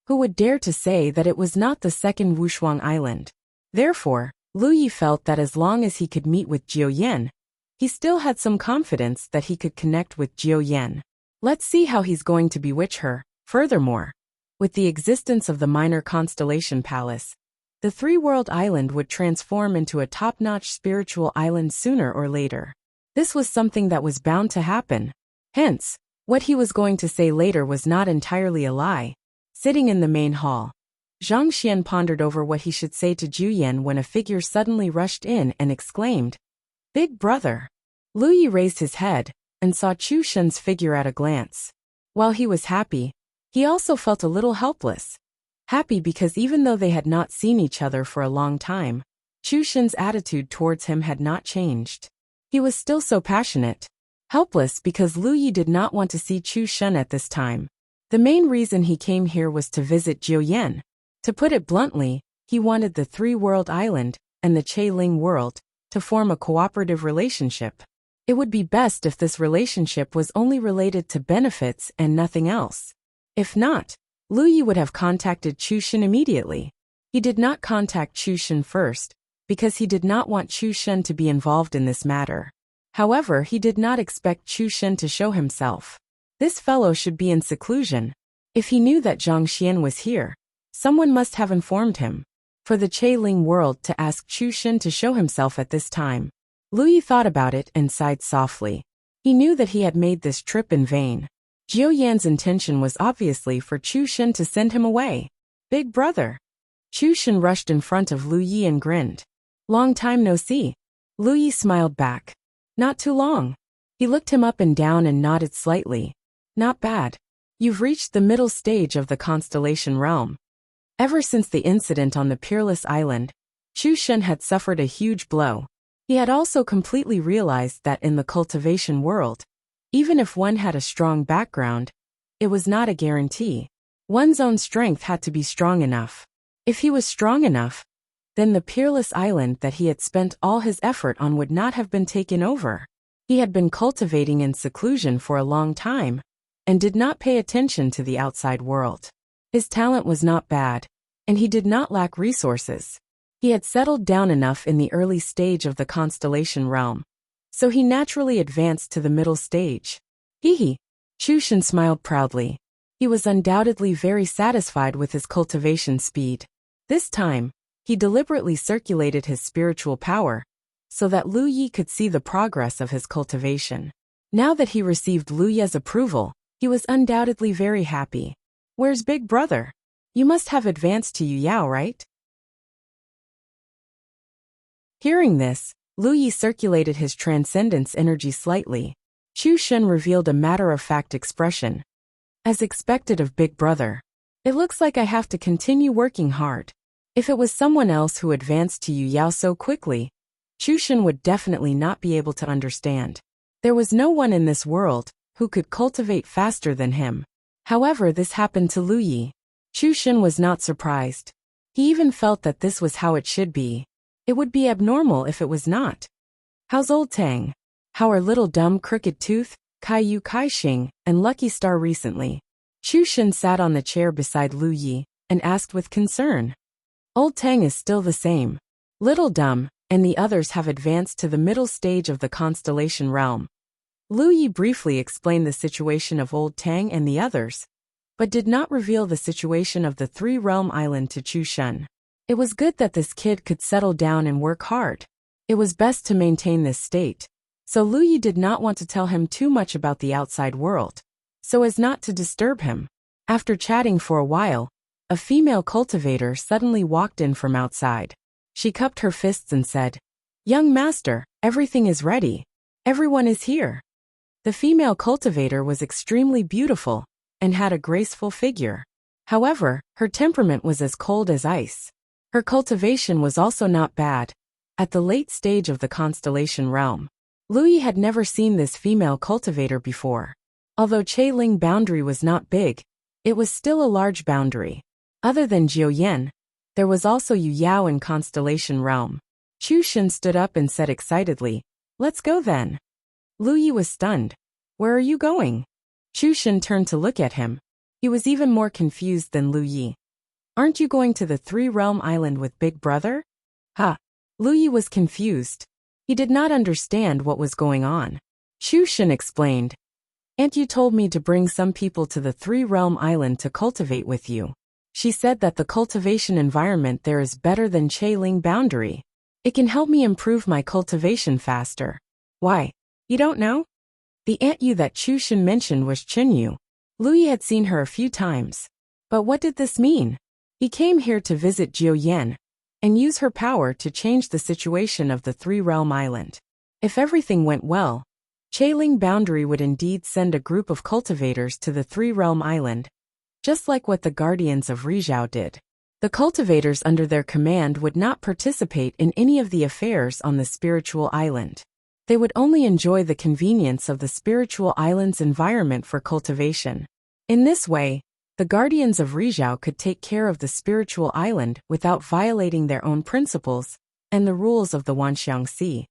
Who would dare to say that it was not the second Wushuang Island? Therefore, Lu Yi felt that as long as he could meet with Jiu Yan, he still had some confidence that he could connect with Jiu Yan. Let's see how he's going to bewitch her. Furthermore, with the existence of the minor constellation palace, the Three World Island would transform into a top-notch spiritual island sooner or later. This was something that was bound to happen. Hence, what he was going to say later was not entirely a lie. Sitting in the main hall, Zhang Xian pondered over what he should say to Jiu Yan when a figure suddenly rushed in and exclaimed, "Big brother!" Lu Yi raised his head and saw Chu Shen's figure at a glance. While he was happy, he also felt a little helpless. Happy because even though they had not seen each other for a long time, Chu Shen's attitude towards him had not changed. He was still so passionate. Helpless because Lu Yi did not want to see Chu Shen at this time. The main reason he came here was to visit Jiu Yan. To put it bluntly, he wanted the Three World Island and the Ling world to form a cooperative relationship. It would be best if this relationship was only related to benefits and nothing else. If not, Lu Yi would have contacted Chu Shen immediately. He did not contact Chu Shen first, because he did not want Chu Shen to be involved in this matter. However, he did not expect Chu Shen to show himself. This fellow should be in seclusion. If he knew that Zhang Xian was here, someone must have informed him. For the Ling world to ask Chu Shen to show himself at this time. Lu Yi thought about it and sighed softly. He knew that he had made this trip in vain. Jiu Yan's intention was obviously for Chu Shen to send him away. Big brother. Chu Shen rushed in front of Lu Yi and grinned. Long time no see. Lu Yi smiled back. Not too long. He looked him up and down and nodded slightly. Not bad. You've reached the middle stage of the constellation realm. Ever since the incident on the Peerless Island, Chu Shen had suffered a huge blow. He had also completely realized that in the cultivation world, even if one had a strong background, it was not a guarantee. One's own strength had to be strong enough. If he was strong enough, then the peerless island that he had spent all his effort on would not have been taken over. He had been cultivating in seclusion for a long time, and did not pay attention to the outside world. His talent was not bad, and he did not lack resources. He had settled down enough in the early stage of the constellation realm, so he naturally advanced to the middle stage. Hee. Chushin smiled proudly. He was undoubtedly very satisfied with his cultivation speed. This time, he deliberately circulated his spiritual power, so that Lu Yi could see the progress of his cultivation. Now that he received Lu Ye's approval, he was undoubtedly very happy. Where's Big Brother? You must have advanced to Yu Yao, right? Hearing this, Lu Yi circulated his transcendence energy slightly. Chu Shen revealed a matter-of-fact expression. As expected of Big Brother. It looks like I have to continue working hard. If it was someone else who advanced to Yu Yao so quickly, Chu Shen would definitely not be able to understand. There was no one in this world who could cultivate faster than him. However, this happened to Lu Yi. Chu Shen was not surprised. He even felt that this was how it should be. It would be abnormal if it was not. How's old Tang? How are Little Dumb Crooked Tooth, Kai Xing, and Lucky Star recently? Chu Shen sat on the chair beside Lu Yi and asked with concern. Old Tang is still the same. Little Dumb and the others have advanced to the middle stage of the constellation realm. Lu Yi briefly explained the situation of Old Tang and the others, but did not reveal the situation of the three-realm island to Chu Shen. It was good that this kid could settle down and work hard. It was best to maintain this state, so Lu Yi did not want to tell him too much about the outside world, so as not to disturb him. After chatting for a while, a female cultivator suddenly walked in from outside. She cupped her fists and said, "Young master, everything is ready. Everyone is here." The female cultivator was extremely beautiful and had a graceful figure. However, her temperament was as cold as ice. Her cultivation was also not bad. At the late stage of the constellation realm, Lu Yi had never seen this female cultivator before. Although Ling boundary was not big, it was still a large boundary. Other than Jiuyan, there was also Yu Yao in constellation realm. Chu Shen stood up and said excitedly, "Let's go then." Lu Yi was stunned. "Where are you going?" Chu Shen turned to look at him. He was even more confused than Lu Yi. "Aren't you going to the three-realm island with Big Brother?" Ha! Lu Yi was confused. He did not understand what was going on. Chu Shen explained, "Aunt you told me to bring some people to the three-realm island to cultivate with you. She said that the cultivation environment there is better than Ling boundary. It can help me improve my cultivation faster." "Why? You don't know?" The Aunt Yu that Chu Shen mentioned was Chen Yu. Lu Yi had seen her a few times. But what did this mean? He came here to visit Jiuyan and use her power to change the situation of the three-realm island. If everything went well, Ling boundary would indeed send a group of cultivators to the three-realm island, just like what the guardians of Rizhao did. The cultivators under their command would not participate in any of the affairs on the spiritual island. They would only enjoy the convenience of the spiritual island's environment for cultivation. In this way, the guardians of Rizhao could take care of the spiritual island without violating their own principles and the rules of the Wanxiang Sea.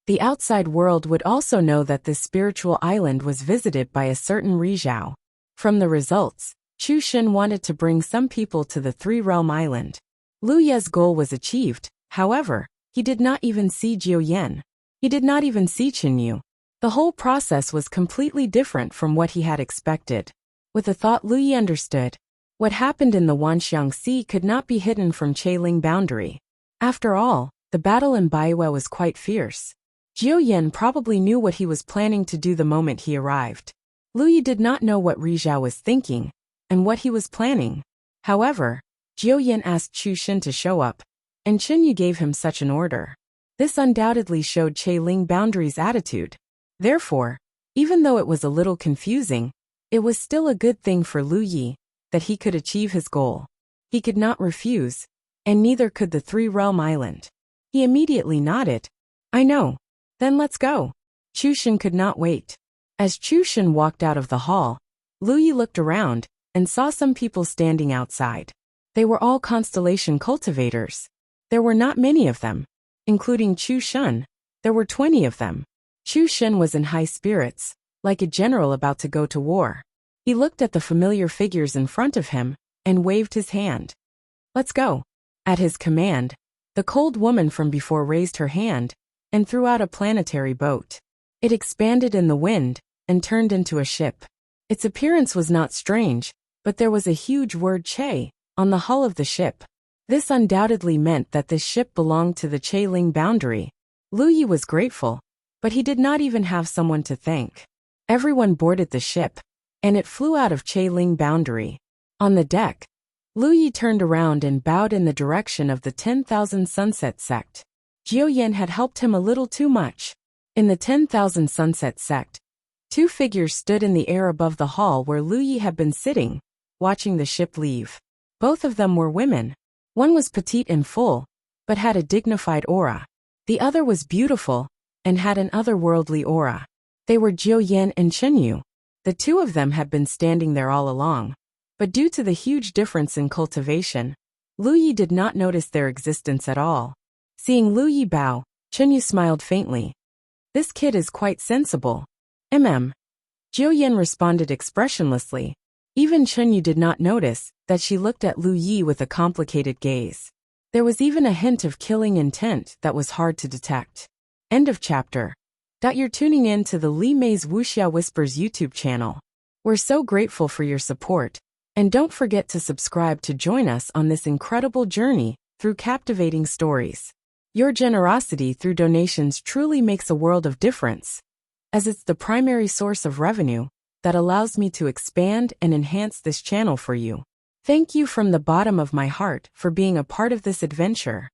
The outside world would also know that this spiritual island was visited by a certain Rizhao. From the results, Chu Shen wanted to bring some people to the three-realm island. Lu Ye's goal was achieved, however, he did not even see Jiuyan. He did not even see Chen Yu. The whole process was completely different from what he had expected. With a thought, Lu Yi understood. What happened in the Wanxiang Sea could not be hidden from Ling boundary. After all, the battle in Baiwa was quite fierce. Jiuyan probably knew what he was planning to do the moment he arrived. Lu Yi did not know what Rizhao was thinking and what he was planning. However, Jiuyan asked Chu Shen to show up, and Chen Yu gave him such an order. This undoubtedly showed Ling boundary's attitude. Therefore, even though it was a little confusing, it was still a good thing for Lu Yi that he could achieve his goal. He could not refuse, and neither could the three-realm island. He immediately nodded. I know. Then let's go. Chushin could not wait. As Chushin walked out of the hall, Lu Yi looked around and saw some people standing outside. They were all constellation cultivators. There were not many of them, including Chushin. There were 20 of them. Chushin was in high spirits, like a general about to go to war. He looked at the familiar figures in front of him and waved his hand. Let's go. At his command, the cold woman from before raised her hand and threw out a planetary boat. It expanded in the wind and turned into a ship. Its appearance was not strange, but there was a huge word Che on the hull of the ship. This undoubtedly meant that this ship belonged to the Che Ling boundary. Lu Yi was grateful, but he did not even have someone to thank. Everyone boarded the ship, and it flew out of Che Ling boundary. On the deck, Lu Yi turned around and bowed in the direction of the 10,000 Sunset sect. Jiu Yan had helped him a little too much. In the 10,000 Sunset sect, two figures stood in the air above the hall where Lu Yi had been sitting, watching the ship leave. Both of them were women. One was petite and full, but had a dignified aura. The other was beautiful and had an otherworldly aura. They were Jiu Yan and Chenyu. The two of them had been standing there all along, but due to the huge difference in cultivation, Lu Yi did not notice their existence at all. Seeing Lu Yi bow, Chenyu smiled faintly. This kid is quite sensible. Jiu Yan responded expressionlessly. Even Chenyu did not notice that she looked at Lu Yi with a complicated gaze. There was even a hint of killing intent that was hard to detect. End of chapter. You're tuning in to the Li Mei's Wuxia Whispers YouTube channel. We're so grateful for your support, and don't forget to subscribe to join us on this incredible journey through captivating stories. Your generosity through donations truly makes a world of difference, as it's the primary source of revenue that allows me to expand and enhance this channel for you. Thank you from the bottom of my heart for being a part of this adventure.